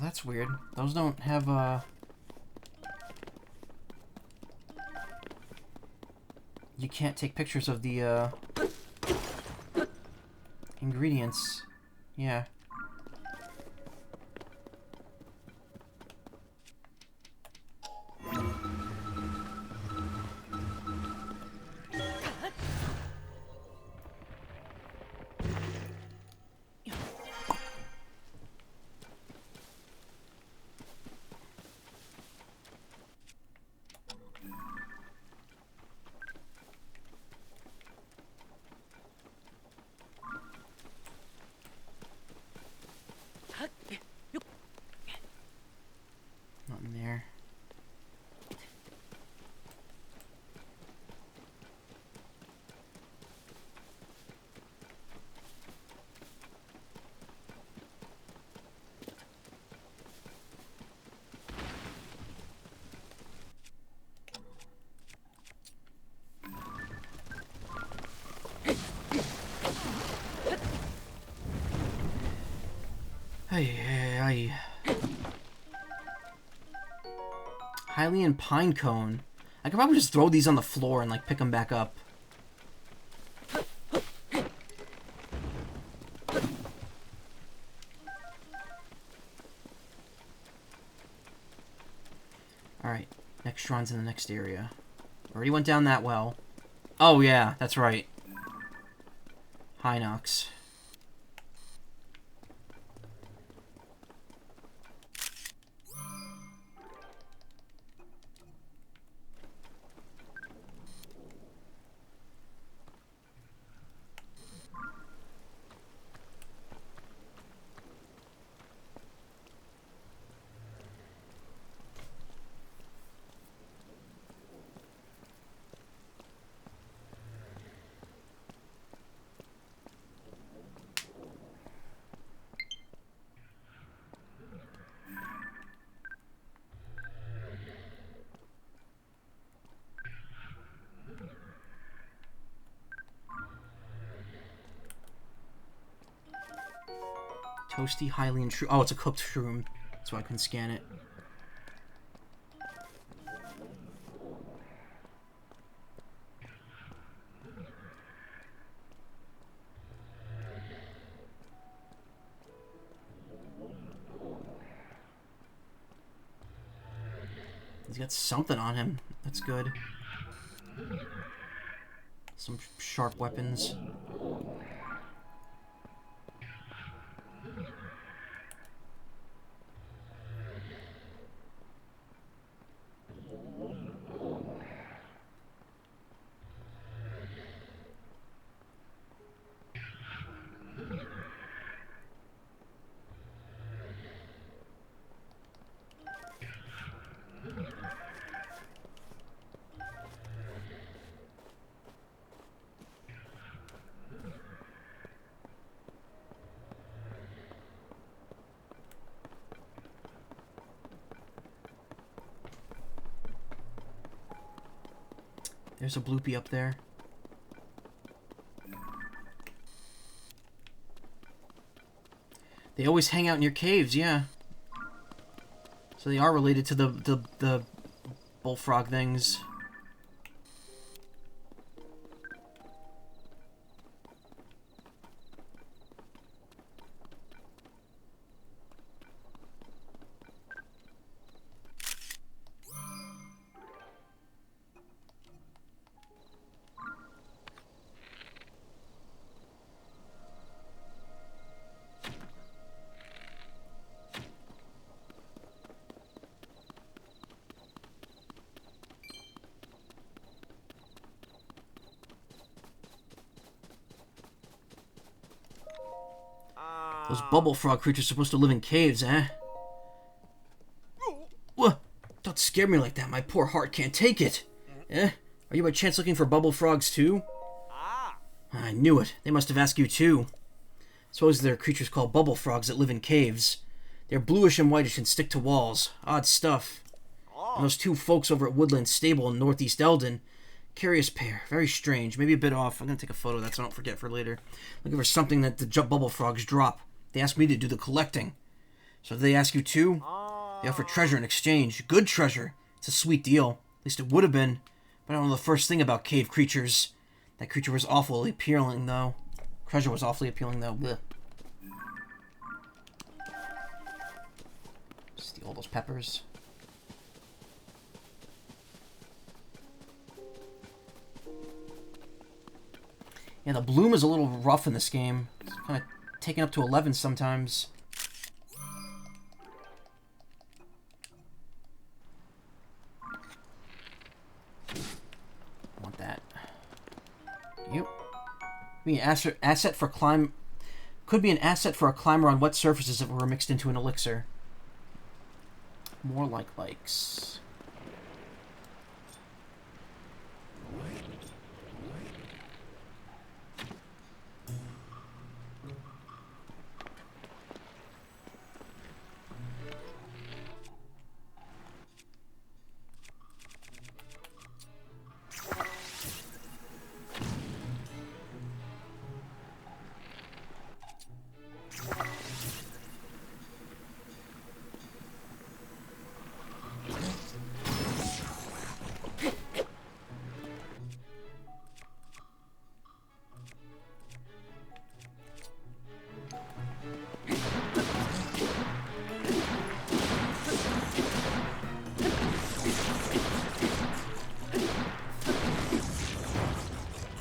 Well, that's weird. Those don't have, You can't take pictures of the, ingredients. Yeah. Nothing there. Hey. Hylian pine cone. I could probably just throw these on the floor and like pick them back up. Alright, next shrines in the next area. Already went down that well. Oh yeah, that's right. Hinox. Toasty Hylian shroom. Oh, it's a cooked shroom. That's why I couldn't scan it. He's got something on him. That's good. Some sharp weapons. There's a bloopy up there. They always hang out in your caves, yeah. So they are related to the bullfrog things. Those bubble frog creatures are supposed to live in caves, eh? What? Don't scare me like that. My poor heart can't take it. Eh? Are you by chance looking for bubble frogs too? I knew it. They must have asked you too. Suppose there are creatures called bubble frogs that live in caves. They're bluish and whitish and stick to walls. Odd stuff. And those two folks over at Woodland Stable in Northeast Eldon. Curious pair. Very strange. Maybe a bit off. I'm going to take a photo of that so I don't forget for later. Looking for something that the bubble frogs drop. They asked me to do the collecting. So did they ask you too? They offer treasure in exchange. Good treasure. It's a sweet deal. At least it would have been. But I don't know the first thing about cave creatures. That creature was awfully appealing, though. Treasure was awfully appealing, though. Blech. Steal those peppers. Yeah, the bloom is a little rough in this game. It's kind of taken up to 11 sometimes. I want that. Yep. Be an asset for climb. Could be an asset for a climber on wet surfaces if it were mixed into an elixir. More like likes.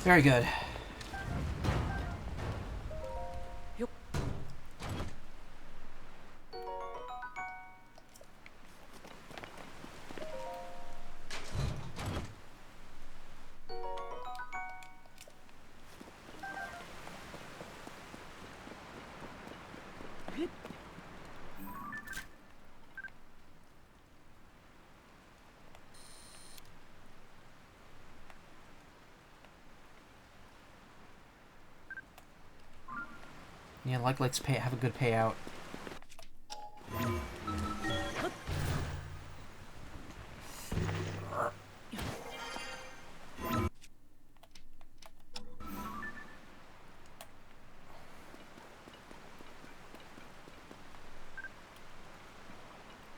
Very good. Yep. Yeah, let's have a good payout.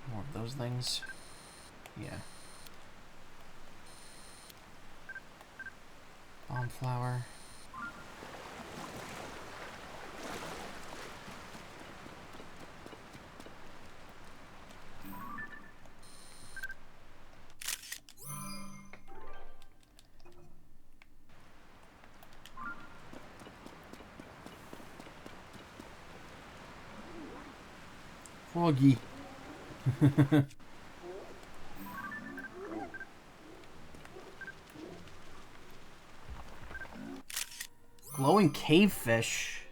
More of those things. Yeah. Bomb flower. Froggy. Glowing cave fish.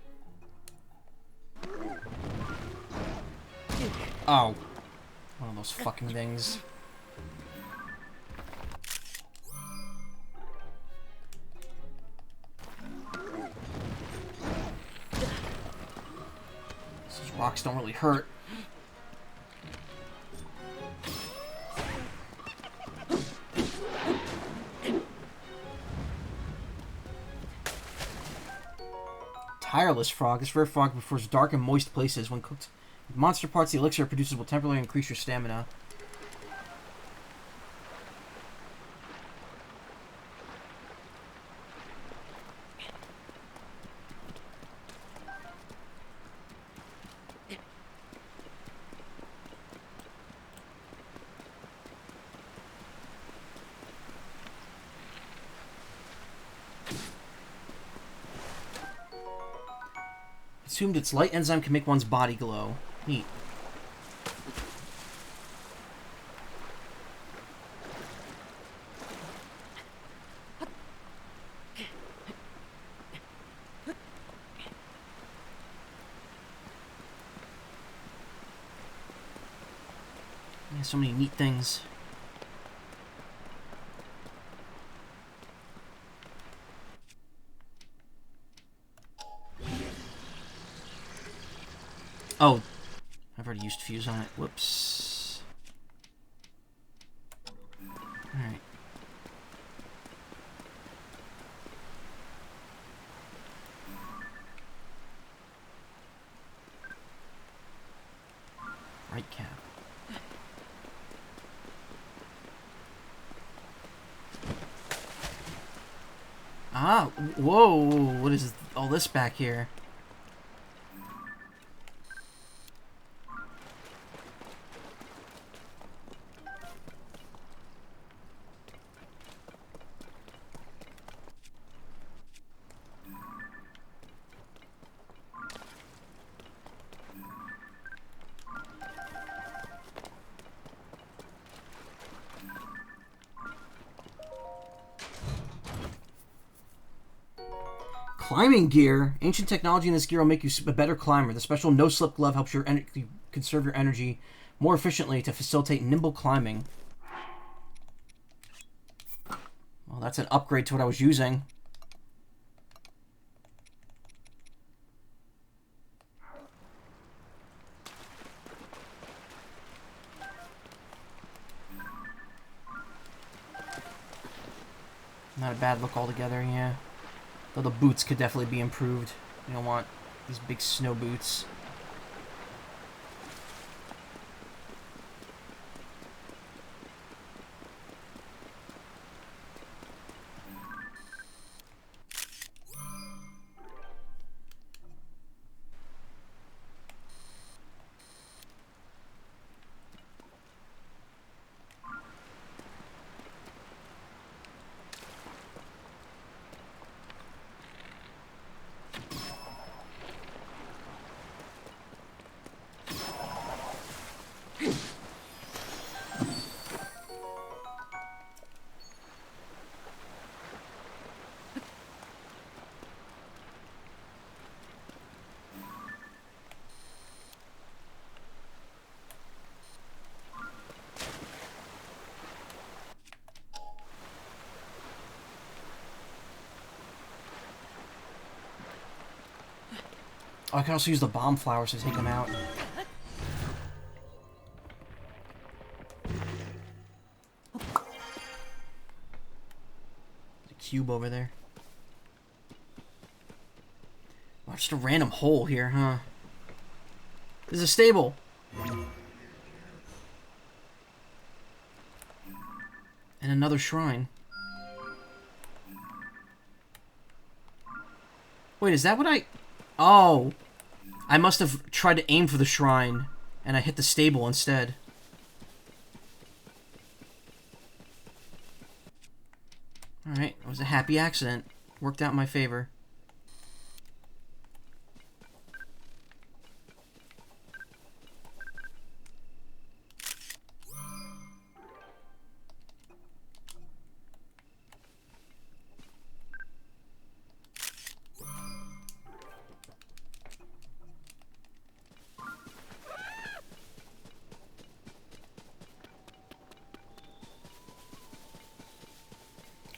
Oh. One of those fucking things. These rocks don't really hurt. Tireless frog. This rare frog prefers dark and moist places. When cooked with monster parts, the elixir it produces will temporarily increase your stamina. Assumed its light enzyme can make one's body glow. Neat. Yeah, so many neat things. Oh, I've already used fuse on it. Whoops. Alright. Ah, whoa, what is all this back here? Climbing gear. Ancient technology in this gear will make you a better climber. The special no-slip glove helps you conserve your energy more efficiently to facilitate nimble climbing. Well, that's an upgrade to what I was using. Not a bad look altogether, yeah. Though the boots could definitely be improved. You don't want these big snow boots. Oh, I can also use the bomb flowers to take them out. There's a cube over there. Oh, just a random hole here, huh? There's a stable. And another shrine. Wait, is that what I... Oh! I must have tried to aim for the shrine, and I hit the stable instead. Alright, it was a happy accident. Worked out in my favor.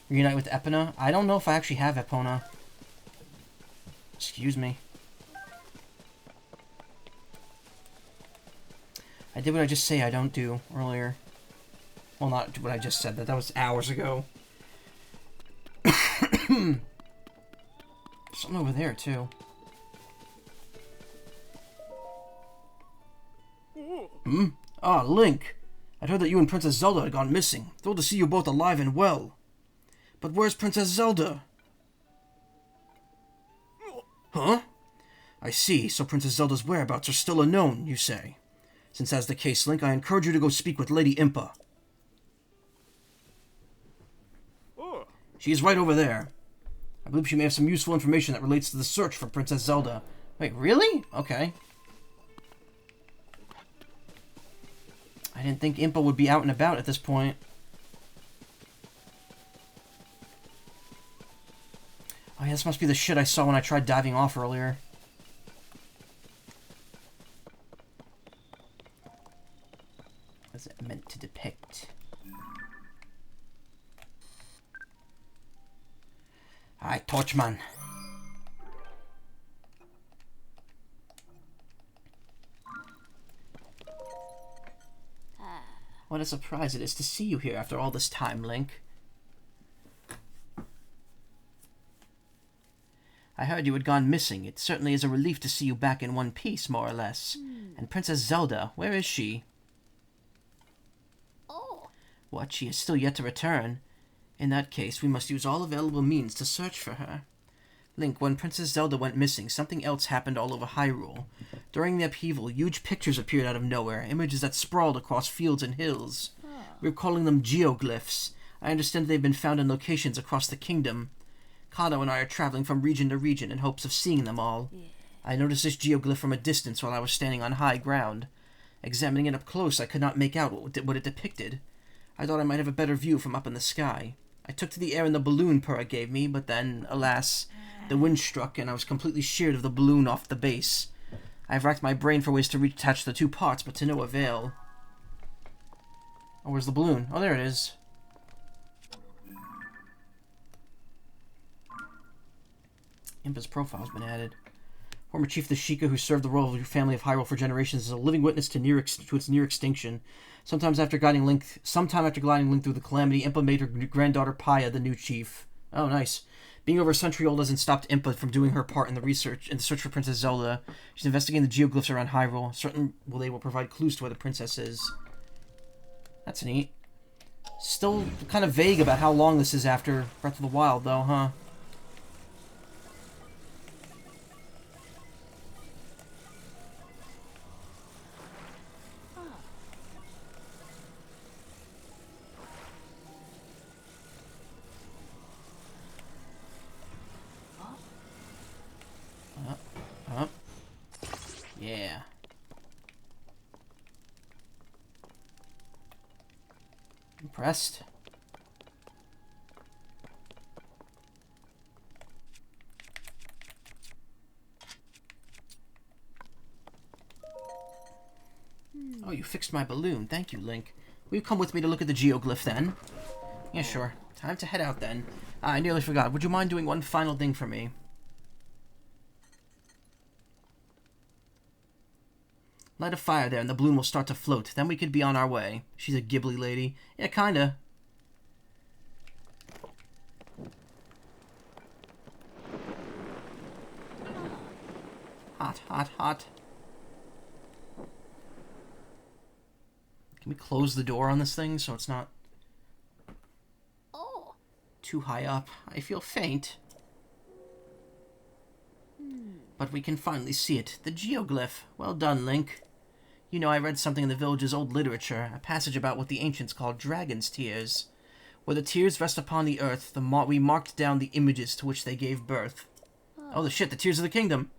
Reunite with Epona? I don't know if I actually have Epona. Excuse me. I did what I just say I don't do earlier. Well, not what I just said. That was hours ago. Something over there, too. Hmm? Ah, Link. I'd heard that you and Princess Zelda had gone missing. Thrilled to see you both alive and well. But where's Princess Zelda? Huh? I see, so Princess Zelda's whereabouts are still unknown, you say. Since that's the case, Link, I encourage you to go speak with Lady Impa. She is right over there. I believe she may have some useful information that relates to the search for Princess Zelda. Wait, really? Okay. I didn't think Impa would be out and about at this point. Oh, yeah, this must be the shit I saw when I tried diving off earlier. What's it meant to depict? Alright, Torchman. What a surprise it is to see you here after all this time, Link. I heard you had gone missing. It certainly is a relief to see you back in one piece, more or less. And Princess Zelda, where is she? Oh. What, she is still yet to return? In that case, we must use all available means to search for her. Link, when Princess Zelda went missing, something else happened all over Hyrule. During the upheaval, huge pictures appeared out of nowhere, images that sprawled across fields and hills. We're calling them geoglyphs. I understand they've been found in locations across the kingdom. Kado and I are traveling from region to region in hopes of seeing them all. I noticed this geoglyph from a distance while I was standing on high ground. Examining it up close, I could not make out what it depicted. I thought I might have a better view from up in the sky. I took to the air in the balloon Purah gave me, but then, alas, the wind struck and I was completely sheared of the balloon off the base. I have racked my brain for ways to reattach the two parts, but to no avail. Oh, where's the balloon? Oh, there it is. Impa's profile's been added. Former chief of the Sheikah, who served the royal family of Hyrule for generations, is a living witness to its near extinction. Sometime after gliding Link through the calamity, Impa made her granddaughter Paya the new chief. Oh, nice. Being over a century old hasn't stopped Impa from doing her part in the search for Princess Zelda. She's investigating the geoglyphs around Hyrule. They will provide clues to where the princess is. That's neat. Still kind of vague about how long this is after Breath of the Wild, though, huh? Yeah. Impressed. Oh, you fixed my balloon. Thank you, Link. Will you come with me to look at the geoglyph, then? Yeah, sure. Time to head out, then. I nearly forgot. Would you mind doing one final thing for me? Light a fire there, and the balloon will start to float. Then we could be on our way. She's a Ghibli lady. Yeah, kinda. Hot, hot, hot. Can we close the door on this thing so it's not too high up? I feel faint. But we can finally see it. The geoglyph. Well done, Link. You know, I read something in the village's old literature, a passage about what the ancients called dragon's tears. Where the tears rest upon the earth, we marked down the images to which they gave birth. Oh, the tears of the kingdom.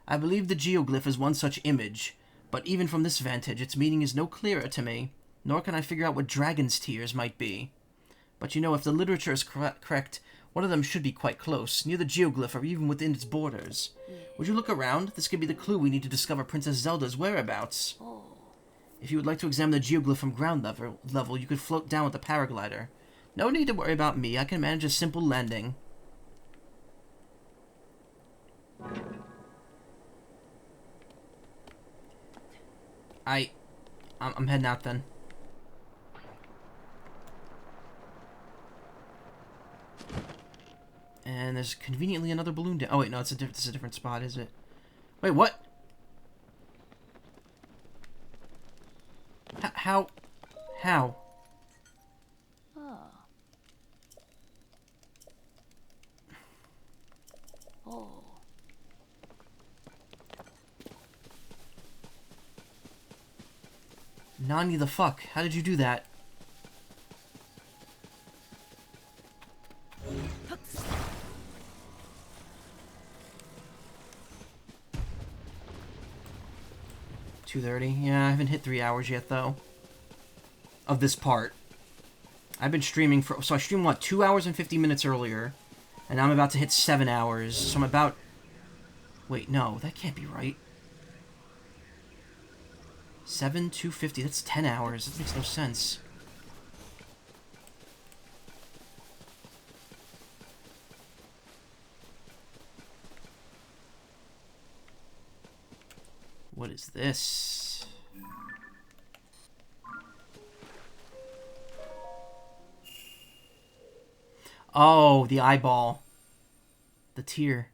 I believe the geoglyph is one such image, but even from this vantage, its meaning is no clearer to me, nor can I figure out what dragon's tears might be. But you know, if the literature is correct, one of them should be quite close, near the geoglyph or even within its borders. Would you look around? This could be the clue we need to discover Princess Zelda's whereabouts. If you would like to examine the geoglyph from ground level, you could float down with the paraglider. No need to worry about me. I can manage a simple landing. I'm heading out then. And there's conveniently another balloon down. Oh wait, no, this is a different spot, is it? Wait, what? How? Nani the fuck? How did you do that? $2:30. Yeah, I haven't hit 3 hours yet, though. Of this part. I've been streaming for... So I streamed, what, 2 hours and 50 minutes earlier. And now I'm about to hit 7 hours. So I'm about... Wait, no, that can't be right. 250, that's 10 hours. That makes no sense. What is this? Oh, the eyeball. The tear.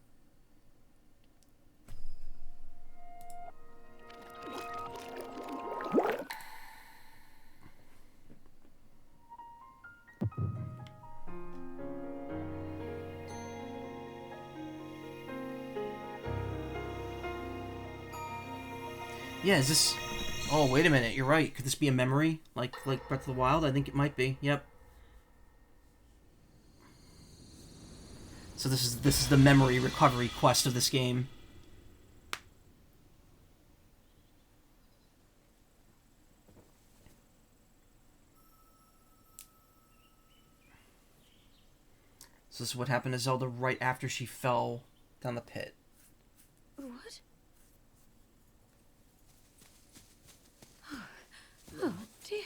Yeah, is this... Oh, wait a minute, you're right. Could this be a memory? Like Breath of the Wild? I think it might be. Yep. So this is the memory recovery quest of this game. So this is what happened to Zelda right after she fell down the pit. What? Oh, dear.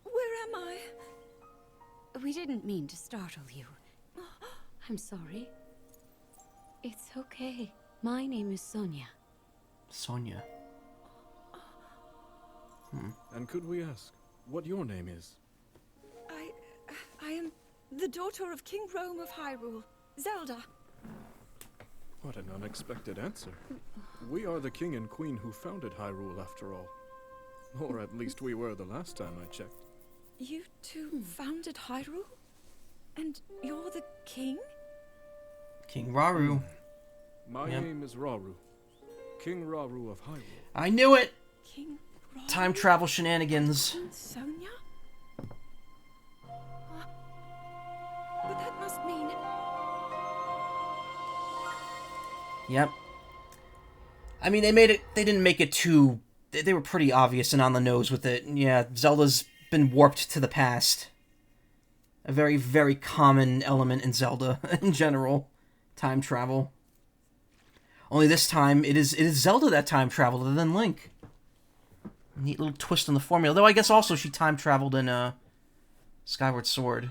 Where am I? We didn't mean to startle you. I'm sorry. It's okay. My name is Sonia. Sonia. And could we ask what your name is? I am the daughter of King Rome of Hyrule, Zelda. What an unexpected answer. We are the king and queen who founded Hyrule, after all. Or at least we were the last time I checked. You two founded Hyrule? And you're the king? King Rauru. My Yep. name is Rauru, King Rauru of Hyrule. I knew it! King Rome Time travel shenanigans. and Sonia? But that must mean... Yep. I mean, they didn't make it too... They were pretty obvious and on the nose with it. Yeah, Zelda's been warped to the past. A very, very common element in Zelda in general. Time travel. Only this time, it is Zelda that time traveled other than Link. Neat little twist on the formula. Though I guess also she time traveled in Skyward Sword.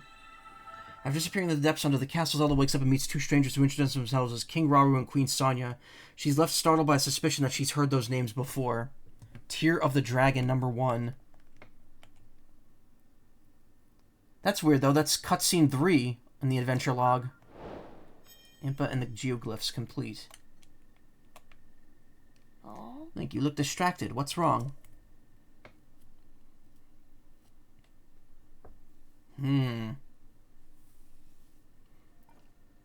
After disappearing in the depths under the castle, Zelda wakes up and meets two strangers who introduce themselves as King Rauru and Queen Sonia. She's left startled by a suspicion that she's heard those names before. Tear of the Dragon, #1. That's weird, though. That's cutscene 3 in the adventure log. Impa and the geoglyphs complete. Oh? Link, you look distracted. What's wrong?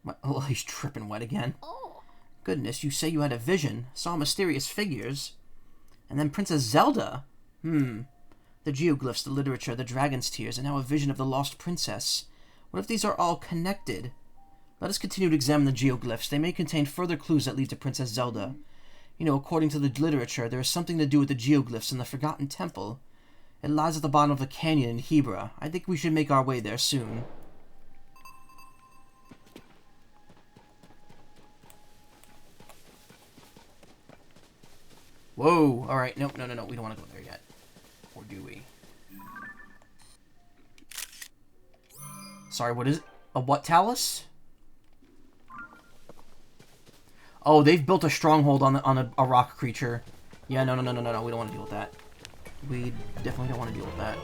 What? Oh, he's tripping wet again. Oh. Goodness, you say you had a vision, saw mysterious figures, and then Princess Zelda. The geoglyphs, the literature, the dragon's tears, and now a vision of the lost princess. What if these are all connected? Let us continue to examine the geoglyphs. They may contain further clues that lead to Princess Zelda. You know, according to the literature, there is something to do with the geoglyphs in the Forgotten Temple. It lies at the bottom of the canyon in Hebra. I think we should make our way there soon. Whoa! Alright, nope, no, we don't want to go there yet. Or do we? Sorry, what is it? A what talus? Oh, they've built a stronghold on a rock creature. Yeah, no, we don't want to deal with that. We definitely don't want to deal with that.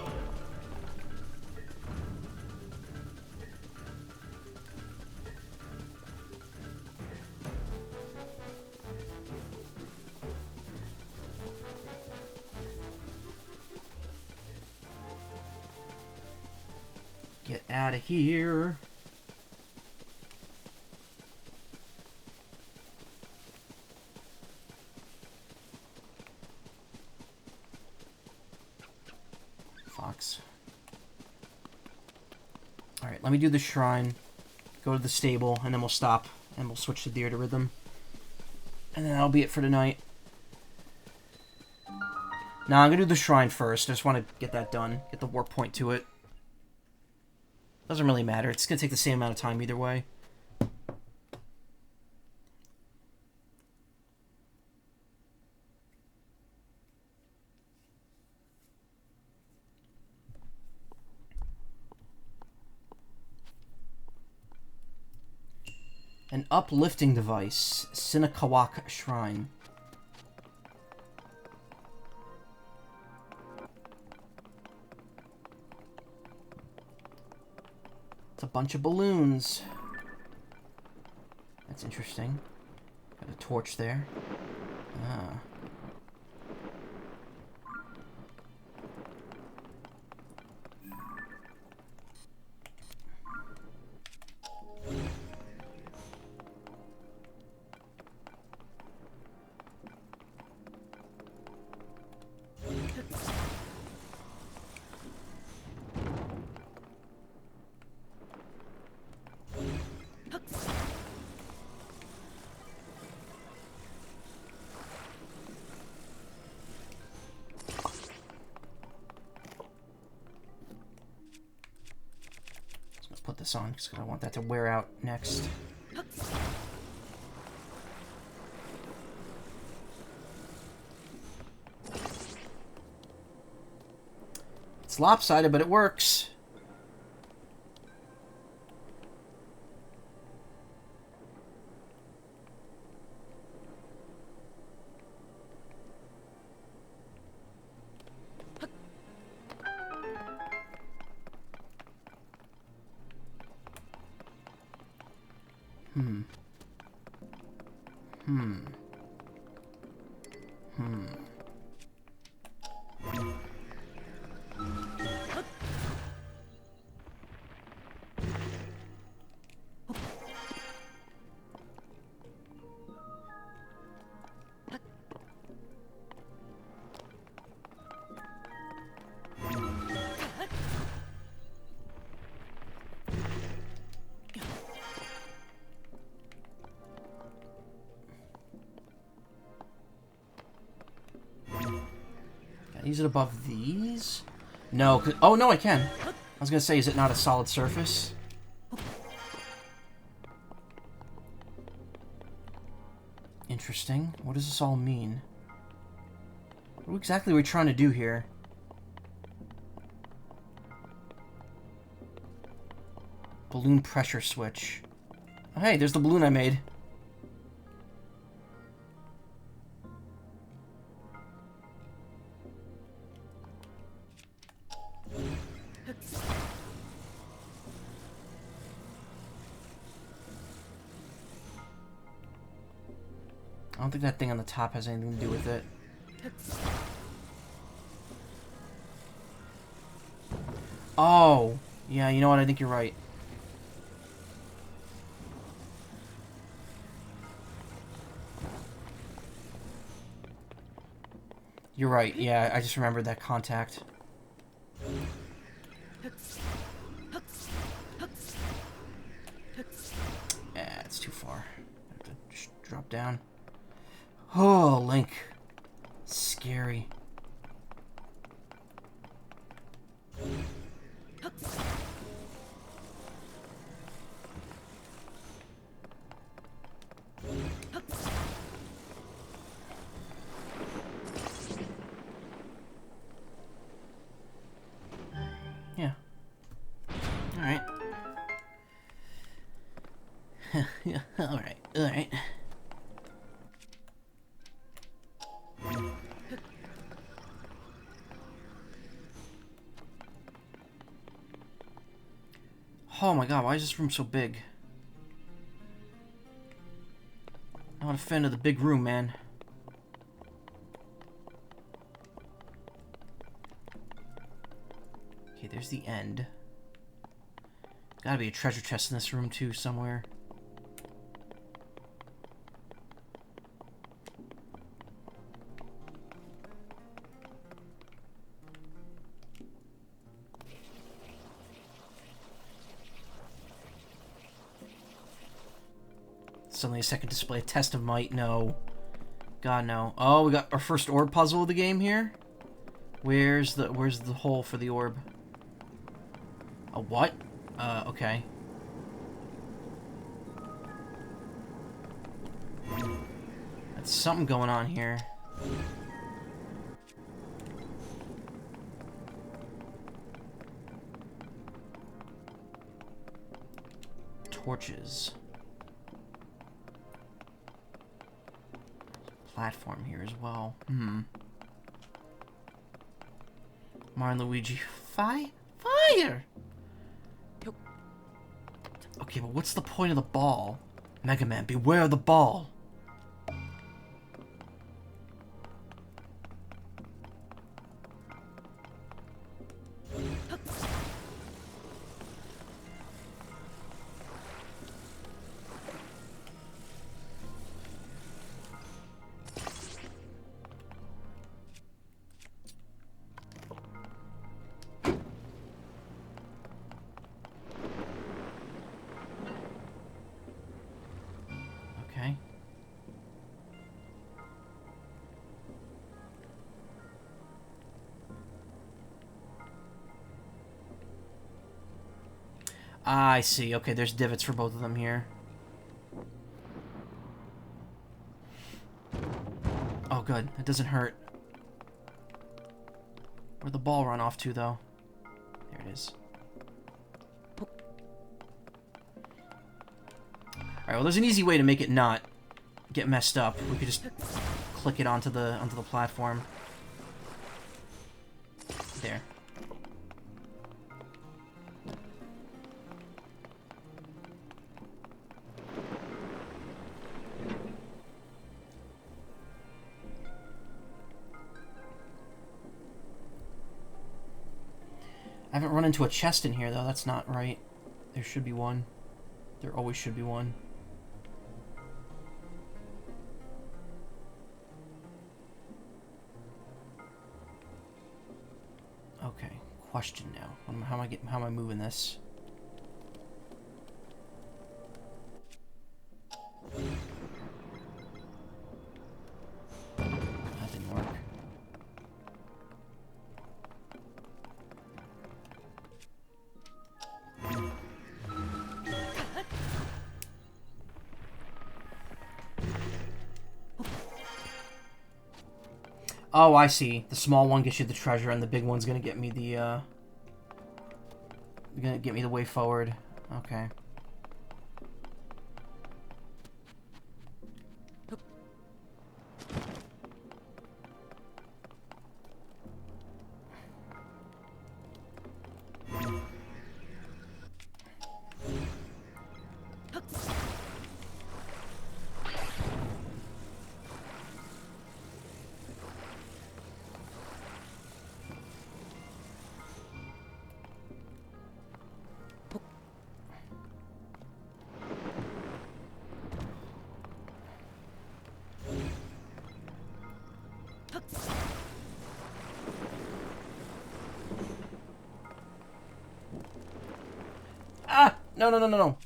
Get out of here. Fox. Alright, let me do the shrine. Go to the stable, and then we'll stop. And we'll switch to Deer to Rhythm. And then that'll be it for tonight. Nah, I'm gonna do the shrine first. I just want to get that done. Get the warp point to it. Doesn't really matter. It's gonna take the same amount of time either way. An uplifting device. Sinakawak Shrine. It's a bunch of balloons. That's interesting. Got a torch there. Ah. Put this on because I want that to wear out next. It's lopsided, but it works. Use it above these? No. Oh, no, I can. I was going to say, is it not a solid surface? Interesting. What does this all mean? What exactly are we trying to do here? Balloon pressure switch. Oh, hey, there's the balloon I made. I don't think that thing on the top has anything to do with it. Oh! Yeah, you know what? I think you're right. You're right. Yeah, I just remembered that contact. Yeah, it's too far. I have to just drop down. Oh, Link. Scary. Yeah. Alright. Yeah, alright, alright. Oh my god, why is this room so big? I'm not a fan of the big room, man. Okay, there's the end. Gotta be a treasure chest in this room, too, somewhere. Suddenly a second display. Test of might. No. God, no. Oh, we got our first orb puzzle of the game here. Where's the hole for the orb? A what? Okay. That's something going on here. Torches. Platform here as well. Mario and Luigi. Fire! Okay, but what's the point of the ball? Mega Man, beware the ball. Okay. Ah, I see. Okay, there's divots for both of them here. Oh, good. It doesn't hurt. Where'd the ball run off to, though? There it is. Alright, well, there's an easy way to make it not get messed up. We could just click it onto the platform. There. I haven't run into a chest in here, though. That's not right. There should be one. There always should be one. Okay, question now. How am I moving this? That didn't work. Oh, I see. The small one gets you the treasure, and the big one's gonna get me the, way forward. Okay. Ah! No, no, no, no, no.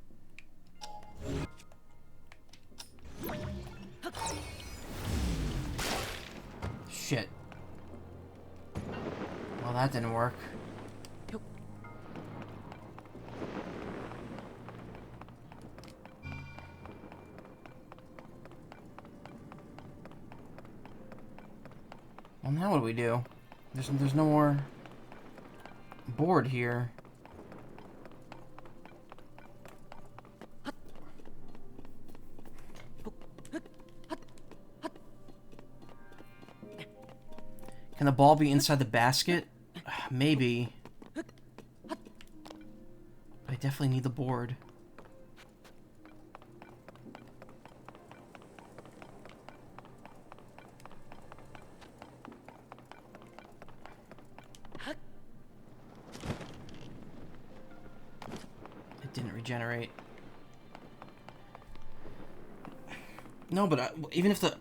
Shit. Well, that didn't work. Well, now what do we do? There's no more board here. Can the ball be inside the basket? Maybe. I definitely need the board. It didn't regenerate. No, but even if the...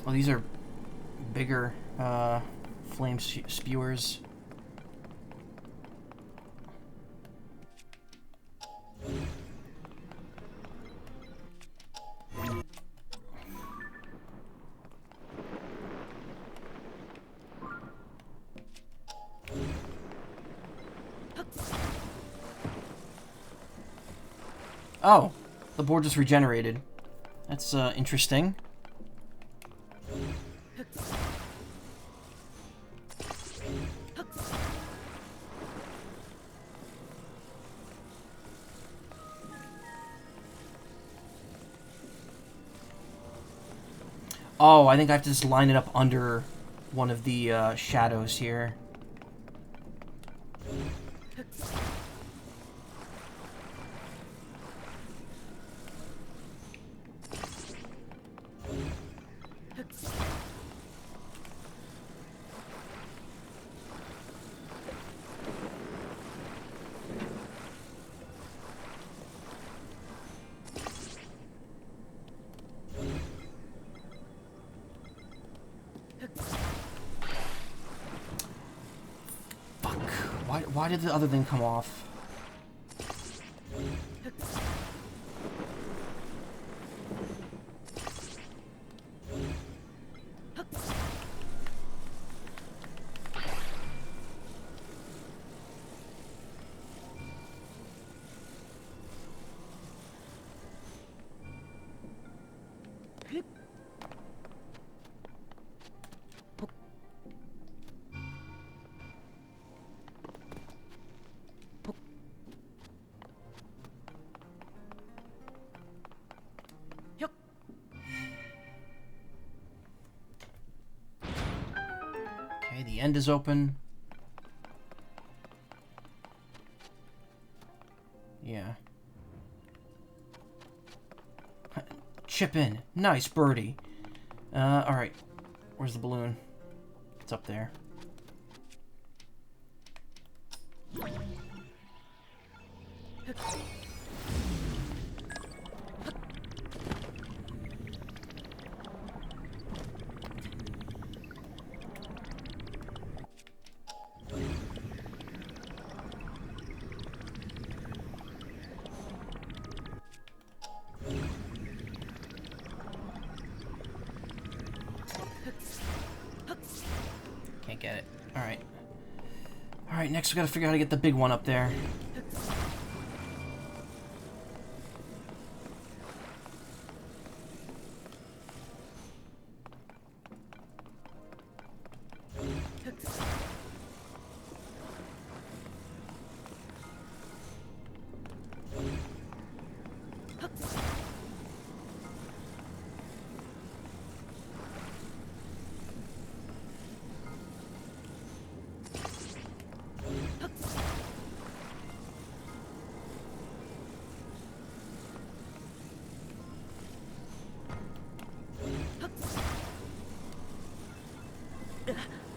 Oh, these are bigger flame spewers. Oh, the board just regenerated. That's interesting. Oh, I think I have to just line it up under one of the shadows here. Why did the other thing come off? Okay, the end is open. Yeah. Chip in. Nice birdie. Alright. Where's the balloon? It's up there. Can't get it. Alright. Alright, next we gotta figure out how to get the big one up there.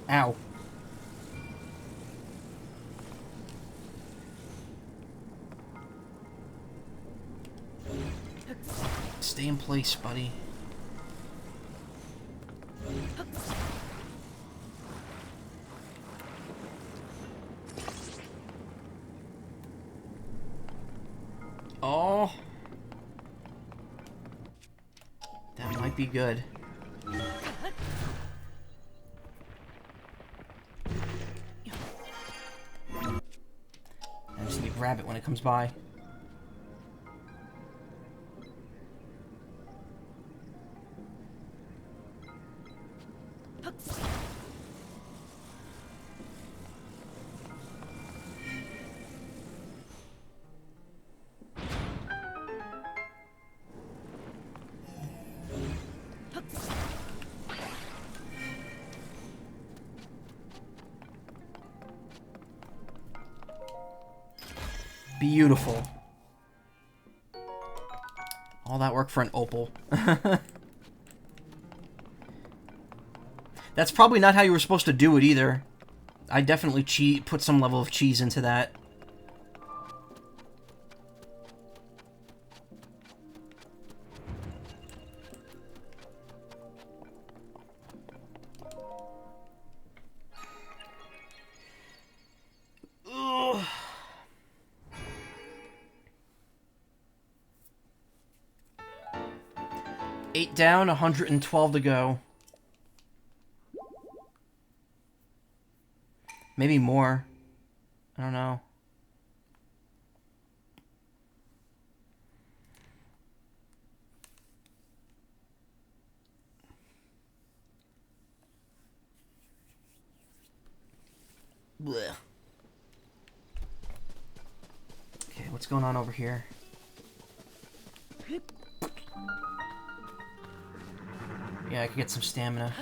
Ow. Stay in place, buddy. Oh. That might be good. I just need to grab it when it comes by. Beautiful. All that work for an opal. That's probably not how you were supposed to do it either. I definitely put some level of cheese into that. Ugh. 8 down, 112 to go. Maybe more. I don't know. Blech. Okay, what's going on over here? Yeah, I could get some stamina.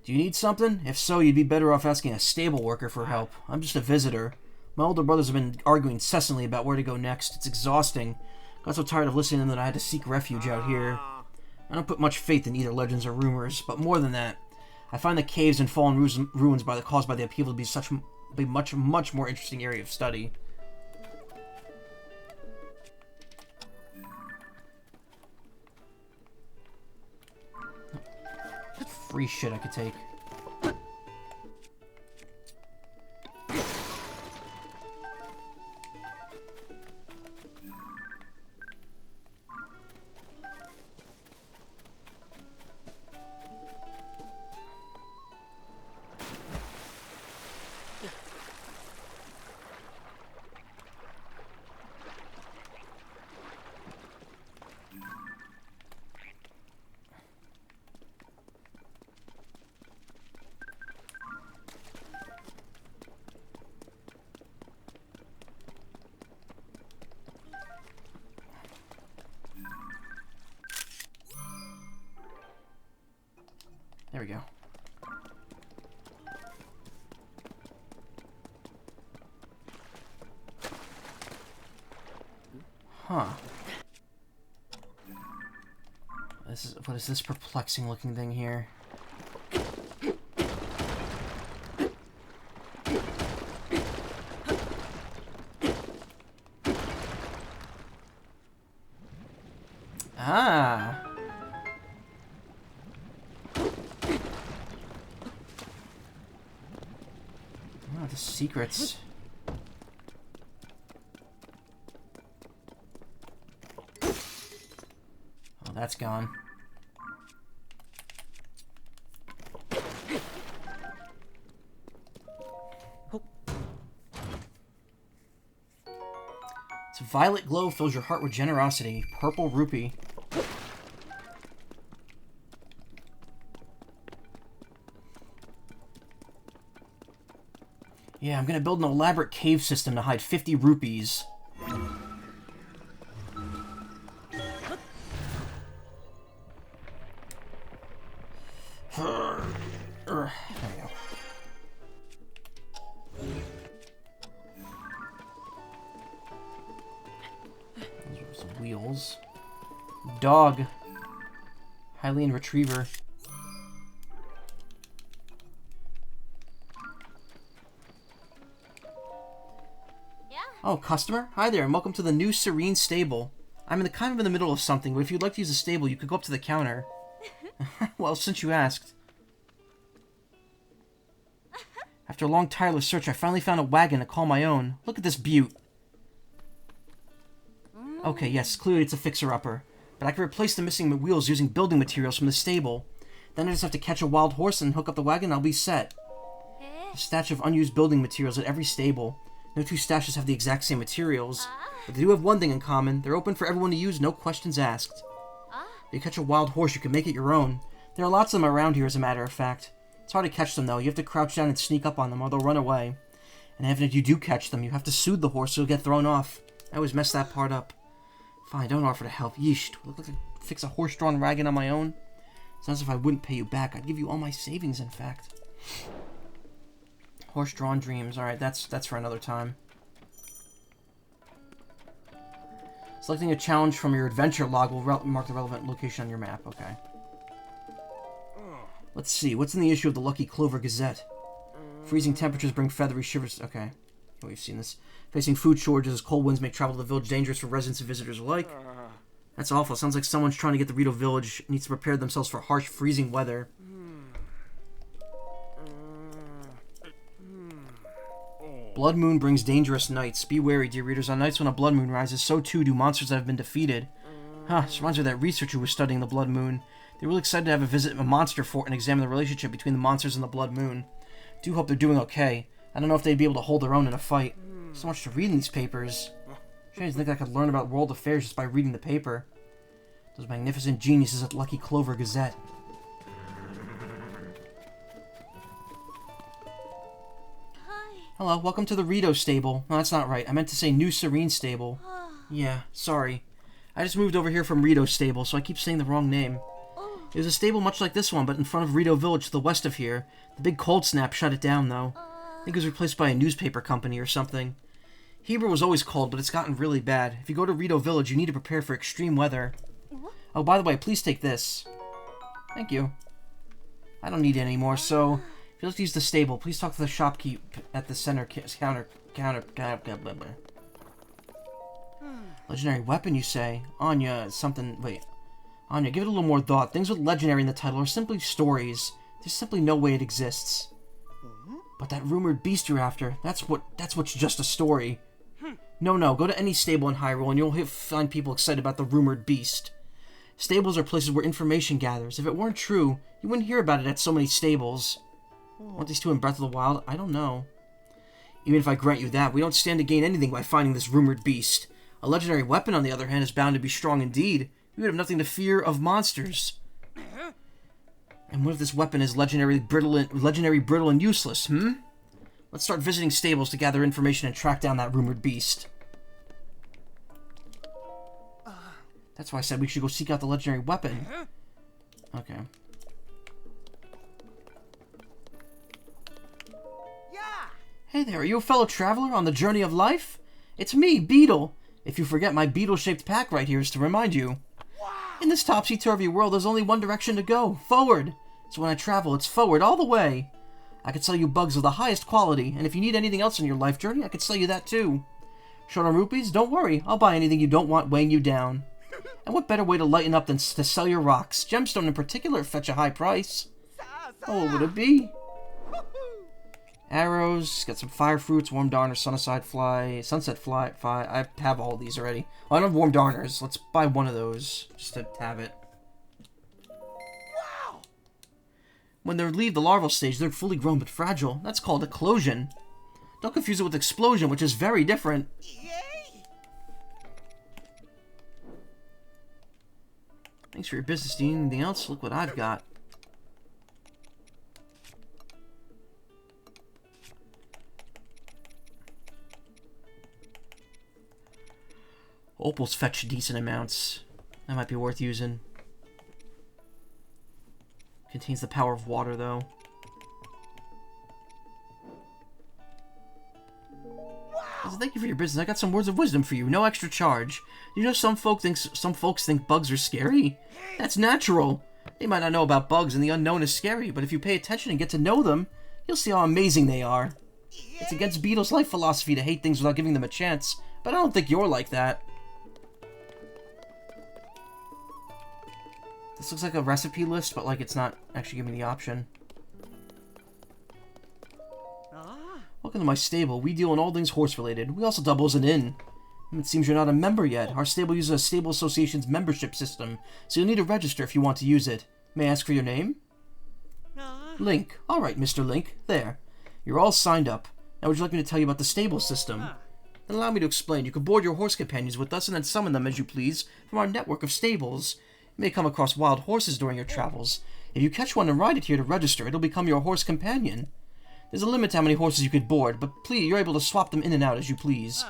Do you need something? If so, you'd be better off asking a stable worker for help. I'm just a visitor. My older brothers have been arguing incessantly about where to go next. It's exhausting. Got so tired of listening to them that I had to seek refuge out here. I don't put much faith in either legends or rumors, but more than that, I find the caves and fallen ruins caused by the upheaval to be much more interesting area of study. Free shit I could take. There we go. Huh. What is this perplexing looking thing here? Ah. Oh, the secrets. Oh, that's gone. Its violet glow fills your heart with generosity. Purple rupee. Yeah, I'm gonna build an elaborate cave system to hide 50 rupees. There we go. Those are some wheels. Dog. Hylian retriever. Oh, customer? Hi there, and welcome to the new Serene Stable. I'm kind of in the middle of something, but if you'd like to use the stable, you could go up to the counter. Well, since you asked. After a long, tireless search, I finally found a wagon to call my own. Look at this beaut. Okay, yes, clearly it's a fixer-upper. But I can replace the missing wheels using building materials from the stable. Then I just have to catch a wild horse and hook up the wagon and I'll be set. A stash of unused building materials at every stable. No two stashes have the exact same materials, but they do have one thing in common. They're open for everyone to use, no questions asked. If you catch a wild horse, you can make it your own. There are lots of them around here, as a matter of fact. It's hard to catch them, though. You have to crouch down and sneak up on them, or they'll run away. And even if you do catch them, you have to soothe the horse so he'll get thrown off. I always mess that part up. Fine, don't offer to help. Yeesh, do I look like I fix a horse-drawn wagon on my own? Sounds as if I wouldn't pay you back. I'd give you all my savings, in fact. Horse-drawn dreams. Alright, that's for another time. Selecting a challenge from your adventure log will mark the relevant location on your map. Okay. Let's see. What's in the issue of the Lucky Clover Gazette? Freezing temperatures bring feathery shivers. Okay. We've seen this. Facing food shortages as cold winds make travel to the village dangerous for residents and visitors alike. That's awful. Sounds like someone's trying to get the Rito village needs to prepare themselves for harsh, freezing weather. Blood moon brings dangerous nights. Be wary, dear readers. On nights when a blood moon rises, so too do monsters that have been defeated. This reminds me of that researcher who was studying the blood moon. They were really excited to have a visit a monster fort and examine the relationship between the monsters and the blood moon. Do hope they're doing okay. I don't know if they'd be able to hold their own in a fight. So much to read in these papers. I didn't think I could learn about world affairs just by reading the paper. Those magnificent geniuses at Lucky Clover Gazette. Hello, welcome to the Rito stable. No, that's not right. I meant to say New Serene stable. Yeah, sorry. I just moved over here from Rito's stable, so I keep saying the wrong name. It was a stable much like this one, but in front of Rito Village to the west of here. The big cold snap shut it down, though. I think it was replaced by a newspaper company or something. Heber was always cold, but it's gotten really bad. If you go to Rito Village, you need to prepare for extreme weather. Oh, by the way, please take this. Thank you. I don't need it anymore, so if you'd like to use the stable, please talk to the shopkeep at the center counter. Legendary weapon, you say? Anya, something... Wait. Anya, give it a little more thought. Things with legendary in the title are simply stories. There's simply no way it exists. But that rumored beast you're after, that's what's just a story. No, go to any stable in Hyrule and you'll find people excited about the rumored beast. Stables are places where information gathers. If it weren't true, you wouldn't hear about it at so many stables. Want these two in Breath of the Wild? I don't know. Even if I grant you that, we don't stand to gain anything by finding this rumored beast. A legendary weapon, on the other hand, is bound to be strong indeed. We would have nothing to fear of monsters. And what if this weapon is legendary, brittle, and useless, Let's start visiting stables to gather information and track down that rumored beast. That's why I said we should go seek out the legendary weapon. Okay. Hey there, are you a fellow traveler on the journey of life? It's me, Beetle. If you forget, my beetle-shaped pack right here is to remind you. In this topsy-turvy world, there's only one direction to go, forward. So when I travel, it's forward all the way. I could sell you bugs of the highest quality, and if you need anything else in your life journey, I could sell you that too. Short on rupees? Don't worry, I'll buy anything you don't want weighing you down. And what better way to lighten up than to sell your rocks? Gemstone in particular fetch a high price. Oh, what would it be? Arrows, got some fire fruits, warm darners, sunset fly. I have all these already. Oh, I don't have warm darners. Let's buy one of those just to have it. Wow! When they leave the larval stage, they're fully grown but fragile. That's called eclosion. Don't confuse it with explosion, which is very different. Thanks for your business. Do you need anything else? Look what I've got. Opals fetch decent amounts. That might be worth using. Contains the power of water, though. Wow. Thank you for your business. I got some words of wisdom for you. No extra charge. You know some folks think bugs are scary? That's natural. They might not know about bugs, and the unknown is scary, but if you pay attention and get to know them, you'll see how amazing they are. It's against Beetle's life philosophy to hate things without giving them a chance, but I don't think you're like that. This looks like a recipe list, but like it's not actually giving me the option. Welcome to my stable. We deal in all things horse-related. We also double as an inn. It seems you're not a member yet. Our stable uses a stable association's membership system, so you'll need to register if you want to use it. May I ask for your name? Link. All right, Mr. Link. There. You're all signed up. Now would you like me to tell you about the stable system? Then allow me to explain. You can board your horse companions with us and then summon them as you please from our network of stables. You may come across wild horses during your travels. If you catch one and ride it here to register, it'll become your horse companion. There's a limit to how many horses you could board, but please, you're able to swap them in and out as you please.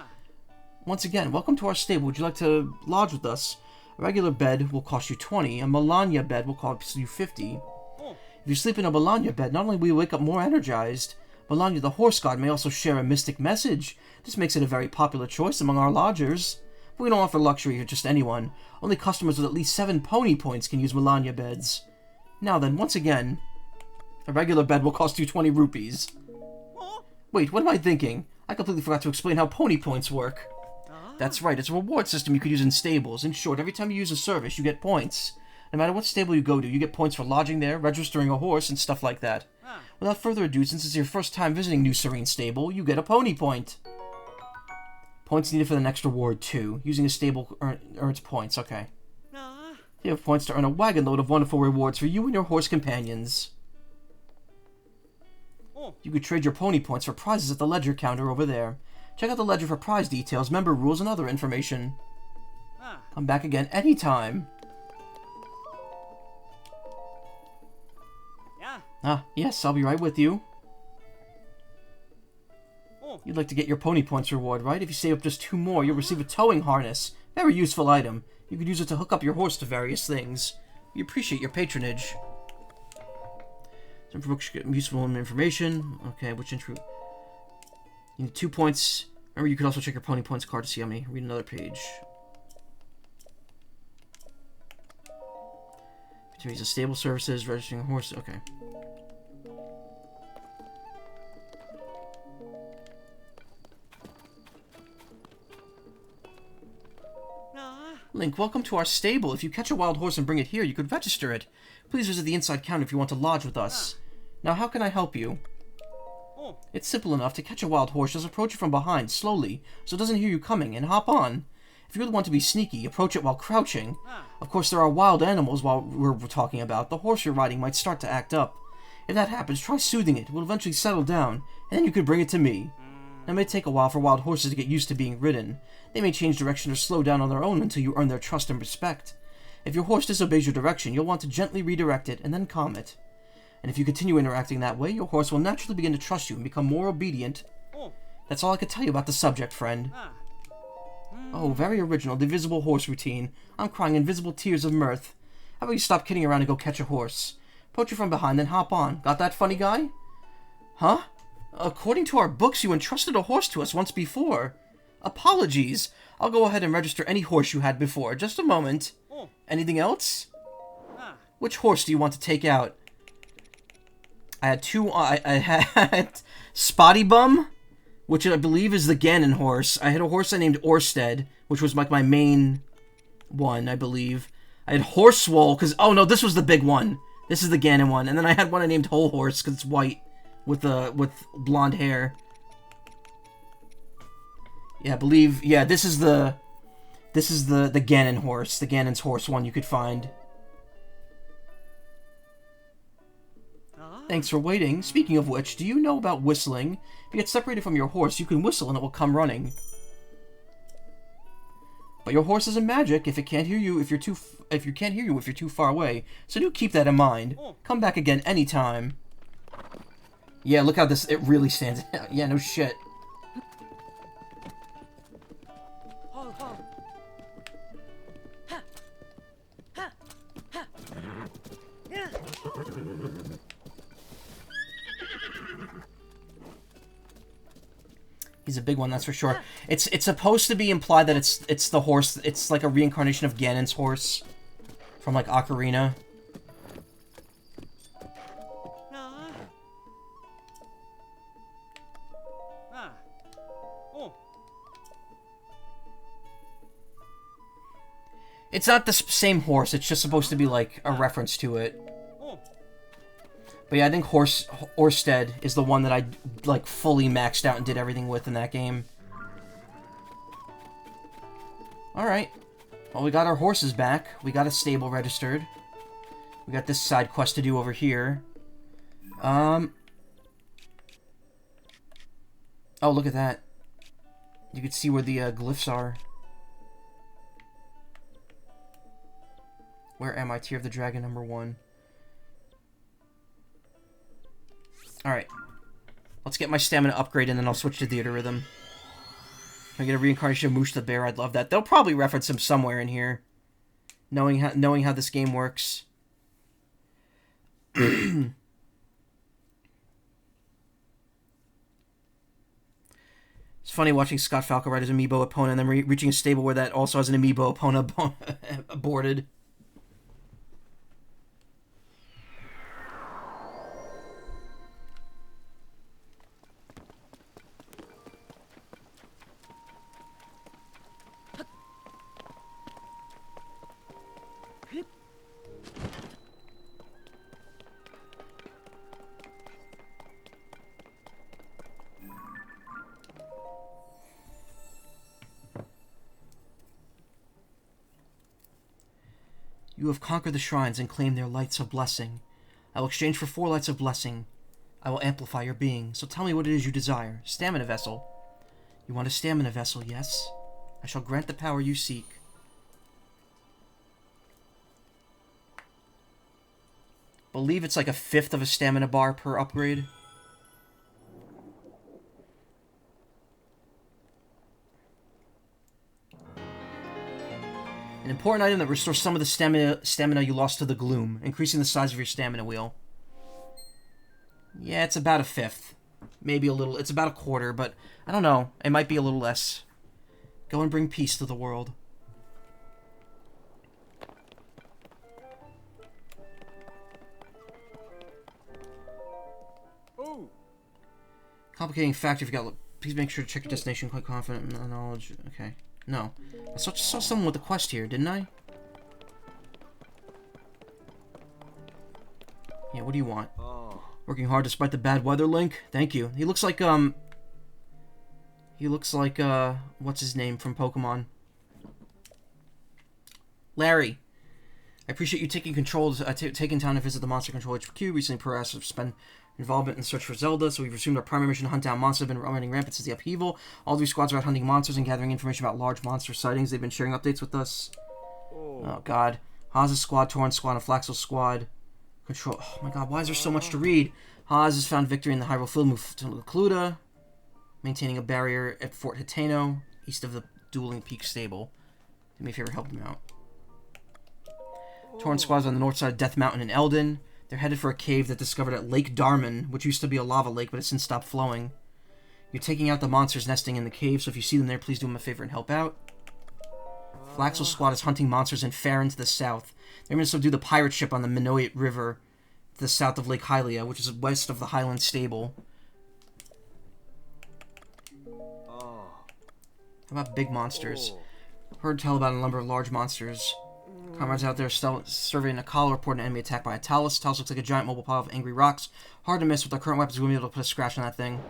Once again, welcome to our stable. Would you like to lodge with us? A regular bed will cost you 20. A Melania bed will cost you 50. If you sleep in a Melania bed, not only will you wake up more energized, Melania the horse god may also share a mystic message. This makes it a very popular choice among our lodgers. But we don't offer luxury to just anyone. Only customers with at least 7 pony points can use Melania beds. Now then, once again, a regular bed will cost you 20 rupees. Wait, what am I thinking? I completely forgot to explain how pony points work. That's right, it's a reward system you could use in stables. In short, every time you use a service, you get points. No matter what stable you go to, you get points for lodging there, registering a horse, and stuff like that. Without further ado, since it's your first time visiting New Serene Stable, you get a pony point. Points needed for the next reward, too. Using a stable earns points, okay. You have points to earn a wagon load of wonderful rewards for you and your horse companions. You could trade your pony points for prizes at the ledger counter over there. Check out the ledger for prize details, member rules, and other information. Come back again anytime. Yes, I'll be right with you. You'd like to get your pony points reward, right? If you save up just 2 more, you'll receive a towing harness. Very useful item. You could use it to hook up your horse to various things. We appreciate your patronage. Some books get useful information. Okay, which intro? You need 2 points. Remember, you could also check your pony points card to see how many. Read another page. Activities of stable services, registering a horse. Okay. Link, welcome to our stable. If you catch a wild horse and bring it here, you could register it. Please visit the inside counter if you want to lodge with us. Now, how can I help you? It's simple enough. To catch a wild horse, just approach it from behind, slowly, so it doesn't hear you coming, and hop on. If you really want to be sneaky, approach it while crouching. Of course, there are wild animals while we're talking about. The horse you're riding might start to act up. If that happens, try soothing it. It will eventually settle down, and then you could bring it to me. Now, it may take a while for wild horses to get used to being ridden. They may change direction or slow down on their own until you earn their trust and respect. If your horse disobeys your direction, you'll want to gently redirect it and then calm it. And if you continue interacting that way, your horse will naturally begin to trust you and become more obedient. That's all I could tell you about the subject, friend. Oh, very original. The invisible horse routine. I'm crying invisible tears of mirth. How about you stop kidding around and go catch a horse? Approach it from behind, then hop on. Got that, funny guy? Huh? According to our books, you entrusted a horse to us once before. Apologies. I'll go ahead and register any horse you had before. Just a moment. Anything else? Which horse do you want to take out? I had two... I had Spotty Bum, which I believe is the Ganon horse. I had a horse I named Orsted, which was like my main one, I believe. I had Horsewole, because... Oh, no, this was the big one. This is the Ganon one. And then I had one I named Whole Horse, because it's white, with blonde hair. Yeah, I believe... Yeah, this is the Ganon horse. The Ganon's horse one you could find. Thanks for waiting. Speaking of which, do you know about whistling? If you get separated from your horse, you can whistle and it will come running. But your horse isn't magic if it can't hear you if you're too far away. So do keep that in mind. Come back again anytime. Yeah, look how it really stands out. Yeah, no shit. He's a big one, that's for sure. It's supposed to be implied that it's the horse. It's like a reincarnation of Ganon's horse from like Ocarina. It's not the same horse. It's just supposed to be like a reference to it. But yeah, I think Orsted is the one that I, like, fully maxed out and did everything with in that game. Alright. Well, we got our horses back. We got a stable registered. We got this side quest to do over here. Oh, look at that. You can see where the glyphs are. Where am I? Tear of the Dragon #1. Alright. Let's get my stamina upgrade and then I'll switch to Theater Rhythm. Can I get a reincarnation of Moosh the Bear? I'd love that. They'll probably reference him somewhere in here. Knowing how this game works. It's funny watching Scott Falco ride his amiibo opponent and then reaching a stable where that also has an amiibo opponent aborted. You have conquered the shrines and claimed their lights of blessing. I will exchange for 4 lights of blessing. I will amplify your being. So tell me what it is you desire. Stamina vessel. You want a stamina vessel, yes? I shall grant the power you seek. Believe it's like a 1/5 of a stamina bar per upgrade. An important item that restores some of the stamina you lost to the gloom, increasing the size of your stamina wheel. Yeah, it's about a fifth. Maybe a little. It's about a quarter, but I don't know. It might be a little less. Go and bring peace to the world. Ooh. Complicating factor if you got... Please make sure to check your destination. Quite confident in the knowledge. Okay. No. I saw someone with a quest here, didn't I? Yeah, what do you want? Oh. Working hard despite the bad weather, Link? Thank you. He looks like, what's his name from Pokemon? Larry. I appreciate you taking taking time to visit the Monster Control HQ. Recently, Perez has spent involvement in search for Zelda, so we've resumed our primary mission to hunt down monsters that have been running rampant since the upheaval. All 3 squads are out hunting monsters and gathering information about large monster sightings. They've been sharing updates with us. Oh god. Haas's squad, Torrent's squad, and Flaxel's squad. Control. Oh my god, why is there so much to read? Haas has found victory in the Hyrule Field, moved to Cluda, maintaining a barrier at Fort Hitano, east of the Dueling Peak Stable. Do me a favor, help him out. Torrent squad's on the north side of Death Mountain in Eldon. They're headed for a cave that discovered at Lake Darman, which used to be a lava lake, but has since stopped flowing. You're taking out the monsters nesting in the cave, so if you see them there, please do them a favor and help out. Flaxel's squad is hunting monsters in Farron to the south. They're going to subdue the pirate ship on the Minoit River to the south of Lake Hylia, which is west of the Highland Stable. How about big monsters? Heard tell about a number of large monsters. Comrades out there surveying a collar report an enemy attack by a Talus. Talus looks like a giant mobile pile of angry rocks. Hard to miss. With our current weapons, we'll be able to put a scratch on that thing.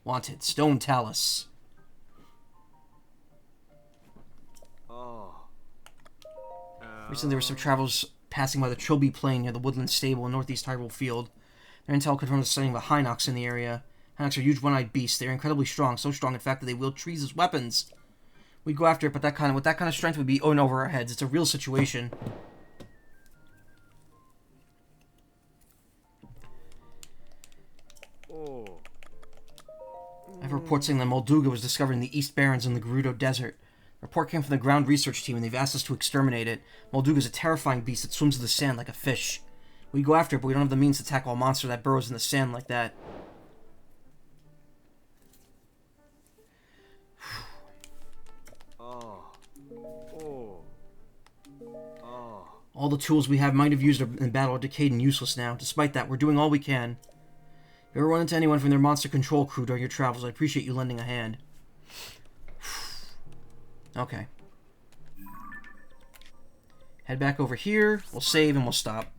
Wanted. Stone Talus. Recently, there were some travelers passing by the Trilby Plain near the Woodland Stable in northeast Hyrule Field. Their intel confirmed the sighting of a Hinox in the area. Hinox are huge one-eyed beasts. They are incredibly strong, so strong in fact that they wield trees as weapons. We'd go after it, but with that kind of strength, we'd be in over our heads. It's a real situation. I have a report saying that Molduga was discovered in the East Barrens in the Gerudo Desert. The report came from the ground research team, and they've asked us to exterminate it. Molduga is a terrifying beast that swims in the sand like a fish. We go after it, but we don't have the means to tackle a monster that burrows in the sand like that. All the tools we have might have used in battle are decayed and useless now. Despite that, we're doing all we can. If you ever run into anyone from their monster control crew during your travels, I appreciate you lending a hand. Okay. Head back over here. We'll save and we'll stop.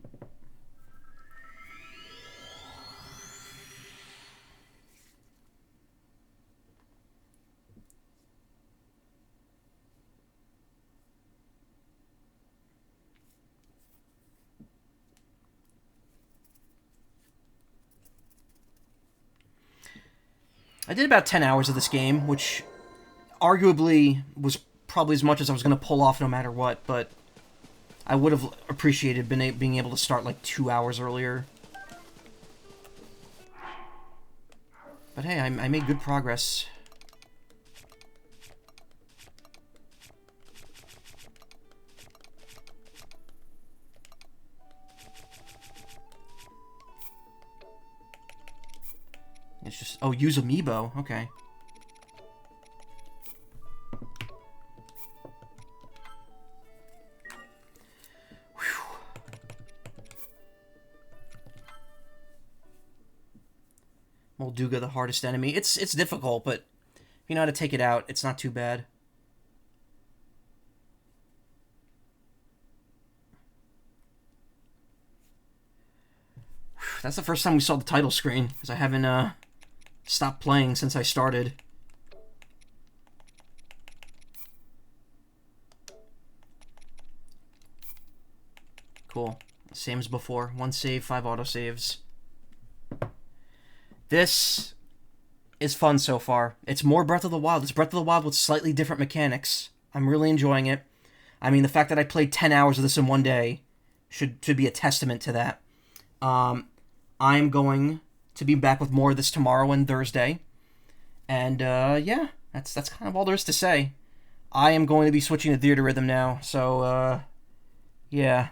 I did about 10 hours of this game, which arguably was probably as much as I was going to pull off no matter what, but I would have appreciated being able to start like 2 hours earlier. But hey, I made good progress. It's just... Oh, use Amiibo. Okay. Molduga, the hardest enemy. It's difficult, but if you know how to take it out, it's not too bad. That's the first time we saw the title screen, because I haven't stopped playing since I started. Cool. Same as before. 1 save, 5 autosaves. This is fun so far. It's more Breath of the Wild. It's Breath of the Wild with slightly different mechanics. I'm really enjoying it. I mean, the fact that I played 10 hours of this in one day should be a testament to that. I'm going to be back with more of this tomorrow and Thursday. And, yeah, that's kind of all there is to say. I am going to be switching to theater rhythm now, so, yeah.